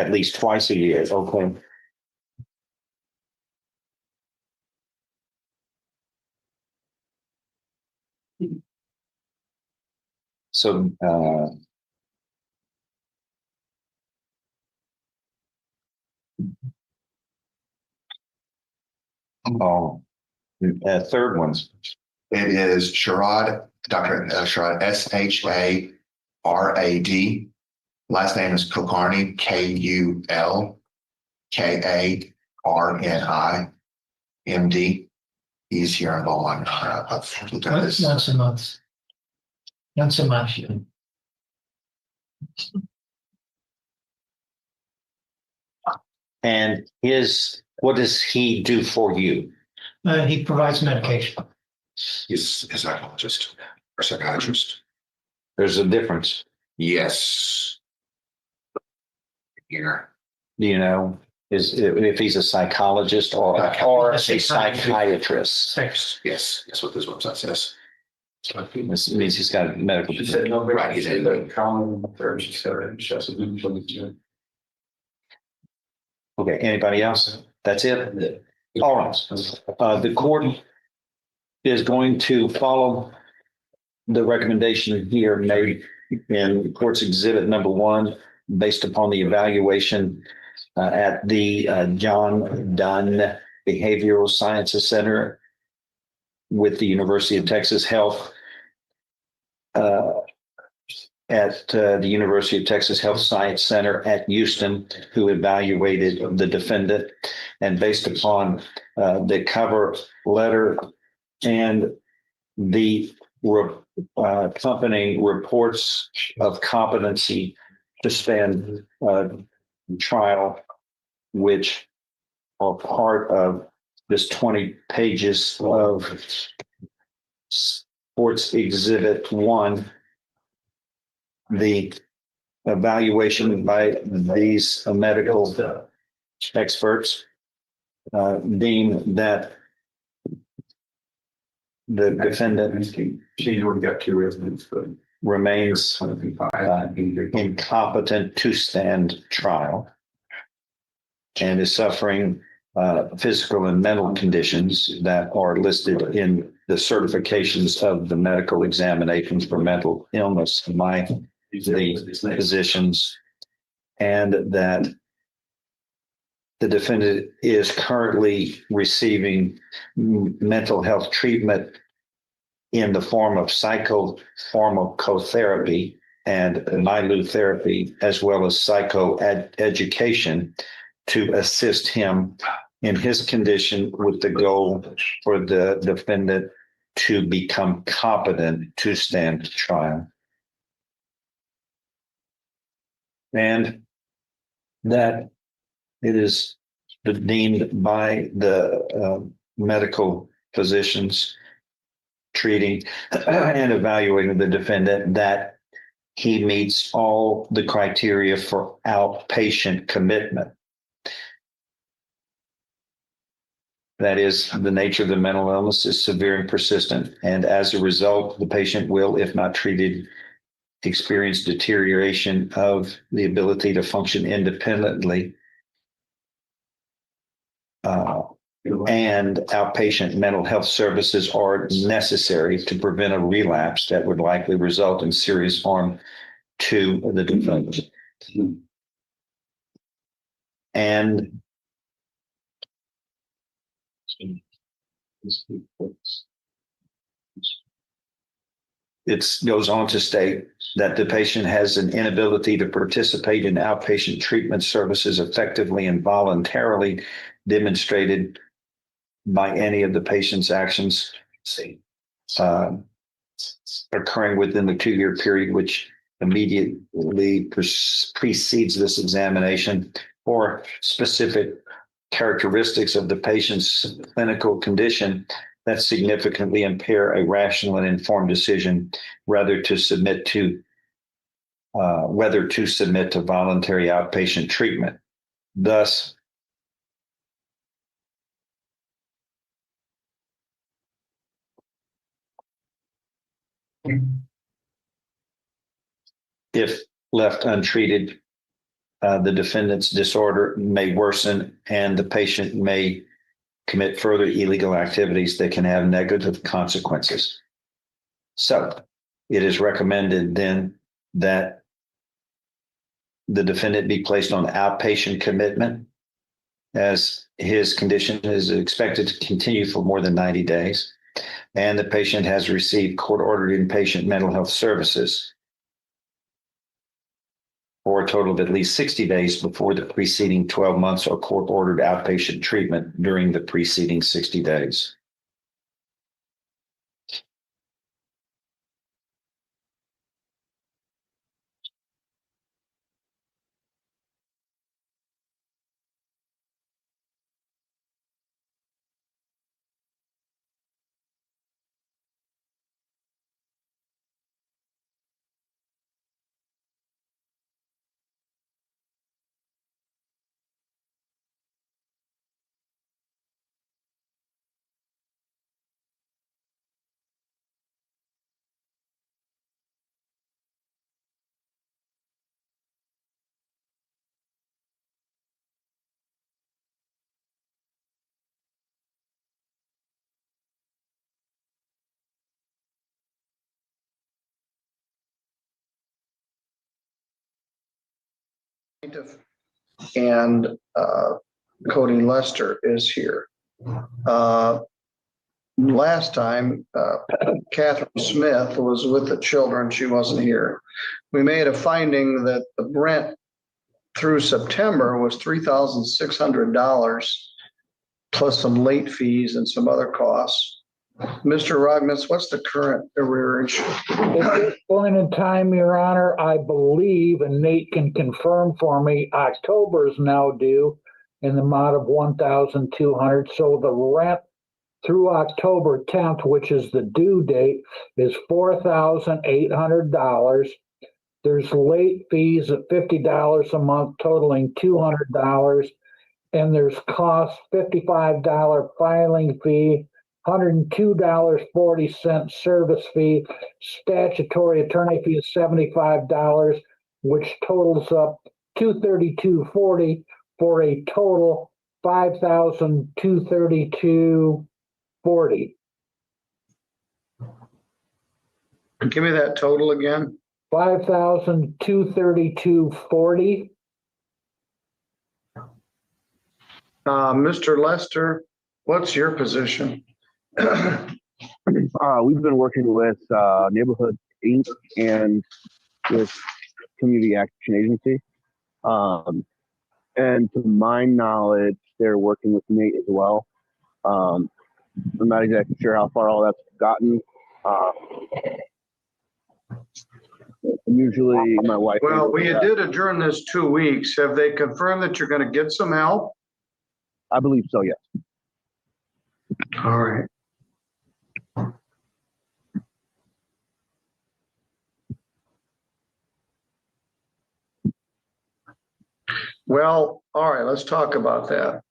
least twice a year. Okay. So third ones. It is Sherrod, Dr. Sherrod, SHARAD. Last name is Kulkarni, KULKARNI, MD. He's here in Beaumont. Once a month. Once a month. And what does he do for you? He provides medication. He's a psychologist or psychiatrist. There's a difference. Yes. Here. Do you know if he's a psychologist or a psychiatrist? Yes, that's what this website says. This means he's got a medical. Right, he's in the Okay, anybody else? That's it? All right. The court is going to follow the recommendation here made in court's exhibit number 1, based upon the evaluation at the John Dunn Behavioral Sciences Center with the University of Texas Health at the University of Texas Health Science Center at Houston, who evaluated the defendant, and based upon the cover letter and the accompanying reports of competency to stand trial, which are part of this 20 pages of Court's Exhibit 1. The evaluation by these medical experts deem that the defendant remains incompetent to stand trial and is suffering physical and mental conditions that are listed in the certifications of the medical examinations for mental illness by the physicians, and that the defendant is currently receiving mental health treatment in the form of psychopharmacotherapy and NILU therapy, as well as psychoeducation to assist him in his condition, with the goal for the defendant to become competent to stand trial. And that It is deemed by the medical physicians treating and evaluating the defendant that he meets all the criteria for outpatient commitment. That is, the nature of the mental illness is severe and persistent, and as a result, the patient will, if not treated, experience deterioration of the ability to function independently. And outpatient mental health services are necessary to prevent a relapse that would likely result in serious harm to the defendant. And it goes on to state that the patient has an inability to participate in outpatient treatment services effectively and voluntarily demonstrated by any of the patient's actions occurring within the 2-year period, which immediately precedes this examination, or specific characteristics of the patient's clinical condition that significantly impair a rational and informed decision whether to submit to voluntary outpatient treatment. Thus, if left untreated, the defendant's disorder may worsen and the patient may commit further illegal activities that can have negative consequences. So it is recommended then that the defendant be placed on outpatient commitment, as his condition is expected to continue for more than 90 days, and the patient has received court-ordered inpatient mental health services for a total of at least 60 days before the preceding 12 months, or court-ordered outpatient treatment during the preceding 60 days. And Cody Lester is here. Last time, Catherine Smith was with the children. She wasn't here. We made a finding that the rent through September was $3,600 plus some late fees and some other costs. Mr. Rognitz, what's the current arrearage? At this point in time, Your Honor, I believe, and Nate can confirm for me, October is now due in the amount of $1,200. So the rent through October 10th, which is the due date, is $4,800. There's late fees of $50 a month, totaling $200. And there's cost $55 filing fee, $102.40 service fee, statutory attorney fee is $75, which totals up $232.40 for a total $5,232.40. Give me that total again. $5,232.40. Mr. Lester, what's your position? We've been working with Neighborhood Inc. and with Community Action Agency. And to my knowledge, they're working with Nate as well. I'm not exactly sure how far all that's gotten. Usually my wife. Well, we did adjourn this 2 weeks. Have they confirmed that you're going to get some help? I believe so, yes. All right. Well, all right, let's talk about that.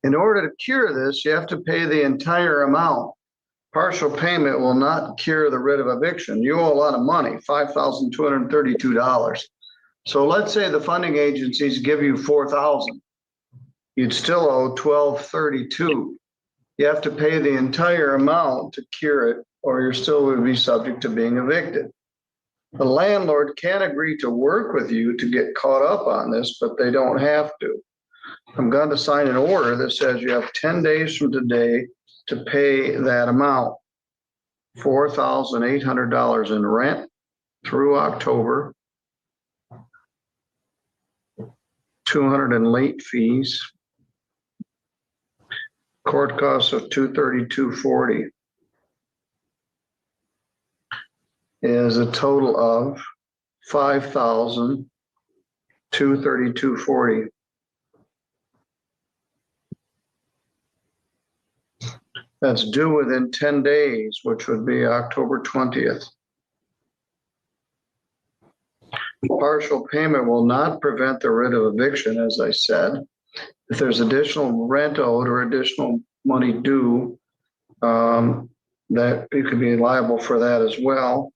In order to cure this, you have to pay the entire amount. Partial payment will not cure the writ of eviction. You owe a lot of money, $5,232. So let's say the funding agencies give you $4,000. You'd still owe $1,232. You have to pay the entire amount to cure it, or you're still would be subject to being evicted. The landlord can agree to work with you to get caught up on this, but they don't have to. I'm going to sign an order that says you have 10 days from today to pay that amount, $4,800 in rent through October, $200 in late fees, court costs of $232.40 is a total of $5,232.40. That's due within 10 days, which would be October 20th. Partial payment will not prevent the writ of eviction, as I said. If there's additional rent owed or additional money due, that you could be liable for that as well.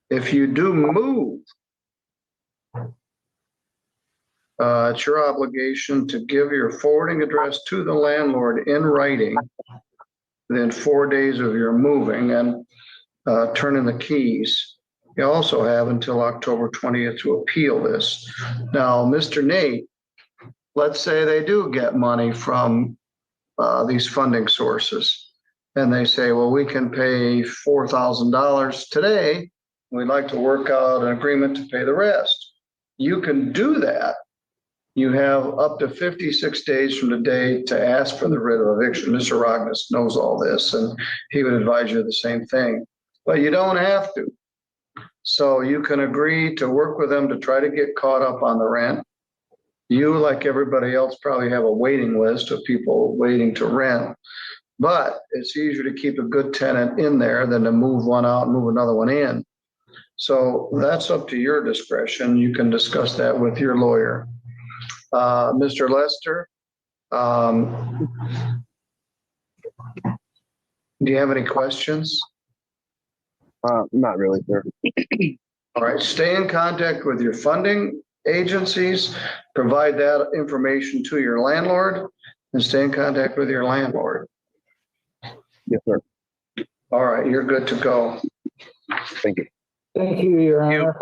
If you do move, it's your obligation to give your forwarding address to the landlord in writing within 4 days of your moving and turn in the keys. You also have until October 20th to appeal this. Now, Mr. Nate, let's say they do get money from these funding sources, and they say, well, we can pay $4,000 today. We'd like to work out an agreement to pay the rest. You can do that. You have up to 56 days from today to ask for the writ of eviction. Mr. Rognus knows all this, and he would advise you the same thing, but you don't have to. So you can agree to work with them to try to get caught up on the rent. You, like everybody else, probably have a waiting list of people waiting to rent, but it's easier to keep a good tenant in there than to move one out and move another one in. So that's up to your discretion. You can discuss that with your lawyer. Mr. Lester, do you have any questions? Not really, sir. All right, stay in contact with your funding agencies, provide that information to your landlord, and stay in contact with your landlord. Yes, sir. All right, you're good to go. Thank you. Thank you, Your Honor.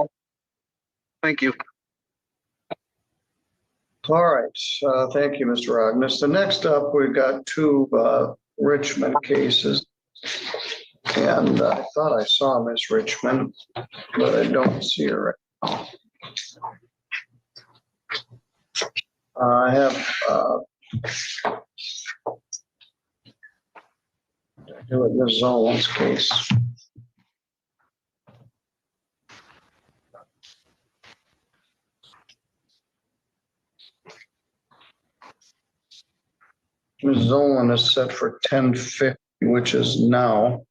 Thank you. All right, thank you, Mr. Rognus. The next up, we've got two Richmond cases. And I thought I saw Miss Richmond, but I don't see her right now. I have do it Ms. Zolan's case. Ms. Zolan is set for 10:50, which is now.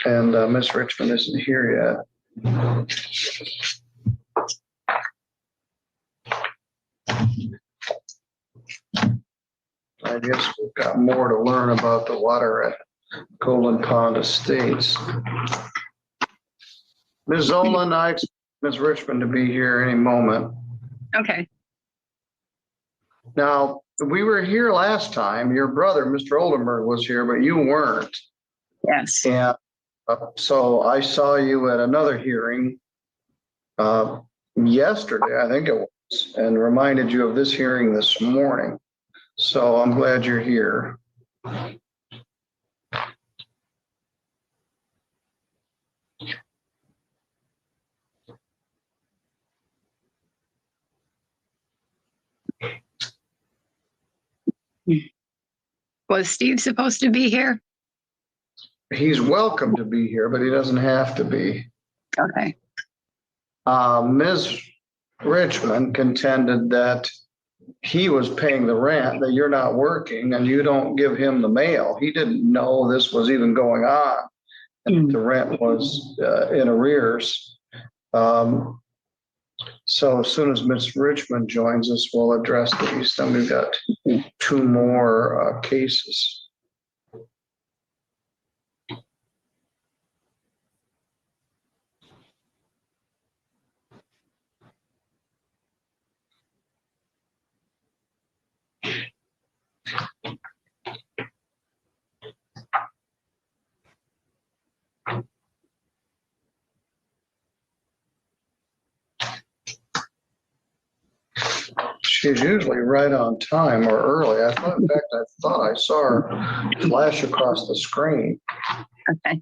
And Miss Richmond isn't here yet. I guess we've got more to learn about the water at Golden Pond Estates. Ms. Zolan, I expect Ms. Richmond to be here any moment. Okay. Now, we were here last time. Your brother, Mr. Oldenburg, was here, but you weren't. Yes. And so I saw you at another hearing yesterday, I think it was, and reminded you of this hearing this morning. So I'm glad you're here. Was Steve supposed to be here? he's welcome to be here, but he doesn't have to be. Okay. Ms. Richmond contended that he was paying the rent, that you're not working and you don't give him the mail. He didn't know this was even going on. And the rent was in arrears. So as soon as Ms. Richmond joins us, we'll address these. Then we've got two more cases. She's usually right on time or early. In fact, I thought I saw her flash across the screen. Okay.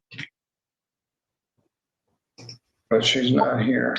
But she's not here.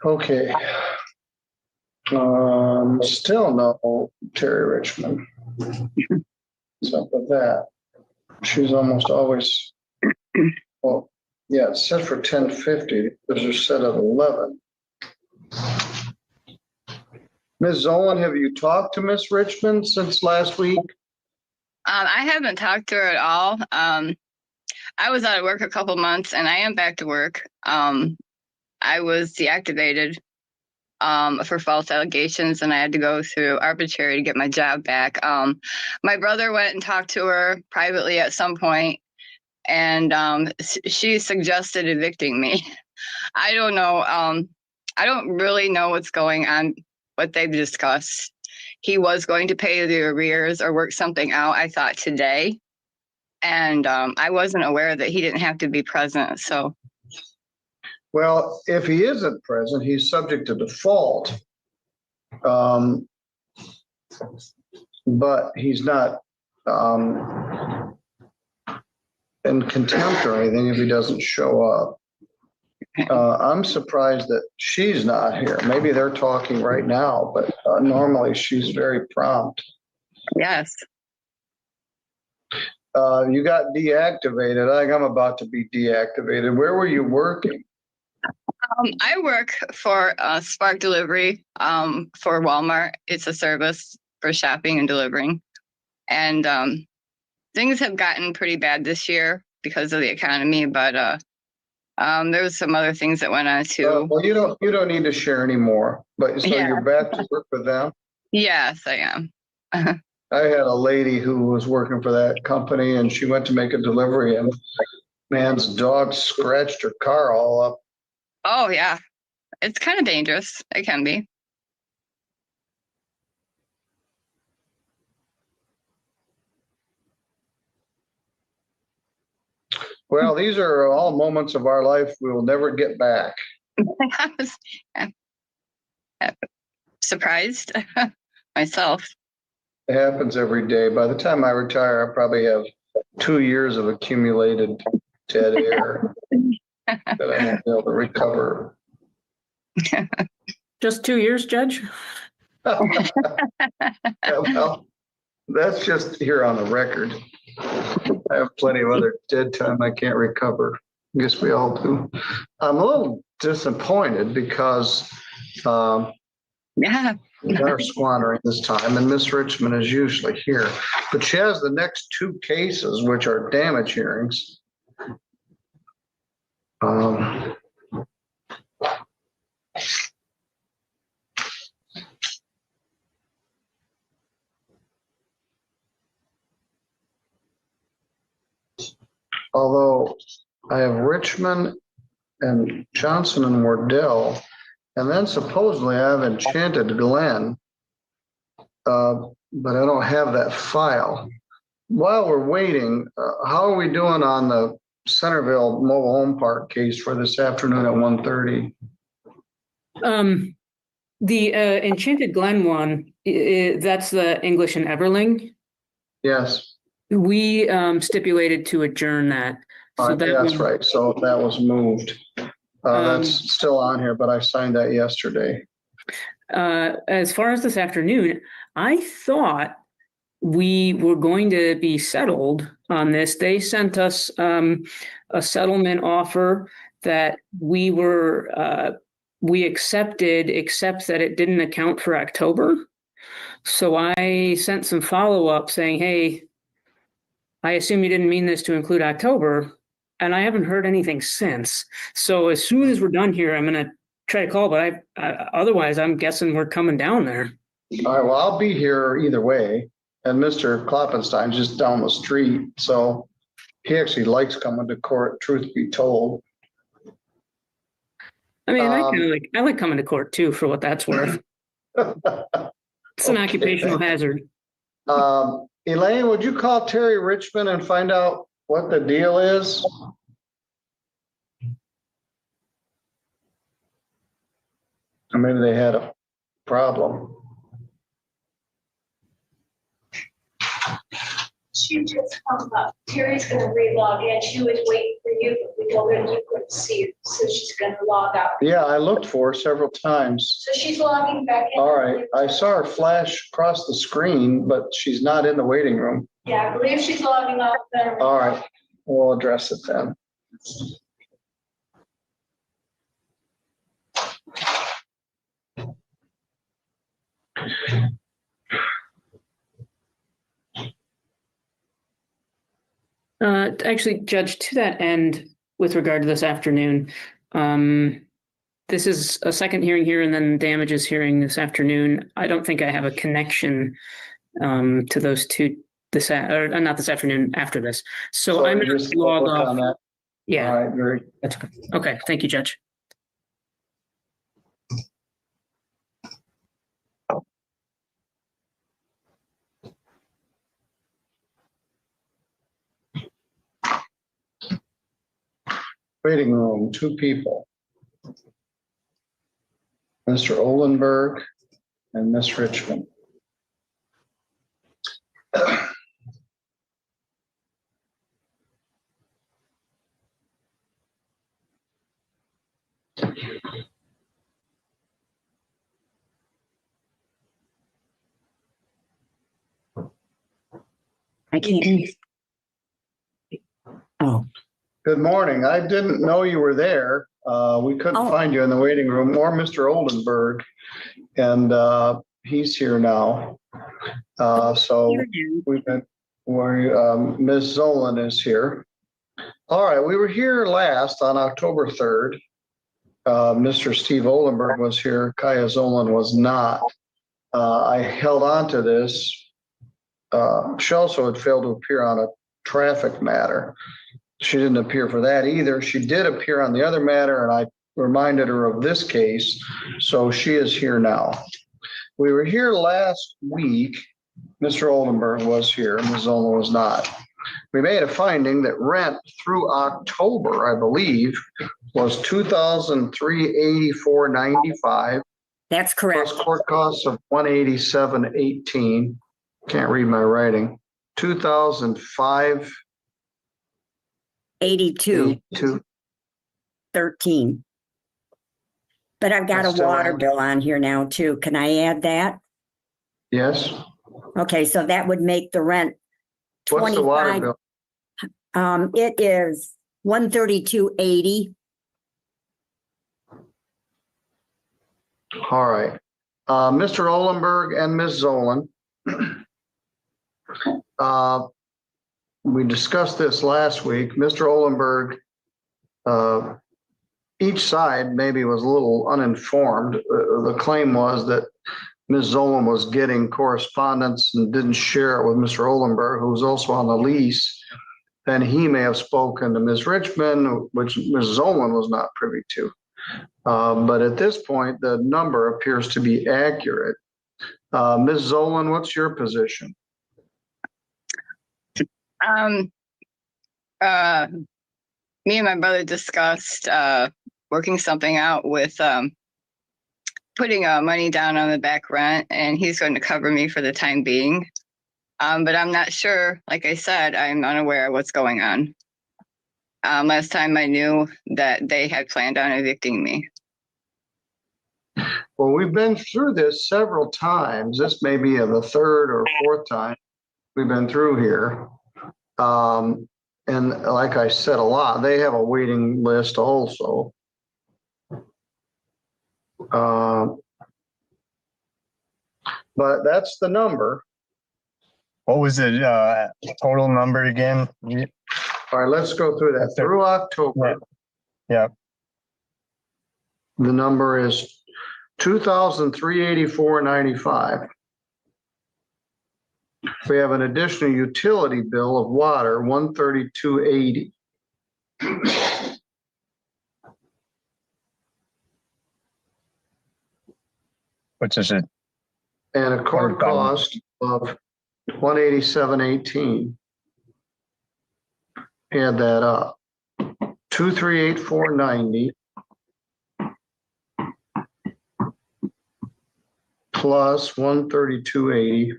Okay. Still no Terry Richmond. What's up with that? She's almost always, well, yeah, it's set for 10:50. There's a set at 11. Ms. Zolan, have you talked to Ms. Richmond since last week? I haven't talked to her at all. I was out of work a couple months and I am back to work. I was deactivated for false allegations and I had to go through arbitrary to get my job back. My brother went and talked to her privately at some point and she suggested evicting me. I don't know. I don't really know what's going on, what they've discussed. He was going to pay the arrears or work something out, I thought, today. And I wasn't aware that he didn't have to be present, so. Well, if he isn't present, he's subject to default. But he's not in contempt or anything if he doesn't show up. I'm surprised that she's not here. Maybe they're talking right now, but normally she's very prompt. Yes. You got deactivated. I think I'm about to be deactivated. Where were you working? I work for Spark Delivery for Walmart. It's a service for shopping and delivering. And things have gotten pretty bad this year because of the economy, but there was some other things that went on too. Well, you don't need to share anymore. But so Yeah. You're back to work with them? Yes, I am. I had a lady who was working for that company and she went to make a delivery and man's dog scratched her car all up. Oh, yeah. It's kind of dangerous. It can be. Well, these are all moments of our life we will never get back. I was surprised myself. It happens every day. By the time I retire, I probably have 2 years of accumulated dead air that I won't be able to recover. Just 2 years, Judge? Well, that's just here on the record. I have plenty of other dead time I can't recover. I guess we all do. I'm a little disappointed because Yeah. they're squandering this time, and Miss Richmond is usually here. But she has the next two cases, which are damage hearings. Although I have Richmond and Johnson and Wardell, and then supposedly I have Enchanted Glen, but I don't have that file. While we're waiting, how are we doing on the Centerville Mobile Home Park case for this afternoon at 1:30? The Enchanted Glen one, that's the English and Everling. Yes. We stipulated to adjourn that. So That's right. So that was moved. That's still on here, but I signed that yesterday. As far as this afternoon, I thought we were going to be settled on this. They sent us a settlement offer that we accepted, except that it didn't account for October. So I sent some follow-up saying, hey, I assume you didn't mean this to include October, and I haven't heard anything since. So as soon as we're done here, I'm going to try to call, but otherwise I'm guessing we're coming down there. All right, well, I'll be here either way. And Mr. Kloppenstein's just down the street. So he actually likes coming to court, truth be told. I mean, I like coming to court too, for what that's worth. It's an occupational hazard. Elaine, would you call Terry Richmond and find out what the deal is? Or maybe they had a problem. She just Terry's gonna re-log in. She was waiting for you, but we told her you couldn't see her, so she's gonna log out. Yeah, I looked for her several times. So she's logging back in. All right, I saw her flash across the screen, but she's not in the waiting room. Yeah, I believe she's logging off. All right, we'll address it then. Actually, Judge, to that end, with regard to this afternoon, this is a second hearing here and then damages hearing this afternoon. I don't think I have a connection to those two or not this afternoon, after this. So I'm going to log off. On that. Yeah. All right, very That's good. Okay. Thank you, Judge. waiting room, 2 people. Mr. Olenberg and Miss Richmond. I can't. Oh. Good morning. I didn't know you were there. We couldn't find you in the waiting room, or Mr. Oldenburg, and he's here now. So we've been, Ms. Zolan is here. All right, we were here last on October 3rd. Mr. Steve Oldenburg was here. Kaya Zolan was not. I held on to this. She also had failed to appear on a traffic matter. She didn't appear for that either. She did appear on the other matter, and I reminded her of this case, so she is here now. We were here last week. Mr. Oldenburg was here, Ms. Zola was not. We made a finding that rent through October, I believe, was $2,384.95. That's correct. Plus court costs of $187.18. Can't read my writing. 82. 13. But I've got a water bill on here now too. Can I add that? Yes. Okay, so that would make the rent What's the water 25. bill? It is 132.80. All right. Mr. Olenberg and Ms. Zolan. We discussed this last week. Mr. Olenberg, each side maybe was a little uninformed. The claim was that Ms. Zolan was getting correspondence and didn't share it with Mr. Olenberg, who was also on the lease. Then he may have spoken to Ms. Richmond, which Ms. Zolan was not privy to. But at this point, the number appears to be accurate. Ms. Zolan, what's your position? Me and my brother discussed working something out with putting money down on the back rent, and he's going to cover me for the time being. But I'm not sure. Like I said, I'm unaware of what's going on. Last time I knew that they had planned on evicting me. Well, we've been through this several times. This may be the third or fourth time we've been through here. And like I said a lot, they have a waiting list also. But that's the number. What was the total number again? All right, let's go through that. Through October. Yeah. The number is $2,384.95. We have an additional utility bill of water, $132.80. Which is it? And a court cost of $187.18. Add that up. $2,384.90 plus $132.80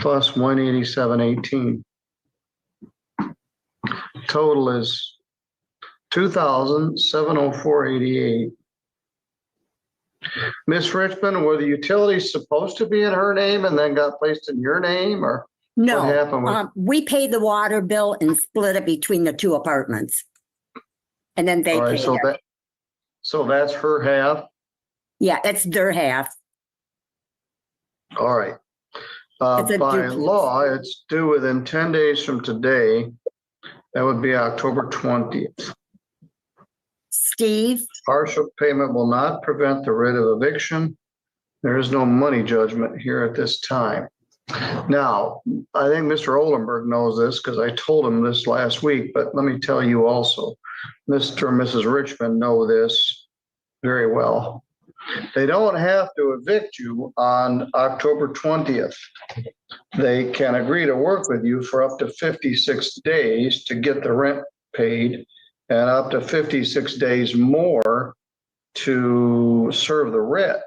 plus $187.18. Total is $2,704.88. Miss Richmond, were the utilities supposed to be in her name and then got placed in your name, or No, what happened? we paid the water bill and split it between the two apartments. And then they All right, paid so it. so that's her half. Yeah, that's their half. All right. It's a By duplex. law, it's due within 10 days from today. That would be October 20th. Steve? Partial payment will not prevent the writ of eviction. There is no money judgment here at this time. Now, I think Mr. Olenberg knows this because I told him this last week, but let me tell you also, Mr. and Mrs. Richmond know this very well. They don't have to evict you on October 20th. They can agree to work with you for up to 56 days to get the rent paid and up to 56 days more to serve the writ.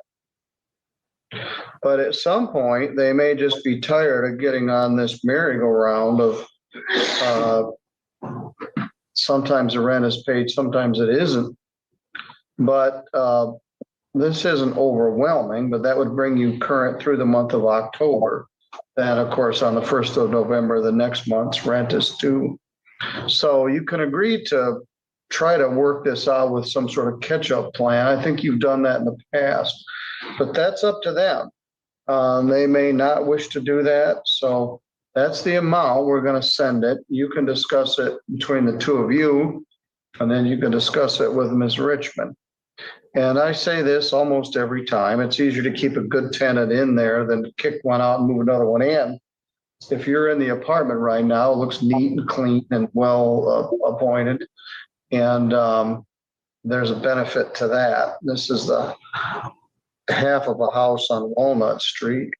But at some point, they may just be tired of getting on this merry-go-round of sometimes the rent is paid, sometimes it isn't. But this isn't overwhelming, but that would bring you current through the month of October. Then, of course, on the 1st of November, the next month's rent is due. So you can agree to try to work this out with some sort of catch-up plan. I think you've done that in the past, but that's up to them. They may not wish to do that. So that's the amount. We're going to send it. You can discuss it between the two of you, and then you can discuss it with Ms. Richmond. And I say this almost every time. It's easier to keep a good tenant in there than to kick one out and move another one in. If you're in the apartment right now, it looks neat and clean and well appointed. And there's a benefit to that. This is the half of a house on Walnut Street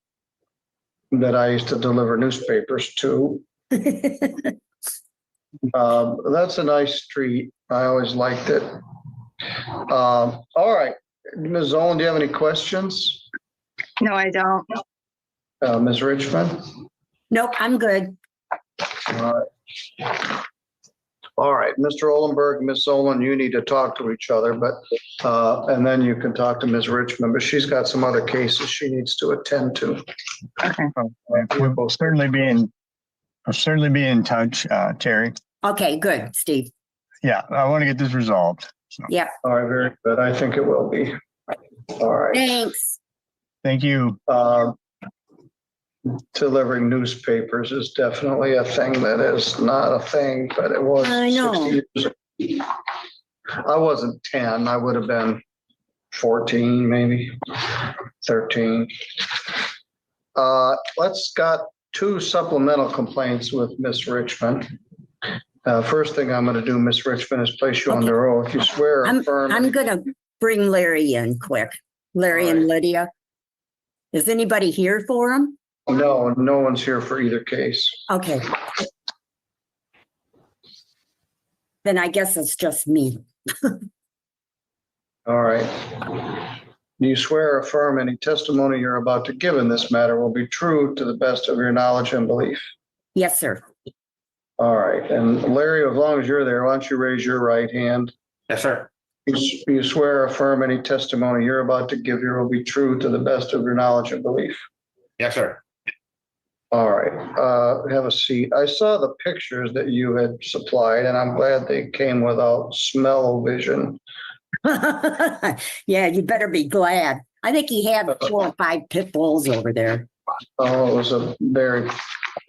that I used to deliver newspapers to. That's a nice street. I always liked it. All right, Ms. Zolan, do you have any questions? No, I don't. Ms. Richmond? Nope, I'm good. All right. All right, Mr. Olenberg, Ms. Zolan, you need to talk to each other, but and then you can talk to Ms. Richmond, but she's got some other cases she needs to attend to. Okay. We will certainly be in touch, Terry. Okay, good, Steve. Yeah, I want to get this resolved. So, Yeah, All right, very good. I think it will be. All right. thanks. thank you. Delivering newspapers is definitely a thing that is not a thing, but it was I know. 60 years ago. I wasn't 10. I would have been 14, maybe 13. Let's got 2 supplemental complaints with Miss Richmond. First thing I'm going to do, Miss Richmond, is place you under oath. You swear or affirm. I'm gonna bring Larry in quick. Larry and Lydia. Is anybody here for him? No, no one's here for either case. Okay. Then I guess it's just me. All right. Do you swear or affirm any testimony you're about to give in this matter will be true to the best of your knowledge and belief? Yes, sir. All right. And Larry, as long as you're there, why don't you raise your right hand? Yes, sir. You swear or affirm any testimony you're about to give here will be true to the best of your knowledge and belief? Yes, sir. All right. Have a seat. I saw the pictures that you had supplied, and I'm glad they came without smell-o-vision. Yeah, you better be glad. I think he had 4 or 5 pit bulls over there. Oh, it was a very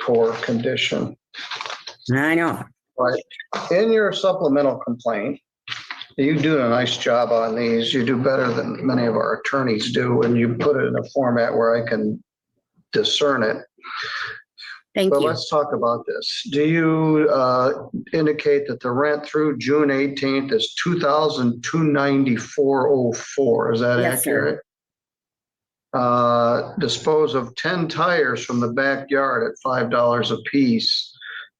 poor condition. I know. Right. In your supplemental complaint, you do a nice job on these. You do better than many of our attorneys do, and you put it in a format where I can discern it. Thank you. you. Let's talk about this. Do you indicate that the rent through June 18th is $2,294.04? Is that Yes, accurate? Dispose of 10 tires from the backyard at $5 a piece,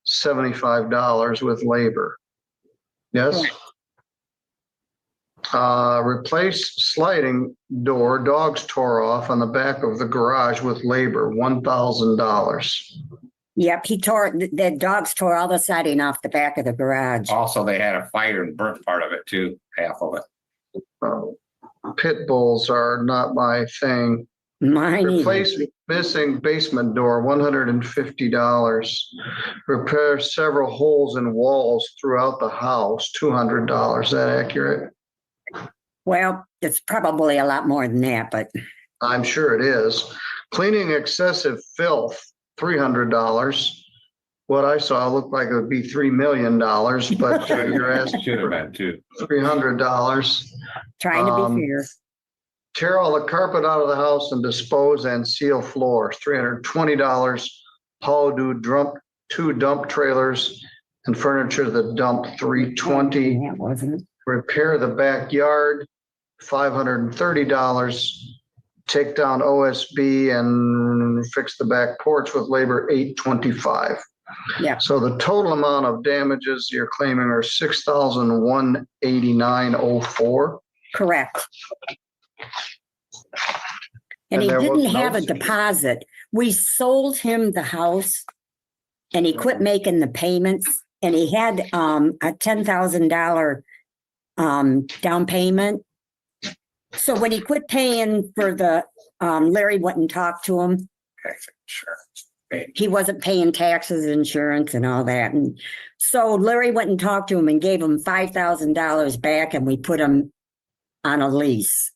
$75 with labor. Yes. Replace sliding door dogs tore off on the back of the garage with labor, $1,000. Yep, the dogs tore all the siding off the back of the garage. Also, they had a fire and burnt part of it too, half of it. Pit bulls are not my thing. Mine Replace missing basement door, $150. Repair several holes in walls throughout the house, $200. Is that accurate? Well, it's probably a lot more than that, but I'm sure it is. Cleaning excessive filth, $300. What I saw looked like it would be $3 million, but you're asking Should have been too. $300. trying to be fair. Tear all the carpet out of the house and dispose and seal floors, $320. Haul two dump trailers and furniture to the dump, $320. That wasn't it. Repair the backyard, $530. Take down OSB and fix the back porch with labor, $825. Yeah. So the total amount of damages you're claiming are $6,189.04. Correct. And he there was didn't have no- a deposit. We sold him the house and he quit making the payments and he had a $10,000 down payment. So when he quit paying for the Larry went and talked to him. Okay, sure. He wasn't paying taxes, insurance and all that. And so Larry went and talked to him and gave him $5,000 back and we put him on a lease.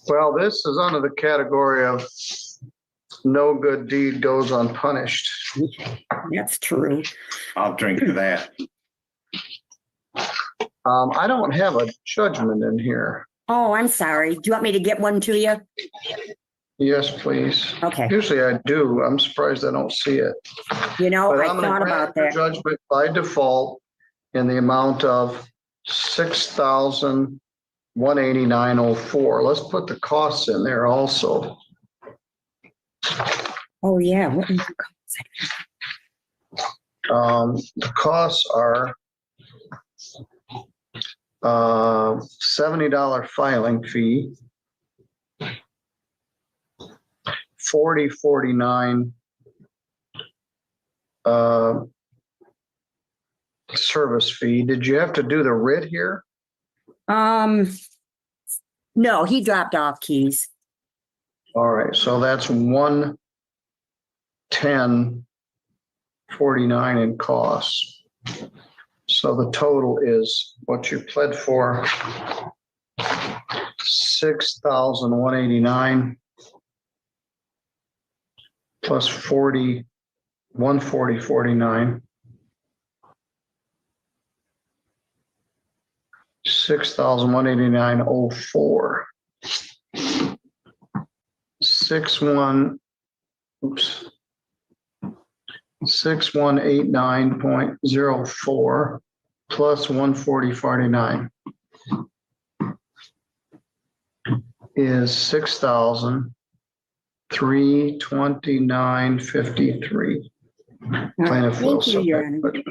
Well, this is under the category of no good deed goes unpunished. That's true. I'll drink to that. I don't have a judgment in here. Oh, I'm sorry. Do you want me to get one to you? Yes, please. Okay. Usually I do. I'm surprised I don't see it. You know, But I I'm gonna thought grant about your that. judgment by default in the amount of $6,189.04. Let's put the costs in there also. Oh, yeah. What was The costs are $70 filing fee, $49 service fee. Did you have to do the writ here? No, he dropped off keys. All right, so that's 110.49 in costs. So the total is what you pled for, 6,189 plus 140.49. 6,189.04. 6189.04 plus 140.49 is 6,329.53. Plaintiff will Thank you, Your Honor. submit.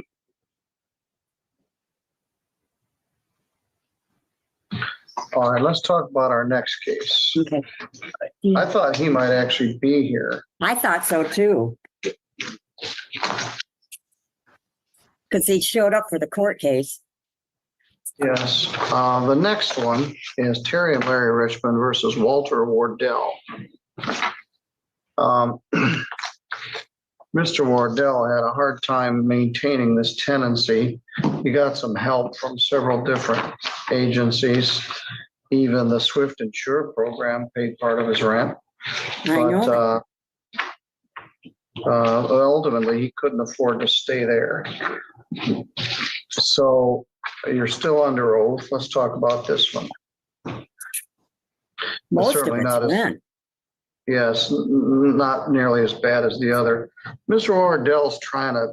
All right, let's talk about our next case. Okay. I thought he might actually be here. I thought so too. Because he showed up for the court case. Yes, the next one is Terry and Larry Richmond versus Walter Wardell. Mr. Wardell had a hard time maintaining this tenancy. He got some help from several different agencies. Even the Swift Insure program paid part of his rent. But ultimately, he couldn't afford to stay there. So you're still under oath. Let's talk about this one. Most certainly of it's not as, rent. yes, not nearly as bad as the other. Mr. Wardell's trying to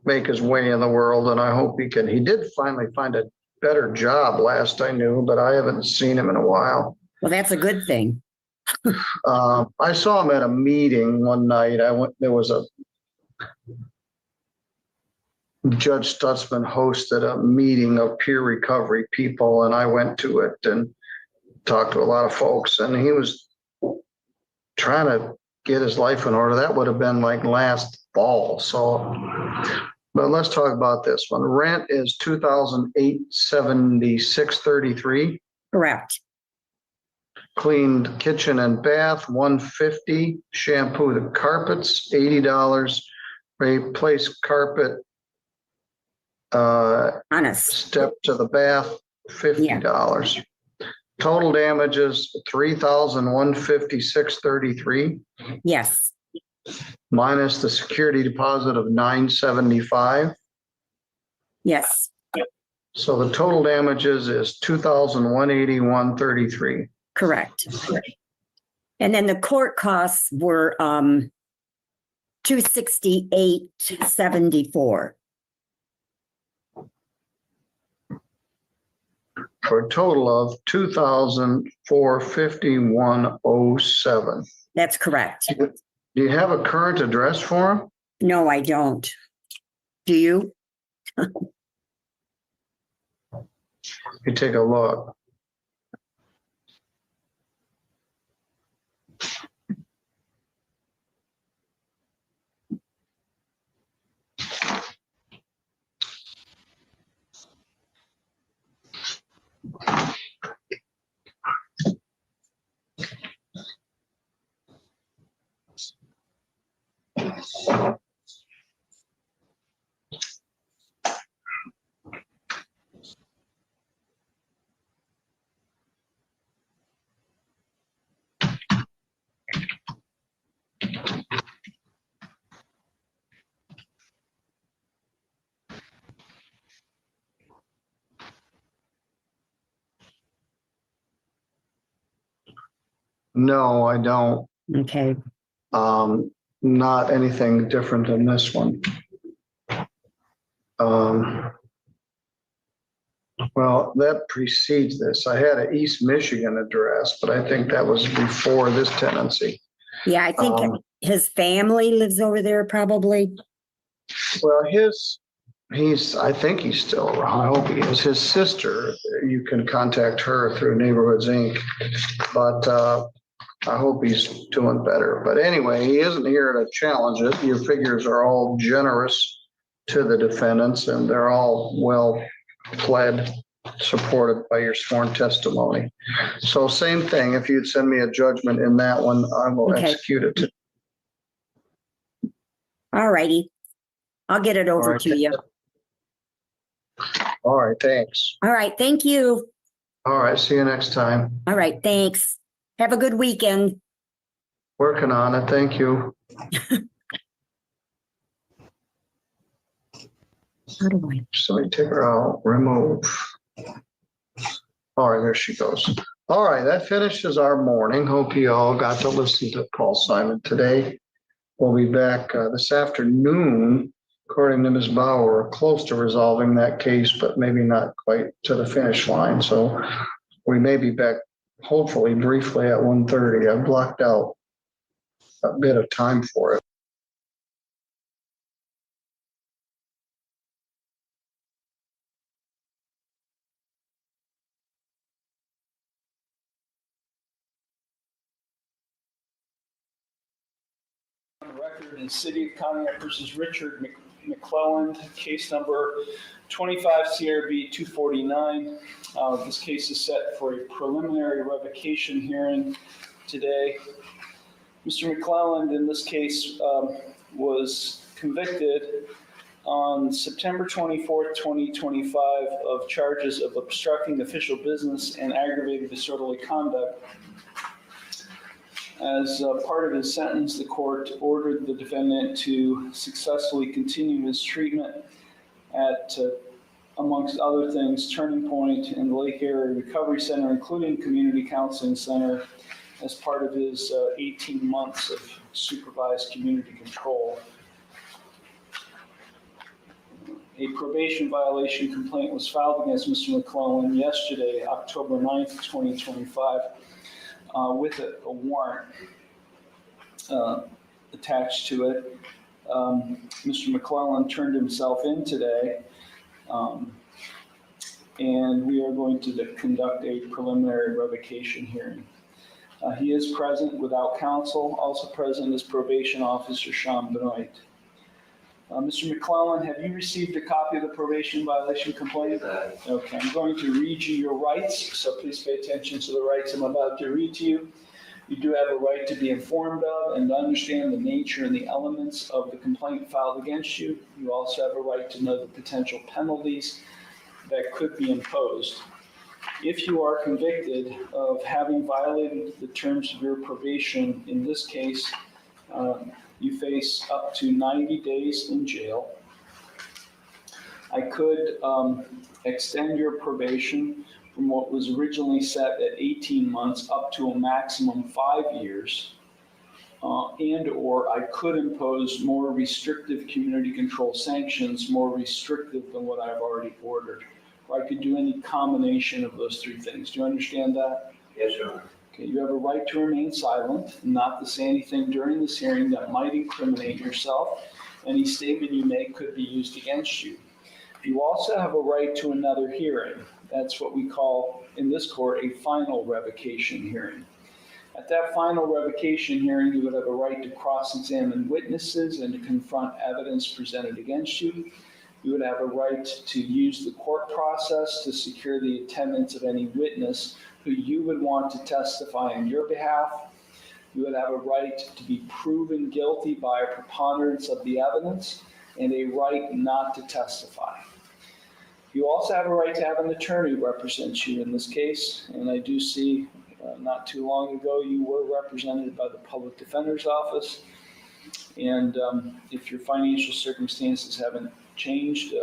make his way in the world, and I hope he can. He did finally find a better job last I knew, but I haven't seen him in a while. Well, that's a good thing. I saw him at a meeting one night. There was a Judge Stutzman hosted a meeting of peer recovery people, and I went to it and talked to a lot of folks, and he was trying to get his life in order. That would have been like last fall. So, but let's talk about this one. Rent is $2,876.33. Correct. Cleaned kitchen and bath, $150. Shampoo the carpets, $80. Replace carpet, step to the bath, $50. Yeah. Total damages, $3,156.33. Yes. Minus the security deposit of $975. Yes. So the total damages is $2,181.33. Correct. And then the court costs were $268.74. For a total of $2,451.07. That's correct. Do you have a current address for him? No, I don't. Do you? You take a look. No, I don't. Okay. Not anything different than this one. Well, that precedes this. I had an East Michigan address, but I think that was before this tenancy. Yeah, I think his family lives over there probably. Well, I think he's still around. I hope he is. His sister, you can contact her through Neighborhoods Inc. But I hope he's doing better. But anyway, he isn't here to challenge it. Your figures are all generous to the defendants, and they're all well pled. supported by your sworn testimony. So same thing, if you'd send me a judgment in that one, I will Okay. execute it. All righty. I'll get it over All right. to you. All right, thanks. All right. Thank you. All right, see you next time. All right. Thanks. Have a good weekend. Working on it, thank you. How do I? Somebody take her out, remove. All right, there she goes. All right, that finishes our morning. Hope you all got to listen to Paul Simon today. We'll be back this afternoon, according to Ms. Bauer, close to resolving that case, but maybe not quite to the finish line. So we may be back, hopefully briefly at 1:30. I've blocked out a bit of time for it. Record in City of Pontiac versus Richard McClelland, case number 25 CRB 249. This case is set for a preliminary revocation hearing today. Mr. McClelland in this case was convicted on September 24th, 2025 of charges of obstructing official business and aggravated disorderly conduct. As part of his sentence, the court ordered the defendant to successfully continue his treatment at, amongst other things, Turning Point and the Lake Area Recovery Center, including Community Counseling Center, as part of his 18 months of supervised community control. A probation violation complaint was filed against Mr. McClelland yesterday, October 9th, 2025. With a warrant attached to it. Mr. McClelland turned himself in today, and we are going to conduct a preliminary revocation hearing. He is present without counsel. Also present is probation officer Sean Benoit. Mr. McClelland, have you received a copy of the probation violation complaint? Okay, I'm going to read you your rights, so please pay attention to the rights I'm about to read to you. You do have a right to be informed of and to understand the nature and the elements of the complaint filed against you. You also have a right to know the potential penalties that could be imposed. If you are convicted of having violated the terms of your probation, in this case, you face up to 90 days in jail. I could extend your probation from what was originally set at 18 months up to a maximum 5 years. And or I could impose more restrictive community control sanctions, more restrictive than what I've already ordered. Or I could do any combination of those three things. Do you understand that? Yes, sir. Okay, you have a right to remain silent, not to say anything during this hearing that might incriminate yourself. Any statement you make could be used against you. You also have a right to another hearing. That's what we call, in this court, a final revocation hearing. At that final revocation hearing, you would have a right to cross-examine witnesses and to confront evidence presented against you. You would have a right to use the court process to secure the attendance of any witness who you would want to testify on your behalf. You would have a right to be proven guilty by a preponderance of the evidence and a right not to testify. You also have a right to have an attorney who represents you in this case, and I do see not too long ago you were represented by the Public Defender's Office, and if your financial circumstances haven't changed,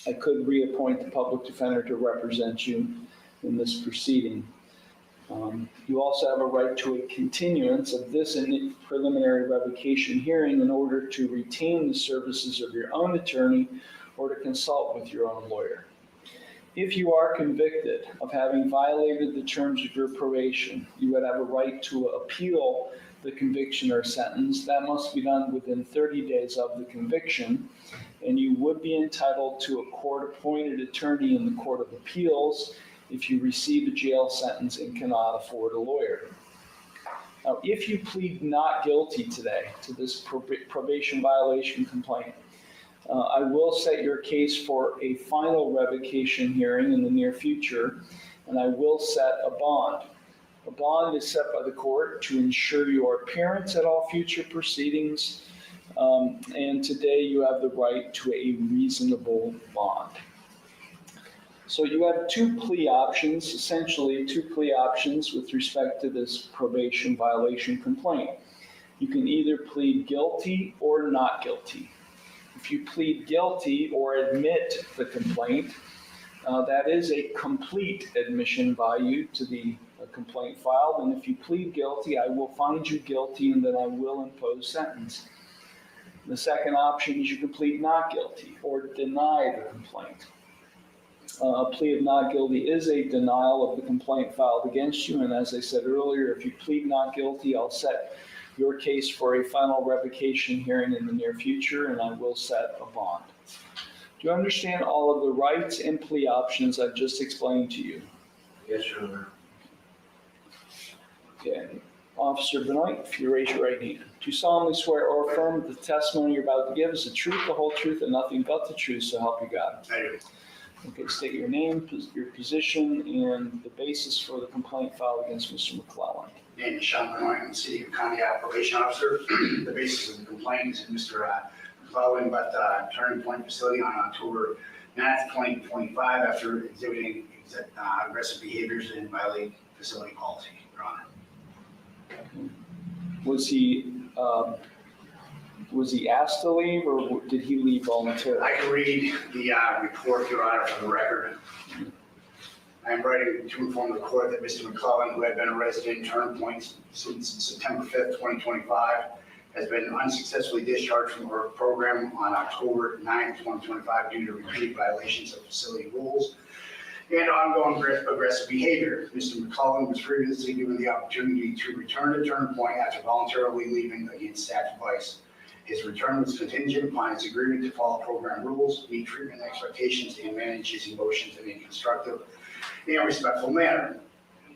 I could reappoint the Public Defender to represent you in this proceeding. You also have a right to a continuance of this preliminary revocation hearing in order to retain the services of your own attorney or to consult with your own lawyer. If you are convicted of having violated the terms of your probation, you would have a right to appeal the conviction or sentence. That must be done within 30 days of the conviction, and you would be entitled to a court-appointed attorney in the Court of Appeals if you receive a jail sentence and cannot afford a lawyer. Now, if you plead not guilty today to this probation violation complaint, I will set your case for a final revocation hearing in the near future, and I will set a bond. A bond is set by the court to ensure your appearance at all future proceedings, and today you have the right to a reasonable bond. So you have two plea options, essentially two plea options with respect to this probation violation complaint. You can either plead guilty or not guilty. If you plead guilty or admit the complaint, that is a complete admission by you to the complaint filed. And if you plead guilty, I will find you guilty and then I will impose sentence. The second option is you can plead not guilty or deny the complaint. A plea of not guilty is a denial of the complaint filed against you. And as I said earlier, if you plead not guilty, I'll set your case for a final revocation hearing in the near future, and I will set a bond. Do you understand all of the rights and plea options I've just explained to you? Yes, Your Honor. Okay. Officer Benoit, if you raise your right hand. Do you solemnly swear or affirm that the testimony you're about to give is the truth, the whole truth, and nothing but the truth, so help you God? I do. Okay, state your name, your position, and the basis for the complaint filed against Mr. McClellan. Name is Sean Benoit, I'm the City of Conneaut Probation Officer. The basis of the complaint is that Mr. McClellan left Turning Point facility on October 9th, 2025 after exhibiting aggressive behaviors and violating facility policy, Your Honor. Was he asked to leave, or did he leave voluntarily? I can read the report, Your Honor, for the record. I am writing to inform the court that Mr. McClellan, who had been a resident in Turning Point since September 5th, 2025, has been unsuccessfully discharged from our program on October 9th, 2025 due to repeated violations of facility rules and ongoing aggressive behavior. Mr. McClellan was previously given the opportunity to return to Turning Point after voluntarily leaving against staff advice. His return was contingent upon his agreement to follow program rules, meet treatment expectations, and manage his emotions in a constructive and respectful manner.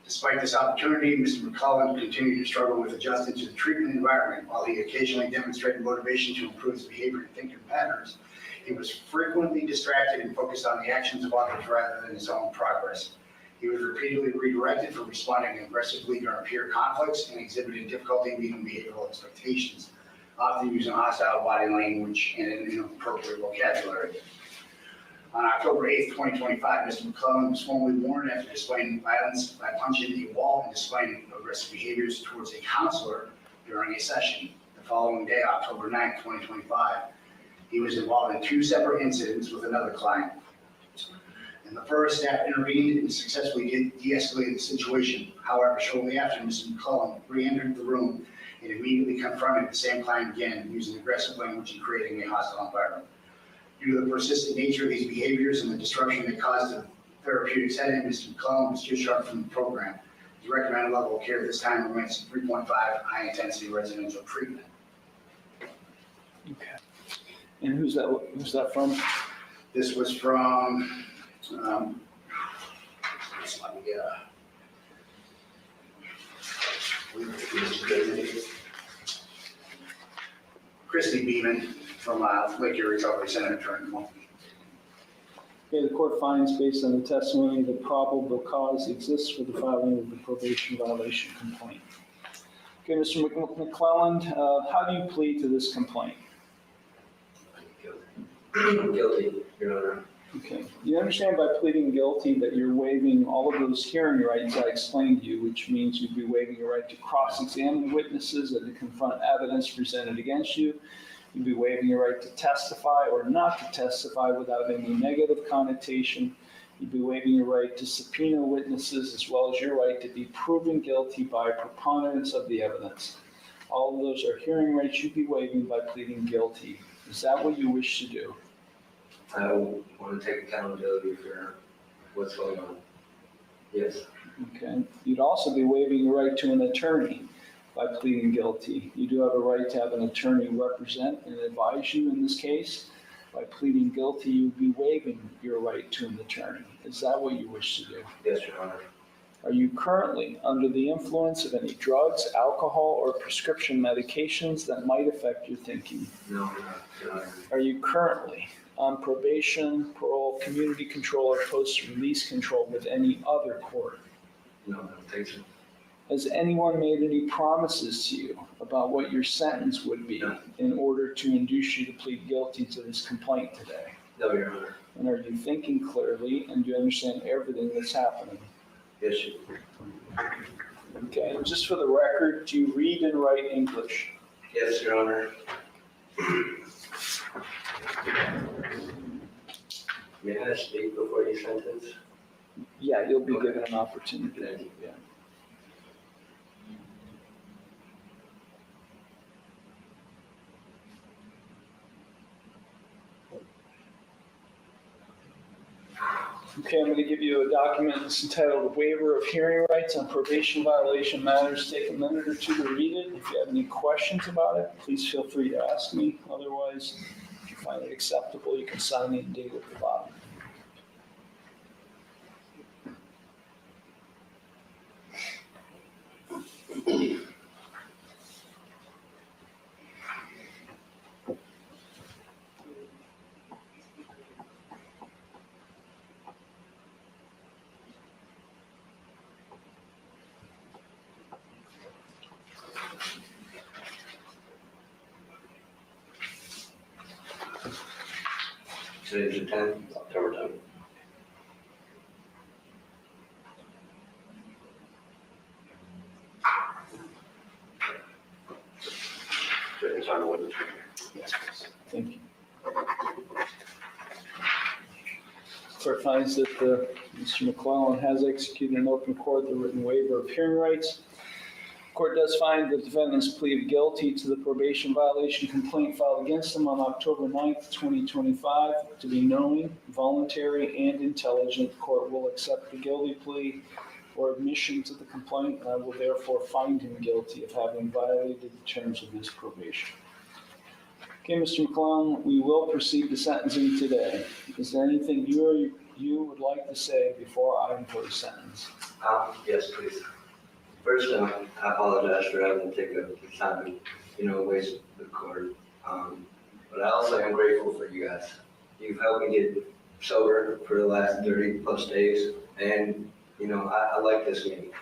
Despite this opportunity, Mr. McClellan continued to struggle with adjusting to the treatment environment. While he occasionally demonstrated motivation to improve his behavior and thinking patterns, he was frequently distracted and focused on the actions of others rather than his own progress. He was repeatedly redirected for responding aggressively during peer conflicts and exhibited difficulty meeting behavioral expectations, often using hostile body language and an inappropriate vocabulary. On October 8th, 2025, Mr. McClellan was formally warned after displaying violence by punching a wall and displaying aggressive behaviors towards a counselor during a session. The following day, October 9th, 2025, he was involved in 2 separate incidents with another client. In the first, staff intervened and successfully de-escalated the situation. However, shortly after, Mr. McClellan re-entered the room and immediately confronted the same client again, using aggressive language and creating a hostile environment. Due to the persistent nature of these behaviors and the disruption they caused to the therapeutic setting, Mr. McClellan was discharged from the program. His recommended level of care at this time remains 3.5 high-intensity residential treatment. Okay. And who's that from? This was from, Christy Beeman from Lake Erie Recovery Center in Turning Point. Okay, the court finds, based on the testimony, that probable cause exists for the filing of the probation violation complaint. Okay, Mr. McClellan, how do you plead to this complaint? Guilty, Your Honor. Okay. You understand by pleading guilty that you're waiving all of those hearing rights I explained to you, which means you'd be waiving your right to cross-examine witnesses and to confront evidence presented against you. You'd be waiving your right to testify or not to testify without any negative connotation. You'd be waiving your right to subpoena witnesses as well as your right to be proven guilty by preponderance of the evidence. All of those are hearing rights you'd be waiving by pleading guilty. Is that what you wish to do? I want to take accountability for what's going on. Yes. Okay. You'd also be waiving your right to an attorney by pleading guilty. You do have a right to have an attorney represent and advise you in this case. By pleading guilty, you'd be waiving your right to an attorney. Is that what you wish to do? Yes, Your Honor. Are you currently under the influence of any drugs, alcohol, or prescription medications that might affect your thinking? No. Are you currently on probation, parole, community control, or post-release control with any other court? No, I don't think so. Has anyone made any promises to you about what your sentence would be in order to induce you to plead guilty to this complaint today? No, Your Honor. And are you thinking clearly, and do you understand everything that's happening? Yes, Your Honor. Okay, and just for the record, do you read and write English? Yes, Your Honor. May I speak before you sentence? Yeah, you'll be given an opportunity. Yeah. Okay, I'm going to give you a document that's entitled Waiver of Hearing Rights on Probation Violation Matters. Take a minute or two to read it. If you have any questions about it, please feel free to ask me. Otherwise, if you find it acceptable, you can sign it and date at the bottom. Today's the 10th, October 10th. Yes, thank you. Court finds that Mr. McClellan has executed in open court the written waiver of hearing rights. Court does find the defendant's plea of guilty to the probation violation complaint filed against him on October 9th, 2025 to be knowing, voluntary, and intelligent. The court will accept the guilty plea or admission to the complaint, and I will therefore find him guilty of having violated the terms of his probation. Okay, Mr. McClellan, we will proceed to sentencing today. Is there anything you would like to say before I impose sentence? Yes, please. First, I apologize for having to take the time and, waste the court. But I also am grateful for you guys. You've helped me get sober for the last 30 plus days. And, I like this game,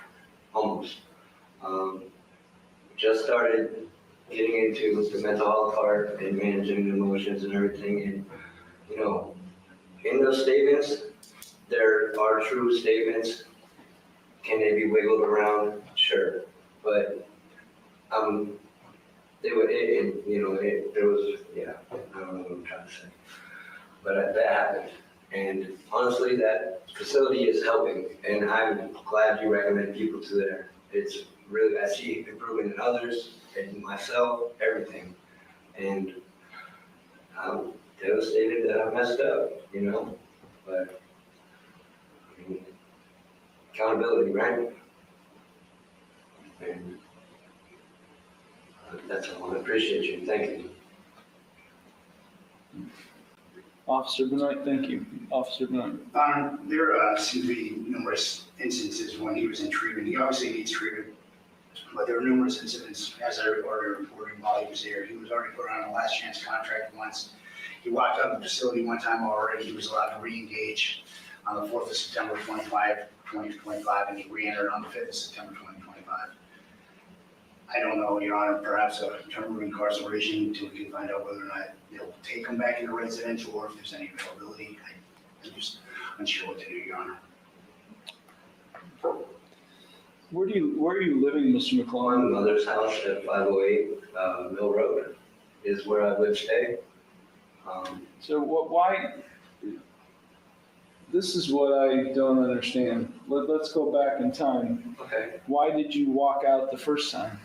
almost. Just started getting into the mental health part and managing the emotions and everything. And, in those statements, there are true statements. Can they be wiggled around? Sure. But, there was, I don't know what I'm trying to say. But that happened. And honestly, that facility is helping. And I'm glad you recommend people to there. It's really, I see improvement in others and myself, everything. And I'm devastated that I messed up, but accountability, right? And that's all. I appreciate you. Thank you. Officer Benoit, thank you. Officer Benoit. There seem to be numerous instances when he was in treatment. He obviously needs treatment, but there were numerous incidents, as I already reported while he was there. He was already put on a last chance contract once. He walked out of the facility one time already. He was allowed to re-engage on the 4th of September 2025, and he re-entered on the 5th of September 2025. I don't know, Your Honor, perhaps a term of incarceration until we can find out whether or not they'll take him back into residential or if there's any availability. I'm just unsure what to do, Your Honor. Where are you living, Mr. McClellan? My mother's house at 508 Mill Road is where I live today. Why? This is what I don't understand. Let's go back in time. Okay. Why did you walk out the first time?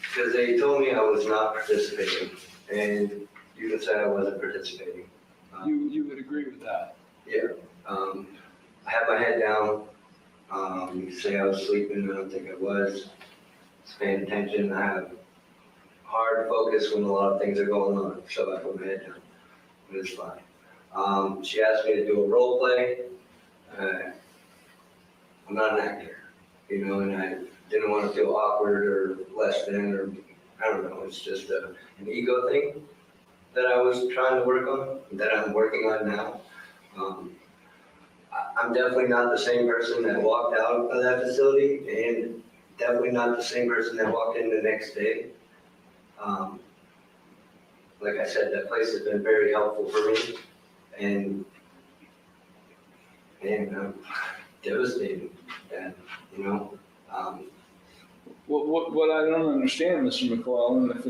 Because they told me I was not participating, and you could say I wasn't participating. You would agree with that? Yeah. I had my head down. You could say I was sleeping. I don't think I was. Just paying attention. I have hard focus when a lot of things are going on, so I put my head down. It was fine. She asked me to do a role play. I'm not an actor, you know, and I didn't want to feel awkward or less than, or I don't know, it's just an ego thing that I was trying to work on, that I'm working on now. I'm definitely not the same person that walked out of that facility, and definitely not the same person that walked in the next day. Like I said, that place has been very helpful for me, and I'm devastated that, you know. What I don't understand, Mr. McClellan, if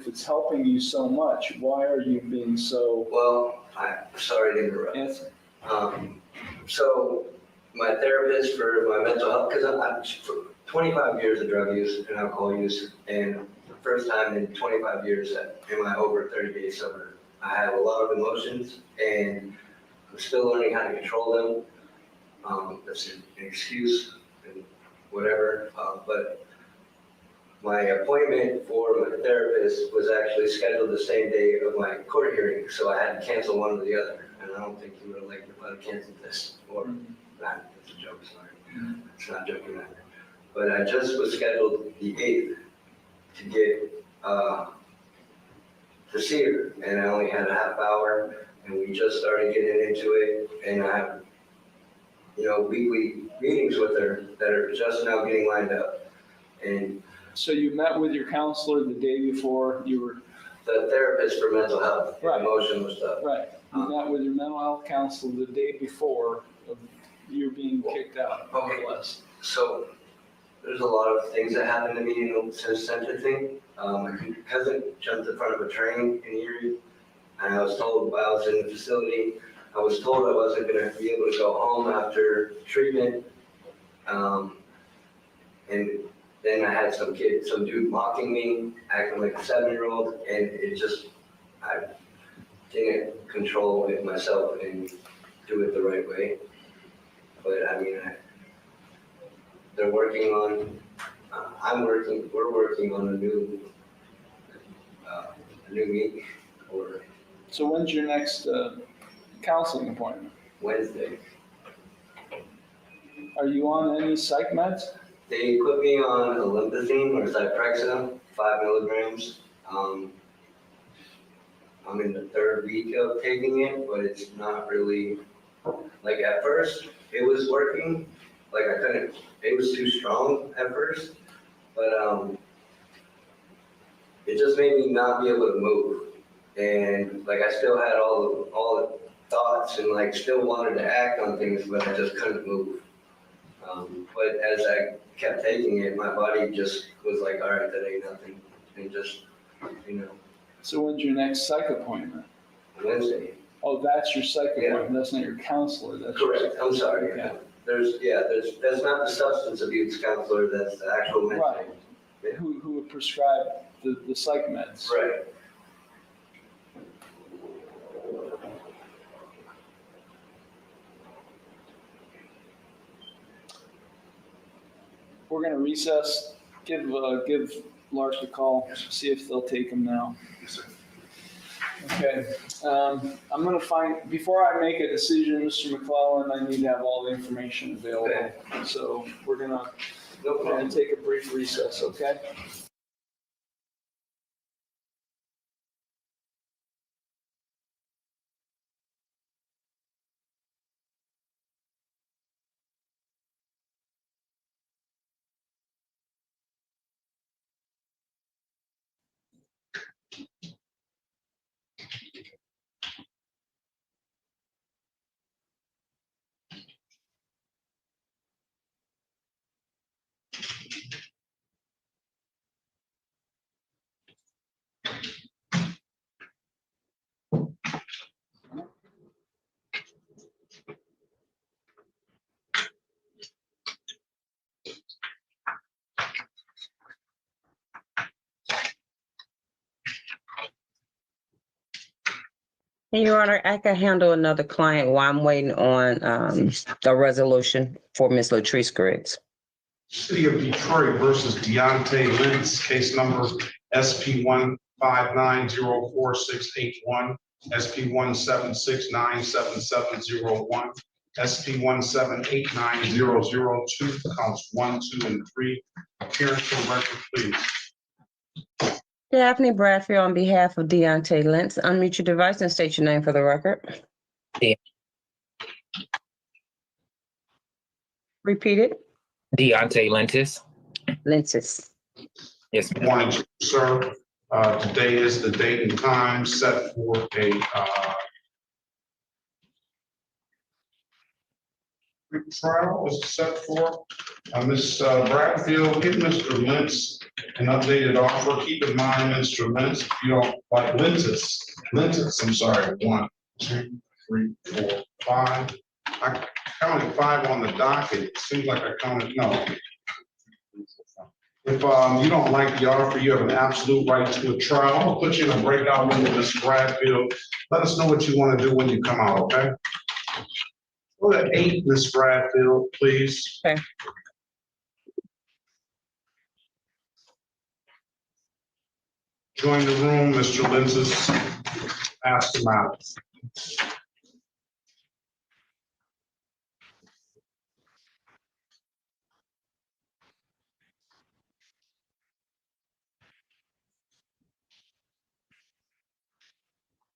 it's helping you so much, why are you being so? Well, I'm sorry to interrupt. Yes. So my therapist for my mental health, because I'm 25 years of drug use and alcohol use, and the first time in 25 years am I over 30 days sober. I have a lot of emotions, and I'm still learning how to control them. That's an excuse and whatever, but my appointment for my therapist was actually scheduled the same day of my court hearing, so I had to cancel one or the other. And I don't think you would have liked if I had canceled this, or not. It's a joke, sorry. It's not joking either. But I just was scheduled the 8th to get to see her, and I only had a half hour, and we just started getting into it, and I have, you know, weekly meetings with her that are just now getting lined up. And so you met with your counselor the day before you were? The therapist for mental health, right. Emotional stuff. Right. You met with your mental health counselor the day before of you being kicked out. Okay. So there's a lot of things that happened to me in the sentencing. My cousin jumped in front of a train in Erie, and I was told while I was in the facility, I was told I wasn't going to be able to go home after treatment. And then I had some dude mocking me, acting like a 7-year-old, and I didn't control it myself and do it the right way. But I mean, they're working on, we're working on a new week. So when's your next counseling appointment? Wednesday. Are you on any psych meds? They put me on Olympazine or Zyprexa, 5 milligrams. I'm in the 3rd week of taking it, but it's not really, like at first it was working, like it was too strong at first, but it just made me not be able to move. And like I still had all the thoughts and like still wanted to act on things, but I just couldn't move. But as I kept taking it, my body just was like, all right, that ain't nothing. And just, you know. So when's your next psych appointment? Wednesday. Oh, that's your psych appointment. That's not your counselor. That's correct. I'm sorry. Okay. That's not the substance abuse counselor. That's the actual mental. Right. Yeah. Who would prescribe the psych meds? Right. We're gonna recess. Give Lars a call. See if they'll take him now. Okay. I'm gonna before I make a decision, Mr. McClellan, I need to have all the information available. Okay. So we're gonna take a brief recess. Okay. Your Honor, I can handle another client while I'm waiting on the resolution for Ms. Latrice Griggs. City of Detroit versus Deontay Lentz, case number SP 1590461, SP 176977701, SP 1789002, counts 1, 2, and 3. Appearance for the record, please. Daphne Bradfield on behalf of Deontay Lentz. Unmute your device and state your name for the record. Repeat it. Deontay Lentis. Lentis. Yes, ma'am. Morning, sir. Today is the date and time set for a trial is set for. Ms. Bradfield, give Mr. Lentz an updated offer. Keep in mind, Mr. Lentz, if you don't like Lentis, I'm sorry, 1, 2, 3, 4, 5. I counted 5 on the docket. It seems like I counted, no. If you don't like the offer, you have an absolute right to a trial. I'm gonna put you in a breakout room with Ms. Bradfield. Let us know what you want to do when you come out, okay? Go to 8, Ms. Bradfield, please. Okay. Join the room, Mr. Lentis. Ask him out.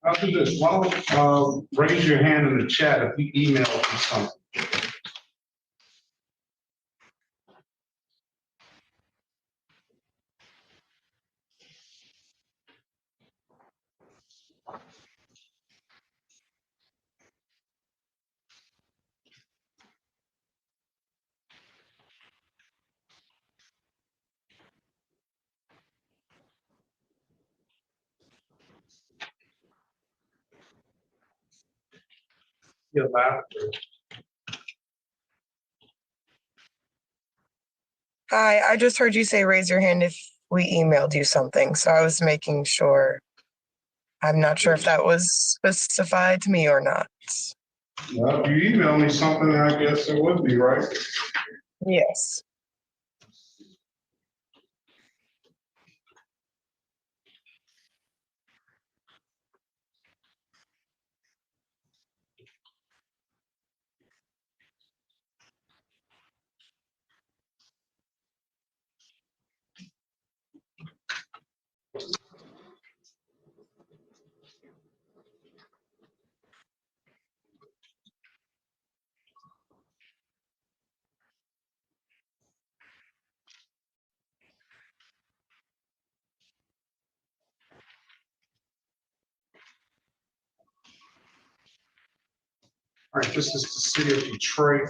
I'll do this. Why don't raise your hand in the chat if we email you something. Yeah, laughter. Hi, I just heard you say raise your hand if we emailed you something, so I was making sure. I'm not sure if that was specified to me or not. Well, if you email me something, I guess it would be, right? Yes. All right, this is the city of Detroit.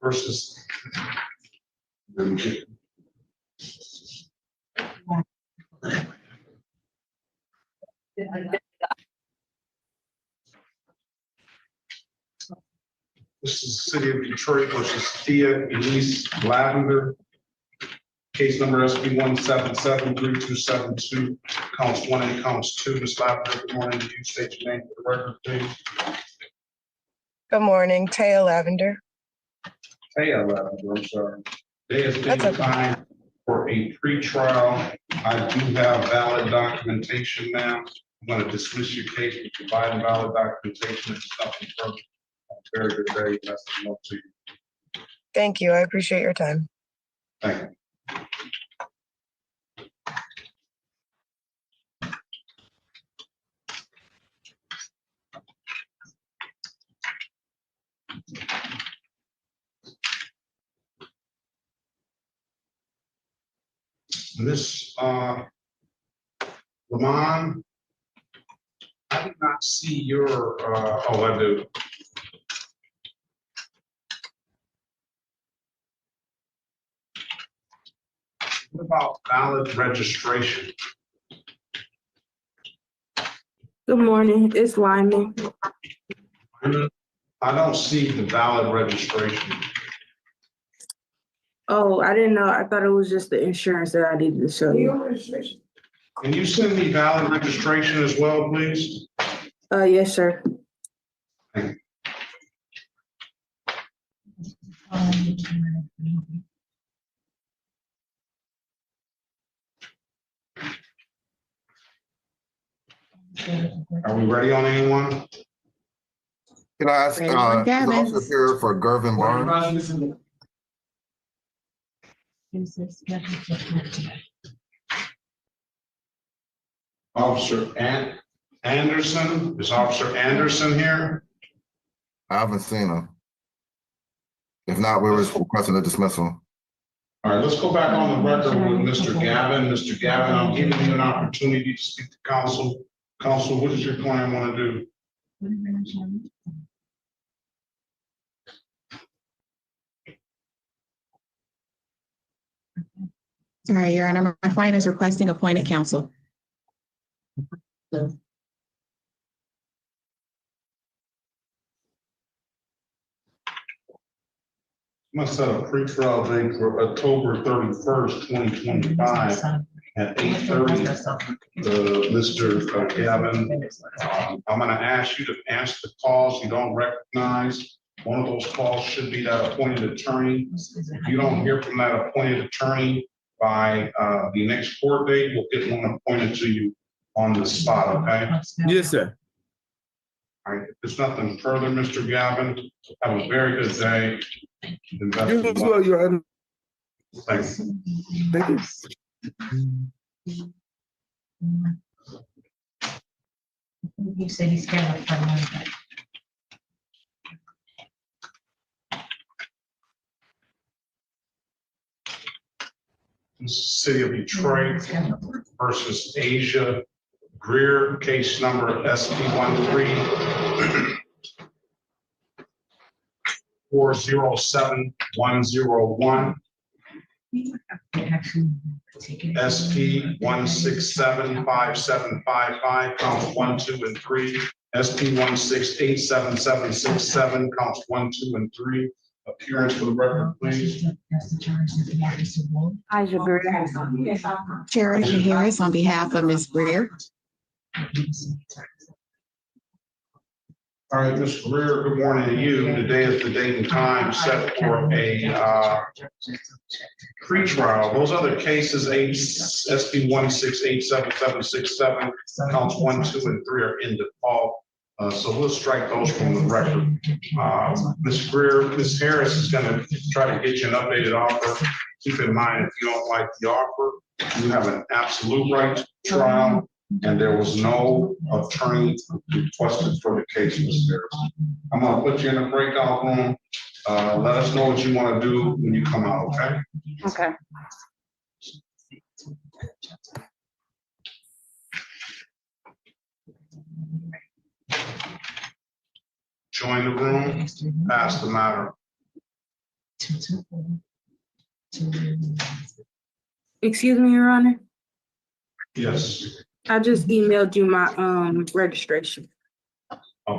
Versus. This is the city of Detroit versus Thea Elise Lavender. Case number SP 1773272, counts 1 and counts 2. Ms. Lavender, good morning. Do you state your name for the record, please? Good morning, Taya Lavender. Taya Lavender, I'm sorry. Today is date and time for a pre-trial. I do have valid documentation now. I'm going to dismiss your case with providing valid documentation. If there's nothing further. Have a very good day. Best of luck to you. Thank you. I appreciate your time. Thank you. Miss Lamont, I did not see your, oh, I do. What about valid registration? Good morning, it's Lyman. I don't see the valid registration. Oh, I didn't know. I thought it was just the insurance that I needed to show you. Can you send me valid registration as well, please? Yes, sir. Are we ready on anyone? Can I ask, is also here for Gervin Barnes? Officer Anderson, is Officer Anderson here? I haven't seen him. If not, we're requesting a dismissal. All right, let's go back on the record with Mr. Gavin. Mr. Gavin, I'm giving you an opportunity to speak to counsel. Counsel, what does your client want to do? All right, Your Honor, my client is requesting appointed counsel. Must set a pretrial date for October 31st, 2025 at 8:30. Mr. Gavin, I'm going to ask you to answer the calls you don't recognize. One of those calls should be that appointed attorney. If you don't hear from that appointed attorney by the next court date, we'll get one appointed to you on the spot, okay? Yes, sir. All right, if there's nothing further, Mr. Gavin, have a very good day. You as well, Your Honor. Thanks. Thank you. You said he's scared of Monday. City of Detroit versus Asia Greer, case number SP13 407101. SP 1675755, counts 1, 2, and 3. SP 1687767, counts 1, 2, and 3. Appearance for the record, please. Aja Greer. Chair Asia Harris on behalf of Ms. Greer. All right, Ms. Greer, good morning to you. Today is the date and time set for a pretrial. Those other cases, SP 1687767, counts 1, 2, and 3 are in default. So we'll strike those from the record. Ms. Greer, Ms. Harris is going to try to get you an updated offer. Keep in mind, if you don't like the offer, you have an absolute right to trial, and there was no attorney requested for the case, Ms. Harris. I'm going to put you in a breakout room. Let us know what you want to do when you come out, okay? Okay. Join the room, pass the matter. Excuse me, Your Honor. Yes, I just emailed you my registration. okay. All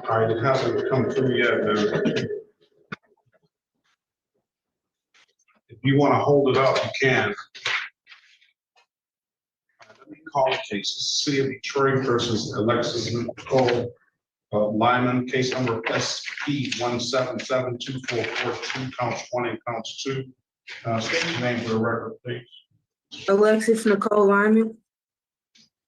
right, it hasn't come through yet. If you want to hold it up, you can. Let me call the case. City of Detroit versus Alexis Nicole Lyman, case number SP 1772442, counts 1 and counts 2. State your name for the record, please. Alexis Nicole Lyman.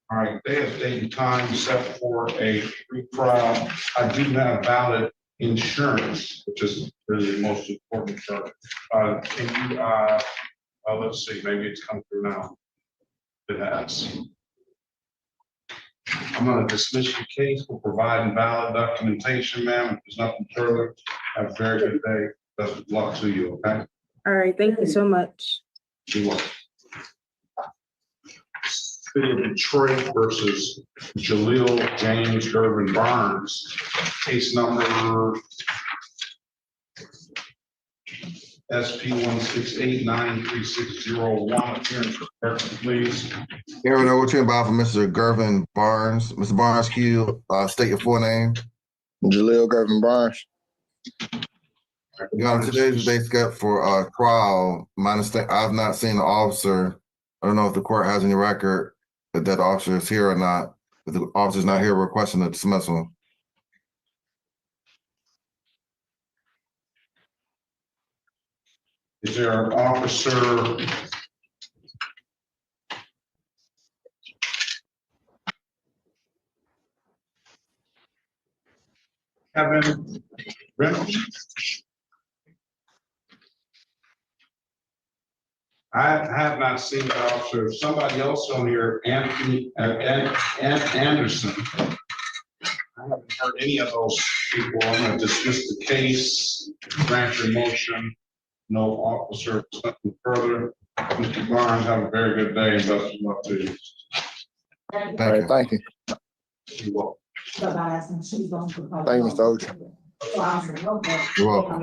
All right, they have date and time set for a pre-trial. I do have valid insurance, which is really the most important part. Can you, let's see, maybe it's come through now. It has. I'm going to dismiss your case for providing valid documentation, ma'am. If there's nothing further, have a very good day. Best of luck to you, okay? All right, thank you so much. You're welcome. City of Detroit versus Jaleel James Gervin Barnes, case number SP 1689360 appearance for the record, please. Aaron Overton, by for Mr. Gervin Barnes. Mr. Barnes, can you state your full name? Jaleel Gervin Barnes. Your Honor, today's the day set for trial. My understanding, I've not seen the officer. I don't know if the court has any record that that officer is here or not. If the officer's not here, requesting a dismissal. Is there an officer? Kevin Reynolds? I have not seen the officer. Somebody else on here, Anthony Anderson. I haven't heard any of those people. I'm going to dismiss the case, grant your motion. No officer, nothing further. Mr. Barnes, have a very good day and best of luck to you. Thank you. You're welcome. Thank you, Mr. Ocean. You're welcome.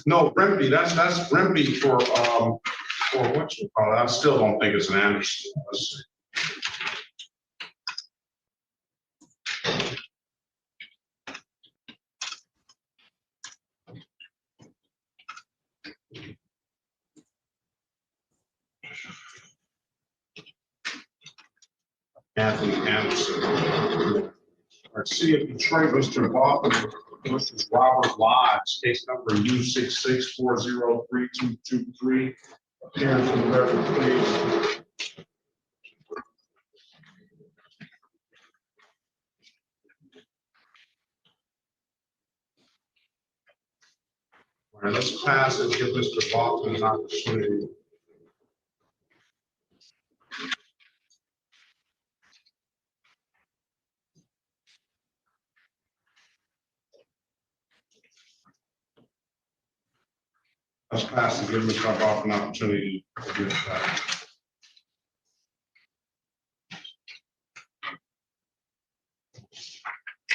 No, Remedy, that's Remedy for what you call it. I still don't think it's an Anderson. Let's see. Anthony Anderson. Our City of Detroit, Mr. Baughman, Mr. Robert Lodge, case number U66403223. Appearance in the record, please. All right, let's pass and give Mr. Baughman an opportunity. Let's pass and give Mr. Baughman an opportunity to give that.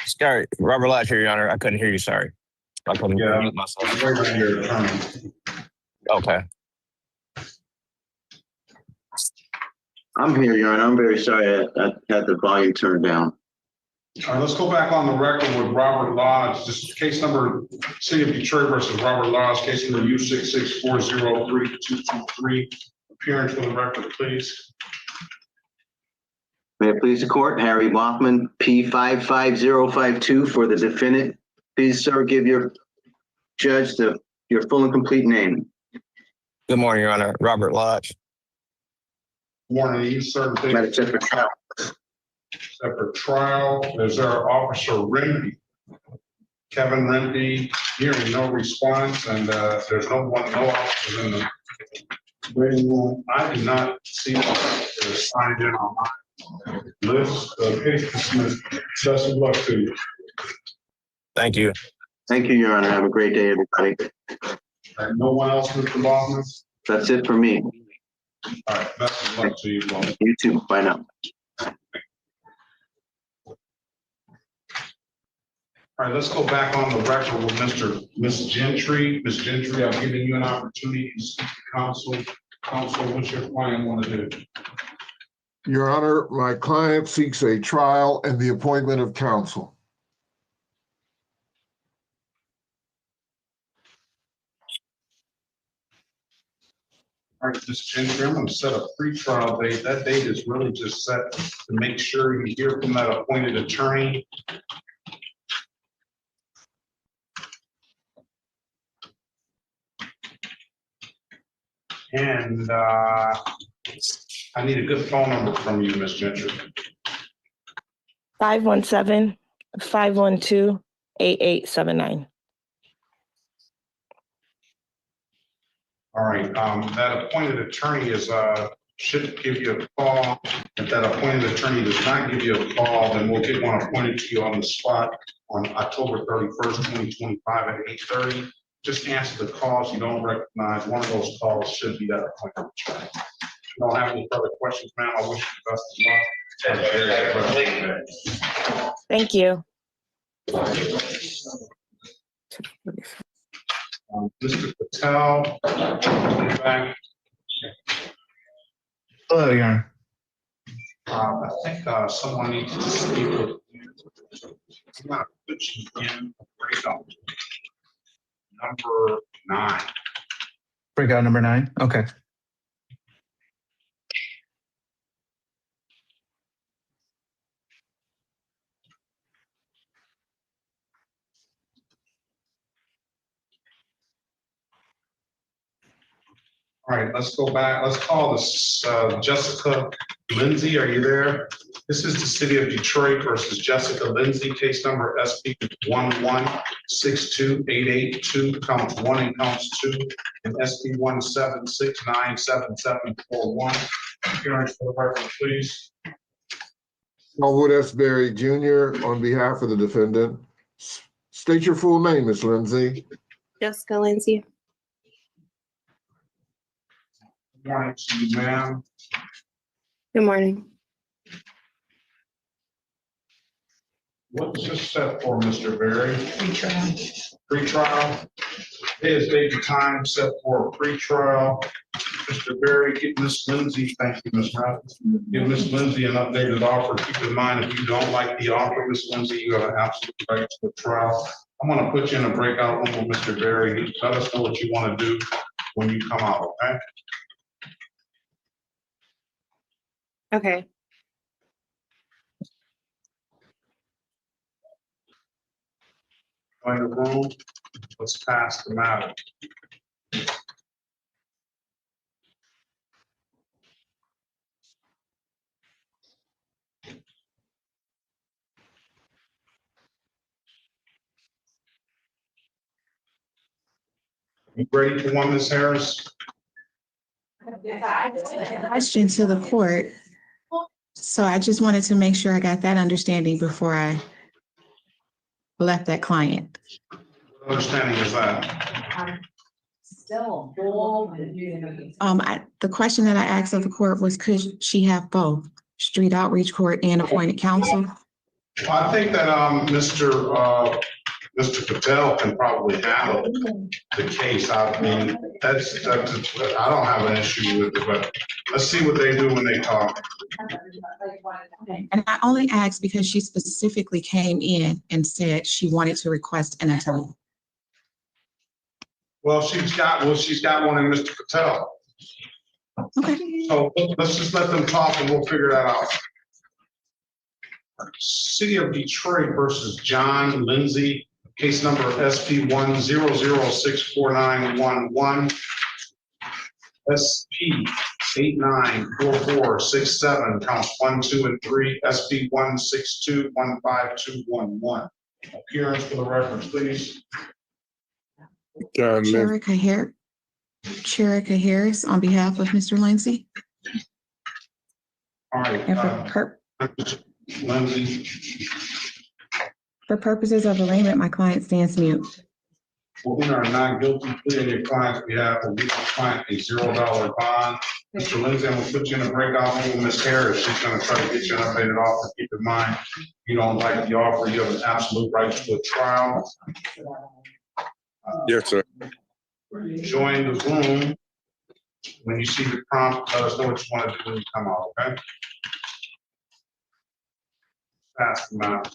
Sorry, Robert Lodge here, Your Honor. I couldn't hear you. Sorry. I couldn't mute myself. Okay. I'm here, Your Honor. I'm very sorry. I had the volume turned down. All right, let's go back on the record with Robert Lodge. This is case number City of Detroit versus Robert Lodge, case number U66403223. Appearance for the record, please. May it please the court, Harry Baughman, P55052 for the defendant. Please, sir, give your judge your full and complete name. Good morning, Your Honor. Robert Lodge. Morning, you, sir. Separate trial. Separate trial. Is there Officer Remdy? Kevin Remdy, hearing no response, and there's no officers in the waiting room. I did not see that signed in on my list. Case dismissed. Best of luck to you. Thank you. Thank you, Your Honor. Have a great day, everybody. No one else, Mr. Baughman? That's it for me. All right, best of luck to you both. You too. Bye now. All right, let's go back on the record with Ms. Gentry. Ms. Gentry, I've given you an opportunity to speak to counsel. Counsel, what's your client want to do? Your Honor, my client seeks a trial and the appointment of counsel. All right, Ms. Gentry, I'm going to set a pre-trial date. That date is really just set to make sure you hear from that appointed attorney. And I need a good phone number from you, Ms. Gentry. 517-512-8879. All right, that appointed attorney should give you a call. If that appointed attorney does not give you a call, then we'll get one appointed to you on the spot on October 31st, 2025 at 8:30. Just answer the calls you don't recognize. One of those calls should be that appointed attorney. If you don't have any further questions, ma'am, I wish you the best of luck. Thank you. Mr. Patel, back. Hello, Your Honor. I think someone needs to speak with you. I'm gonna put you in breakout number 9. Breakout number 9. Okay. All right, let's go back. Let's call this Jessica Lindsay. Are you there? This is the city of Detroit versus Jessica Lindsay, case number SP 1162882, counts 1 and counts 2, and SP 176977741. Appearance for the record, please. Smallwood S. Berry Jr. on behalf of the defendant. State your full name, Ms. Lindsay. Jessica Lindsay. Good morning to you, ma'am. Good morning. What's this set for, Mr. Berry? Pre-trial. Pre-trial. Today's date and time set for a pre-trial. Mr. Berry, get Ms. Lindsay, thank you, Ms. Rath. Give Ms. Lindsay an updated offer. Keep in mind, if you don't like the offer, Ms. Lindsay, you have an absolute right to the trial. I'm gonna put you in a breakout room with Mr. Berry. Let us know what you want to do when you come out, okay? Okay. Join the room. Let's pass the matter. You ready for one, Ms. Harris? Question to the court. So I just wanted to make sure I got that understanding before I left that client. What understanding is that? The question that I asked of the court was, could she have both street outreach court and appointed counsel? I think that Mr. Patel can probably handle the case. I mean, that's I don't have an issue with it, but let's see what they do when they talk. And I only asked because she specifically came in and said she wanted to request an attorney. Well, she's got one in Mr. Patel. Okay. So let's just let them talk and we'll figure that out. City of Detroit versus John Lindsay, case number SP 100649111, SP 894467, counts 1, 2, and 3, SP 1621521. Appearance for the record, please. Cherika Harris on behalf of Mr. Lindsay. All right. And Lindsay. For purposes of arraignment, my client stands mute. Well, we are not guilty plea on your client's behalf, and we will find a $0 bond. Mr. Lindsay, I'm gonna put you in a breakout room with Ms. Harris. She's gonna try to get you an updated offer. Keep in mind, if you don't like the offer, you have an absolute right to a trial. Yes, sir. Join the room. When you see the prompt, let us know what you want to do when you come out, okay? Pass them out.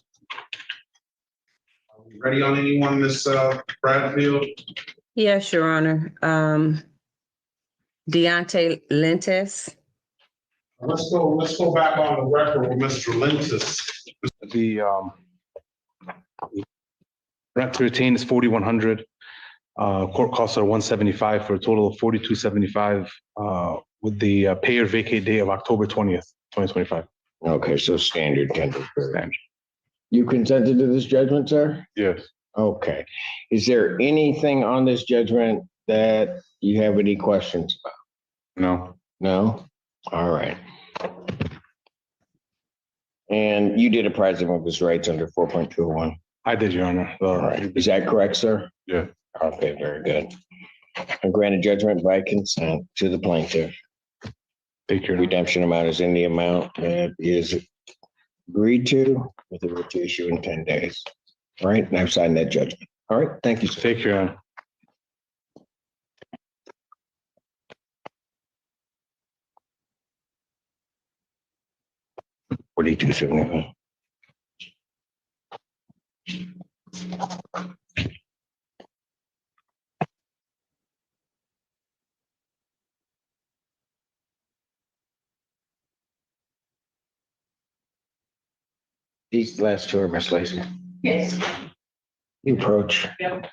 Are we ready on anyone, Ms. Bradfield? Yes, Your Honor. Deontay Lentes. Let's go back on the record with Mr. Lintus. The rent to retain is $4,100. Court costs are $175 for a total of $4,275 with the pay or vacate date of October 20th, 2025. Okay, so standard tender. Standard. You consented to this judgment, sir? Yes. Okay. Is there anything on this judgment that you have any questions about? No. No? All right. And you did apprise him of his rights under 4.201? I did, Your Honor. All right. Is that correct, sir? Yeah. Okay, very good. And granted judgment by consent to the plaintiff. Thank you. Redemption amount is in the amount that is agreed to with the right to issue in 10 days. All right, and I've signed that judgment. All right, thank you, sir. Take care. 4271. These last two are Miss Lacy. Yes. You approach. Yep.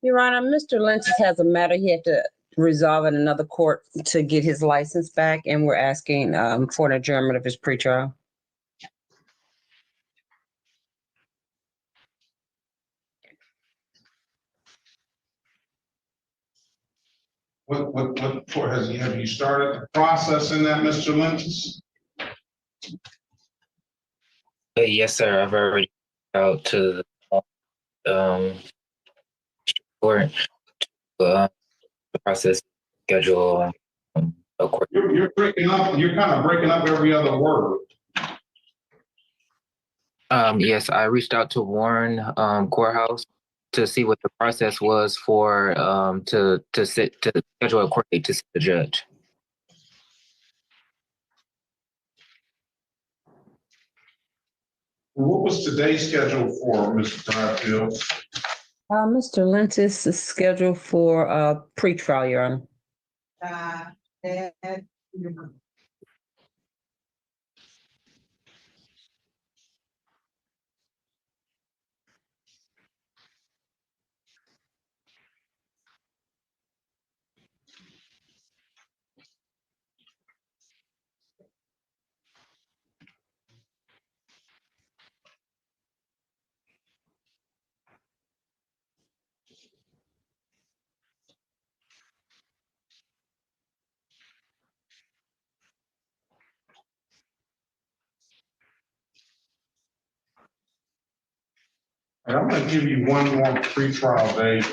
Your Honor, Mr. Lynch has a matter he had to resolve in another court to get his license back, and we're asking for an adjournment of his pretrial. What have you started the process in that, Mr. Lynch? Yes, sir. I've already out to the court the process schedule. A court. You're breaking up. You're kind of breaking up every other word. Yes, I reached out to Warren Courthouse to see what the process was for to schedule a court date to see the judge. What was today's schedule for, Mr. Bradfield? Mr. Lynch is scheduled for pretrial, Your Honor. I'm going to give you one more pretrial date,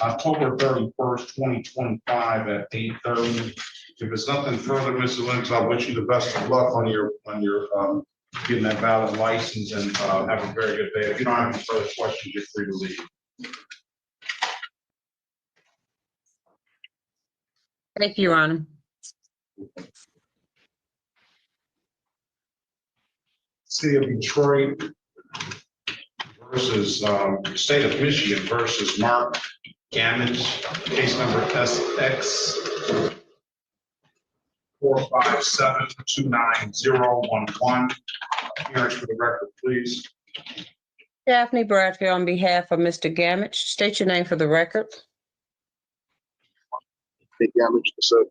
October 31st, 2025 at 8:30. If it's nothing further, Mr. Lynch, I wish you the best of luck on your getting that valid license, and have a very good day. If you don't have any further questions, you're free to leave. Thank you, Your Honor. City of Detroit versus State of Michigan versus Mark Gammage, case number SX 457-29011. Appearance for the record, please. Daphne Bradfield on behalf of Mr. Gammage. State your name for the record. Gammage, sir.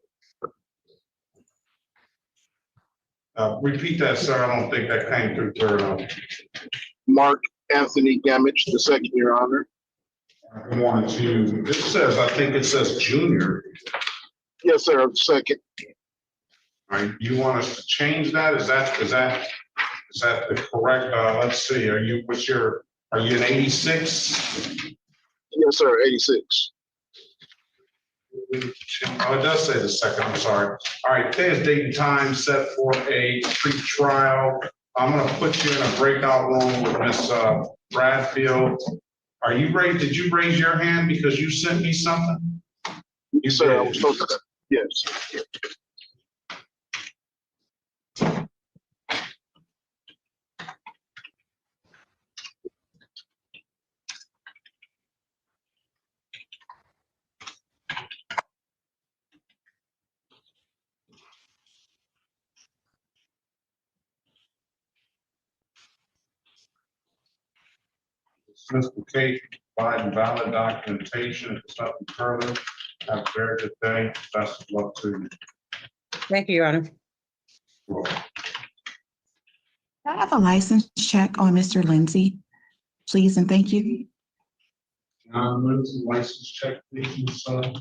Repeat that, sir. I don't think that came through thorough. Mark Anthony Gammage, the second, Your Honor. I wanted to, this says, I think it says junior. Yes, sir, I'm second. All right, you want us to change that? Is that the correct, let's see, are you an 86? Yes, sir, 86. Oh, it does say the second, I'm sorry. All right, today's date and time set for a pre-trial. I'm gonna put you in a breakout room with Miss Bradfield. Are you ready? Did you raise your hand because you sent me something? You said I was supposed to. Yes. Dismiss the case, provide valid documentation. If it's nothing further, have a very good day. Best of luck to you. Thank you, Your Honor. I have a license check on Mr. Lindsay, please, and thank you. License check, please, son.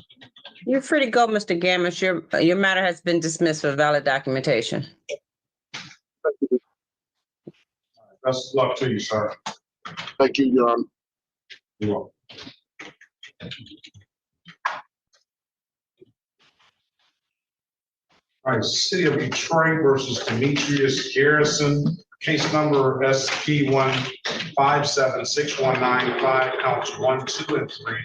You're free to go, Mr. Gammage. Your matter has been dismissed for valid documentation. Best of luck to you, sir. Thank you, Your Honor. You're welcome. All right, City of Detroit versus Demetrius Garrison, case number SP 1576195, counts 1, 2, and 3.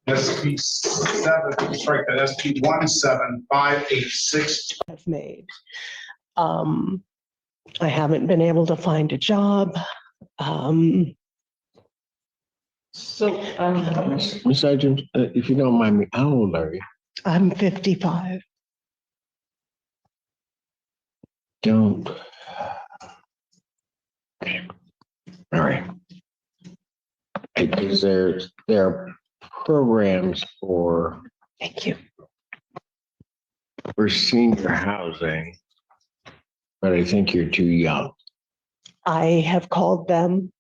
SP 7, strike that, SP 17586. I've made. I haven't been able to find a job. Ms. Sergeant, if you don't mind me, how old are you? I'm 55. Don't. All right. I do because there are programs Thank you. for senior housing, but I think you're too young. I have called them.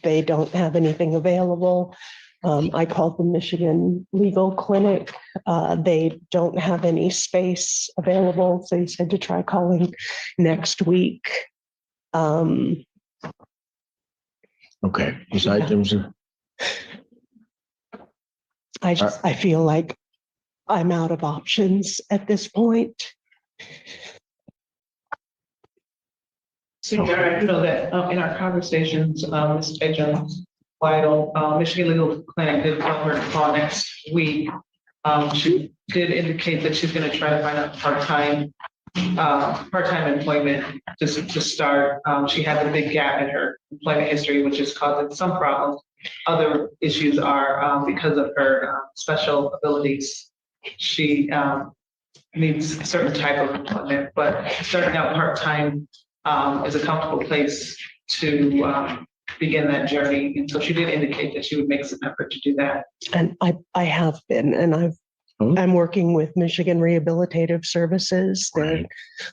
They don't have anything available. I called the Michigan Legal Clinic. They don't have any space available. So you said to try calling next week. Okay. Besides Simpson? I feel like I'm out of options at this point. So I know that in our conversations, Ms. Jones, While Michigan Legal Clinic did tell her to call next week, she did indicate that she's going to try to find a part-time employment to start. She had a big gap in her employment history, which is causing some problems. Other issues are because of her special abilities. She needs a certain type of employment, but starting out part-time is a comfortable place to begin that journey. And so she did indicate that she would make some effort to do that. And I have been, and I'm working with Michigan Rehabilitative Services. They're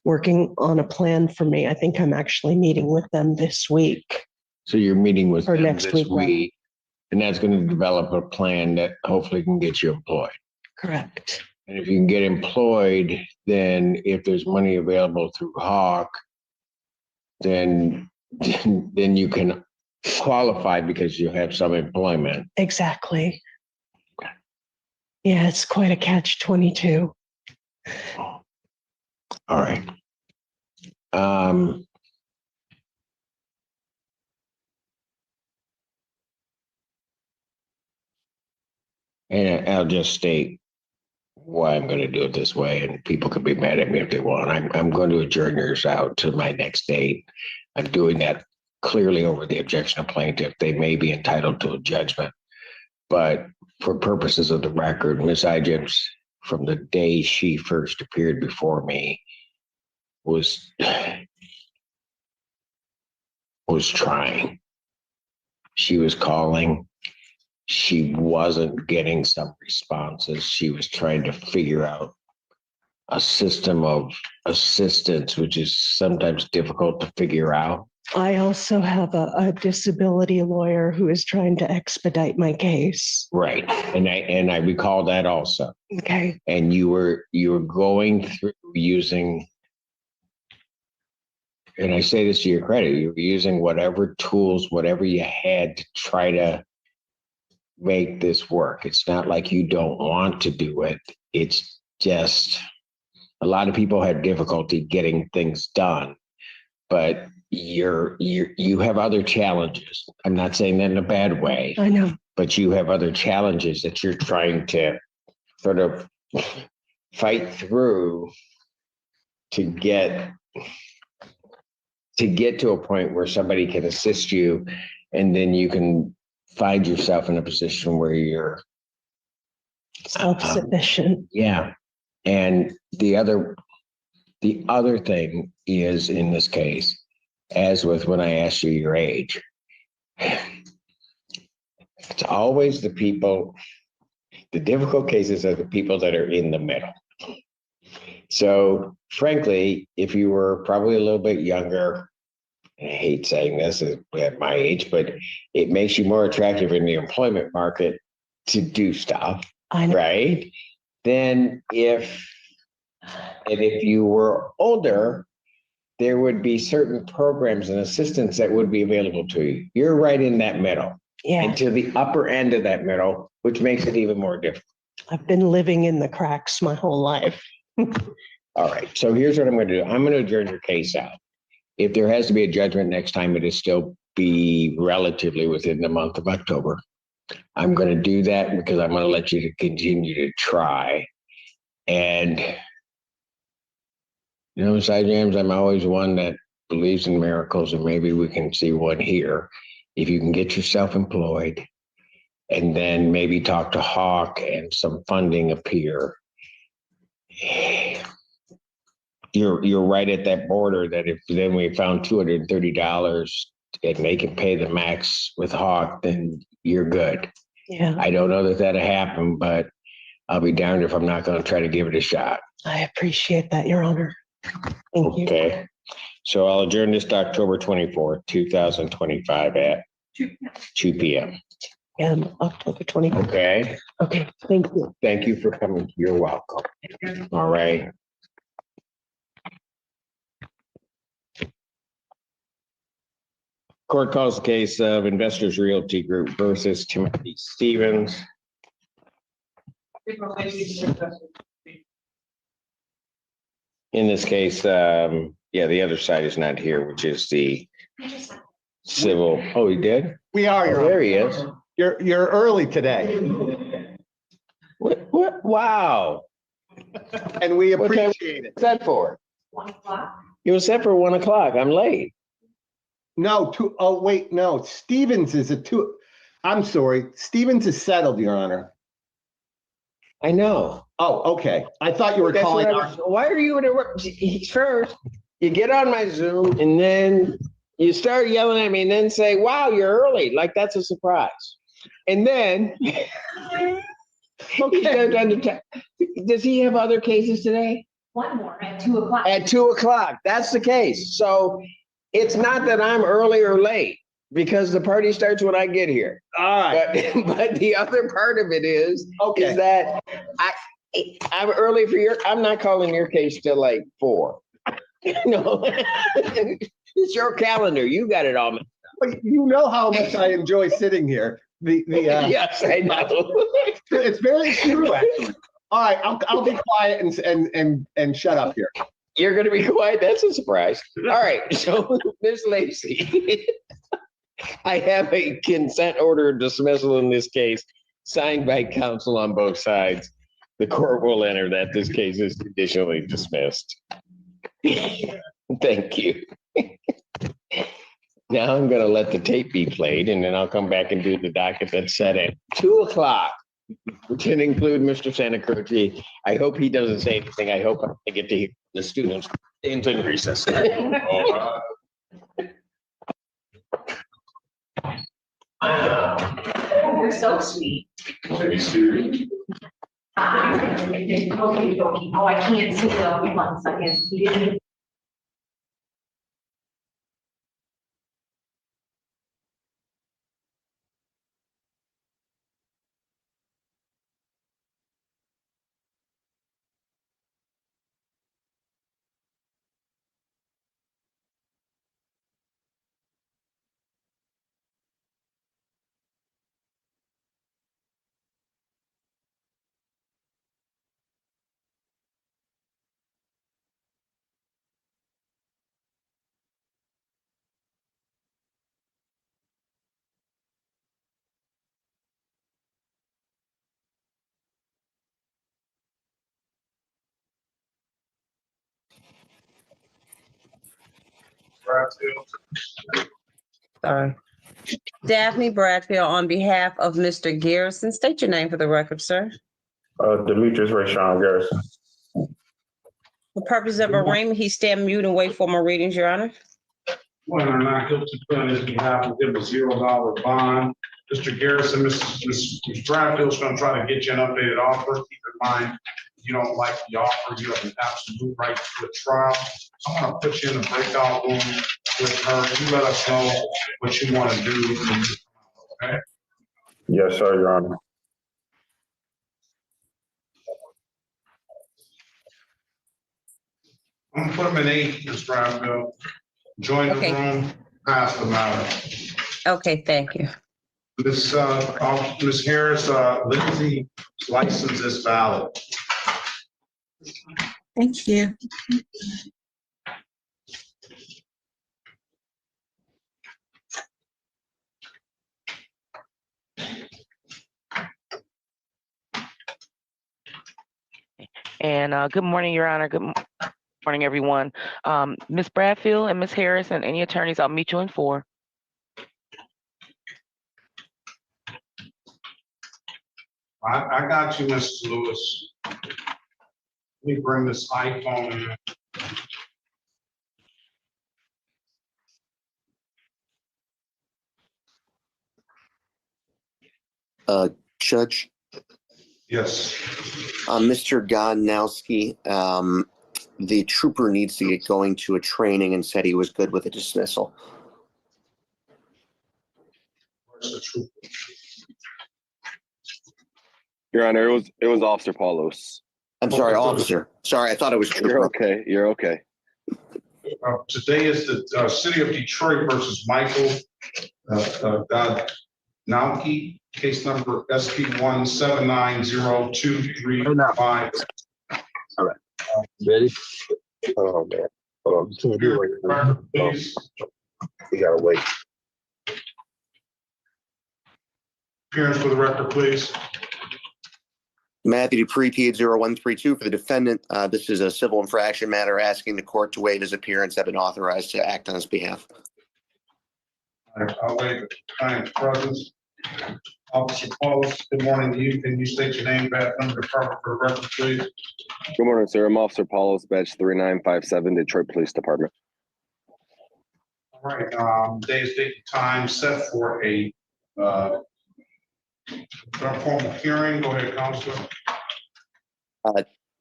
working on a plan for me. I think I'm actually meeting with them this week. So you're meeting with them next this week, week, and that's going to develop a plan that hopefully can get you employed. Correct. And if you can get employed, then if there's money available through Hawk, then you can qualify because you have some employment. Exactly. Yeah, it's quite a catch-22. All right. And I'll just state why I'm going to do it this way, and people can be mad at me if they want. I'm going to adjourn yours out to my next date. I'm doing that clearly over the objection of plaintiff. They may be entitled to a judgment, but for purposes of the record, Ms. Ijams, from the day she first appeared before me, was trying. She was calling. She wasn't getting some responses. She was trying to figure out a system of assistance, which is sometimes difficult to figure out. I also have a disability lawyer who is trying to expedite my case. Right. And I recall that also. Okay. And you were going through using, and I say this to your credit, you were using whatever tools, whatever you had to try to make this work. It's not like you don't want to do it. It's just a lot of people have difficulty getting things done, but you have other challenges. I'm not saying that in a bad way. I know. But you have other challenges that you're trying to sort of fight through to get to a point where somebody can assist you, and then you can find yourself in a position where you're self-sufficient. Yeah. And the other thing is, in this case, as with when I asked you your age, it's always the difficult cases are the people that are in the middle. So frankly, if you were probably a little bit younger, I hate saying this at my age, but it makes you more attractive in the employment market to do stuff, right? Then if you were older, there would be certain programs and assistance that would be available to you. You're right in that middle. Yeah. And to the upper end of that middle, which makes it even more difficult. I've been living in the cracks my whole life. All right. So here's what I'm going to do. I'm going to adjourn your case out. If there has to be a judgment next time, it'll still be relatively within the month of October. I'm going to do that because I'm going to let you to continue to try. And, Ms. Ijams, I'm always one that believes in miracles, and maybe we can see one here. If you can get yourself employed and then maybe talk to Hawk and some funding appear, you're right at that border that if then we found $230 and they can pay the max with Hawk, then you're good. Yeah, I don't know that that'll happen, but I'll be darned if I'm not going to try to give it a shot. I appreciate that, Your Honor. Thank you. Okay. So I'll adjourn this to October 24th, 2025 at 2 p.m. And October 24th. Okay. Okay, thank you. Thank you for coming. You're welcome. All right. Court calls the case of Investors Realty Group versus Timothy Stevens. In this case, the other side is not here, which is the civil. Oh, he did? We are, Your Oh, there Honor. he is. You're early today, What? Wow. and we What time appreciate it. was that for? 1 o'clock. It was set for 1 o'clock. I'm late. No, oh, wait, no, Stevens is a 2. I'm sorry, Stevens is settled, Your Honor. I know. Oh, okay. I thought you were That's calling. what why are you interrupt? First, you get on my Zoom and then you start yelling at me and then say, wow, you're early. Like that's a surprise. And then Okay. Does he have other cases today? One more at 2 o'clock. At 2 o'clock. That's the case. So it's not that I'm early or late because the party starts when I get here. All right. But the other part of it is Okay. that I'm early for I'm not calling your case till like 4. No, it's your calendar. You got it all. But you know how much I enjoy sitting here. Yes, I know. It's very true, actually. All right, I'll be quiet and shut up here. You're going to be quiet? That's a surprise. All right. So, Ms. Lacey, I have a consent order dismissal in this case signed by counsel on both sides. The court will enter that this case is conditionally dismissed. Thank you. Now I'm going to let the tape be played and then I'll come back and do the docket that's set at 2 o'clock. Which can include Mr. Santa Croce. I hope he doesn't say anything. I hope I get to hear the students into recess. You're so sweet. Okay. Oh, I can't see though. 1 second. You didn't. Sorry. Daphne Bradfield on behalf of Mr. Garrison. State your name for the record, sir. Demetrius Rayshawn Garrison. For purposes of arraignment, he stand mute and wait for my readings, Your Honor. When I'm not guilty on his behalf, we'll give a $0 bond. Mr. Garrison, Ms. Bradfield's gonna try to get you an updated offer. Keep in mind, if you don't like the offer, you have an absolute right to a trial. I'm gonna put you in the breakout room with her. You let us know what you want to do. Okay? Yes, sir, Your Honor. I'm gonna put him in 8, Ms. Bradfield. Join the room, pass the matter. Okay, thank you. Ms. Harris, Lindsay's license is valid. Thank you. And good morning, Your Honor. Good morning, everyone. Ms. Bradfield and Ms. Harris and any attorneys, I'll meet you in 4. I got you, Mrs. Lewis. Let me bring this iPhone in. Judge, Yes. Mr. Godnowski, the trooper needs to get going to a training and said he was good with a dismissal. Where's the trooper? Your Honor, it was Officer Paulos. I'm sorry, officer. Sorry, I thought it was trooper. You're okay. You're okay. Today is the City of Detroit versus Michael Godnowski, case number SP 1790235. All right. Ready? Oh man. Hold on. Please. We gotta wait. Appearance for the record, please. Matthew Dupree, PH 0132 for the defendant. This is a civil infraction matter asking the court to waive his appearance. I've been authorized to act on his behalf. All right, I'll waive the client's presence. Officer Paulos, good morning to you. Can you state your name, badge number, department for the record, please? Good morning, sir. I'm Officer Paulos, badge 3957, Detroit Police Department. All right, day's date and time set for a formal hearing. Go ahead, Counselor.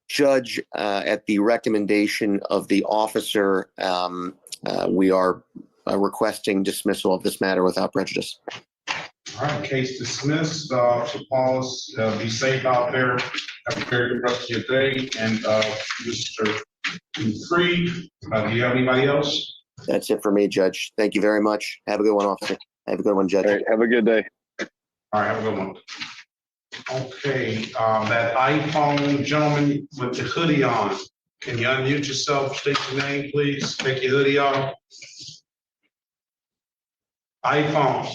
Judge, at the recommendation of the officer, we are requesting dismissal of this matter without prejudice. All right, case dismissed. Officer Paulos, be safe out there. Have a very good rest of your day. And Mr. Dupree, do you have anybody else? That's it for me, Judge. Thank you very much. Have a good one, officer. Have a good one, Judge. All right, have a good day. All right, have a good one. Okay, that iPhone gentleman with the hoodie on, can you unmute yourself, state your name, please? Take your hoodie off. iPhone,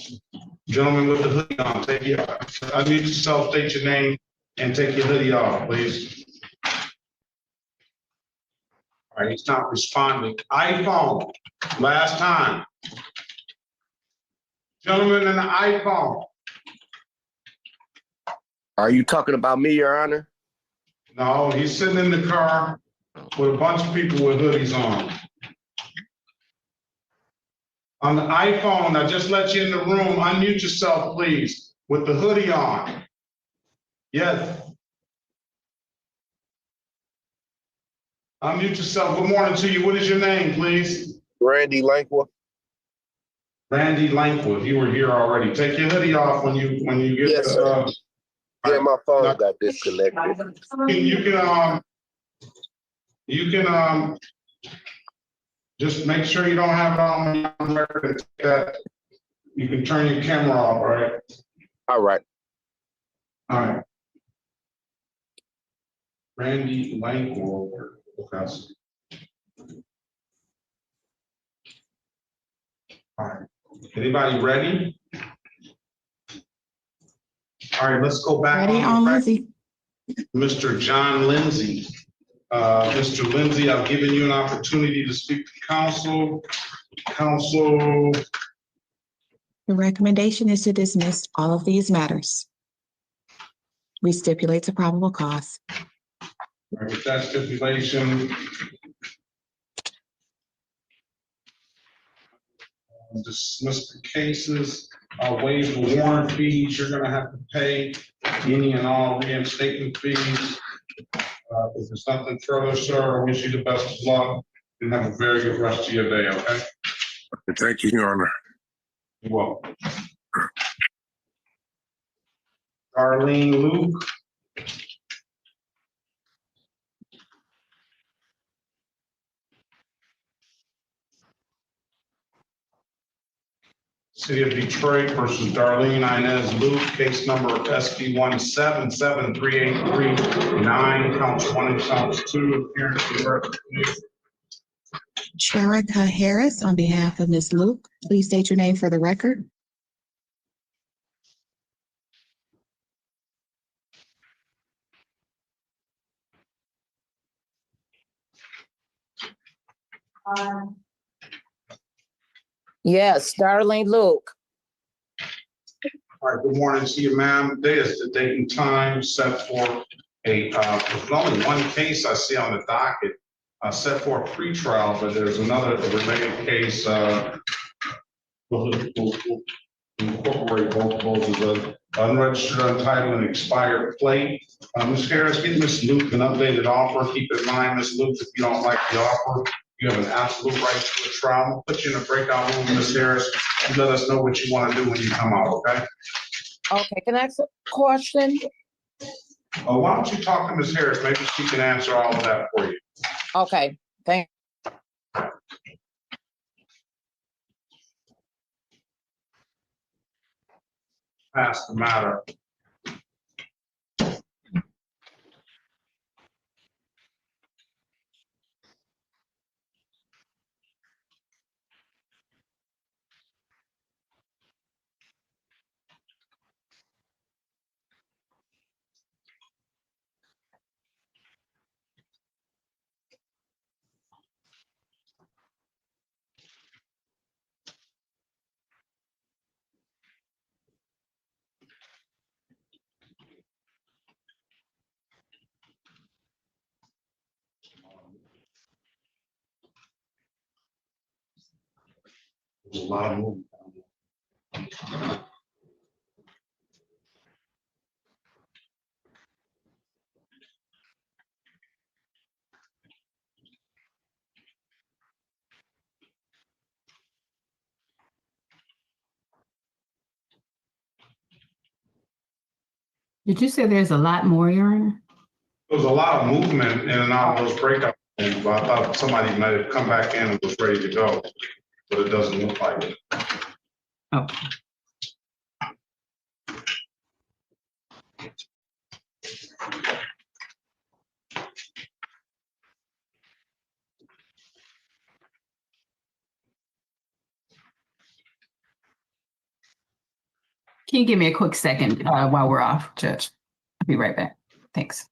gentleman with the hoodie on, unmute yourself, state your name, and take your hoodie off, please. All right, he's not responding. iPhone, last time. Gentleman in the iPhone. Are you talking about me, Your Honor? No, he's sitting in the car with a bunch of people with hoodies on. On the iPhone, I just let you in the room. Unmute yourself, please, with the hoodie on. Yes. Unmute yourself. Good morning to you. What is your name, please? Randy Lankwa. Randy Lankwa. If you were here already, take your hoodie off when you get. Yes, sir. Yeah, my phone got disconnected. You can just make sure you don't have it on record. You can turn your camera off, right? All right. All right. Randy Lankwa. Okay. All right. Anybody ready? All right, let's go back. Ready on Lindsay. Mr. John Lindsay. Mr. Lindsay, I've given you an opportunity to speak to counsel. Counsel. The recommendation is to dismiss all of these matters. We stipulate to probable cause. With that stipulation, dismiss the cases, waive the warrant fees. You're going to have to pay any and all reinstatement fees. If there's nothing further, sir, I wish you the best of luck and have a very good rest of your day, okay? Thank you, Your Honor. You're welcome. Darlene Luke. City of Detroit versus Darlene Inez Luke, case number SP 1777383, counts 1 and counts 2. Appearance for the record, please. Sharika Harris, on behalf of Ms. Luke, please state your name for the record. Yes, Darlene Luke. All right, good morning to you, ma'am. Today is the date and time set for there's only one case I see on the docket set for a pretrial, but there's another related case. We'll incorporate both of those as unregistered, untitled, and expired plate. Ms. Harris, give Ms. Luke an updated offer. Keep in mind, Ms. Luke, if you don't like the offer, you have an absolute right to a trial. We'll put you in a breakout room, Ms. Harris, and let us know what you want to do when you come out, okay? Okay, can I ask a question? Why don't you talk to Ms. Harris? Maybe she can answer all of that for you. Okay, thank. Pass the matter. There's a lot of movement. Did you say there's a lot more, Your Honor? There was a lot of movement in and out of those breakout rooms, but I thought somebody might have come back in and was ready to go, but it doesn't look like it. Oh. Can you give me a quick second while we're off, Judge? I'll be right back. Thanks.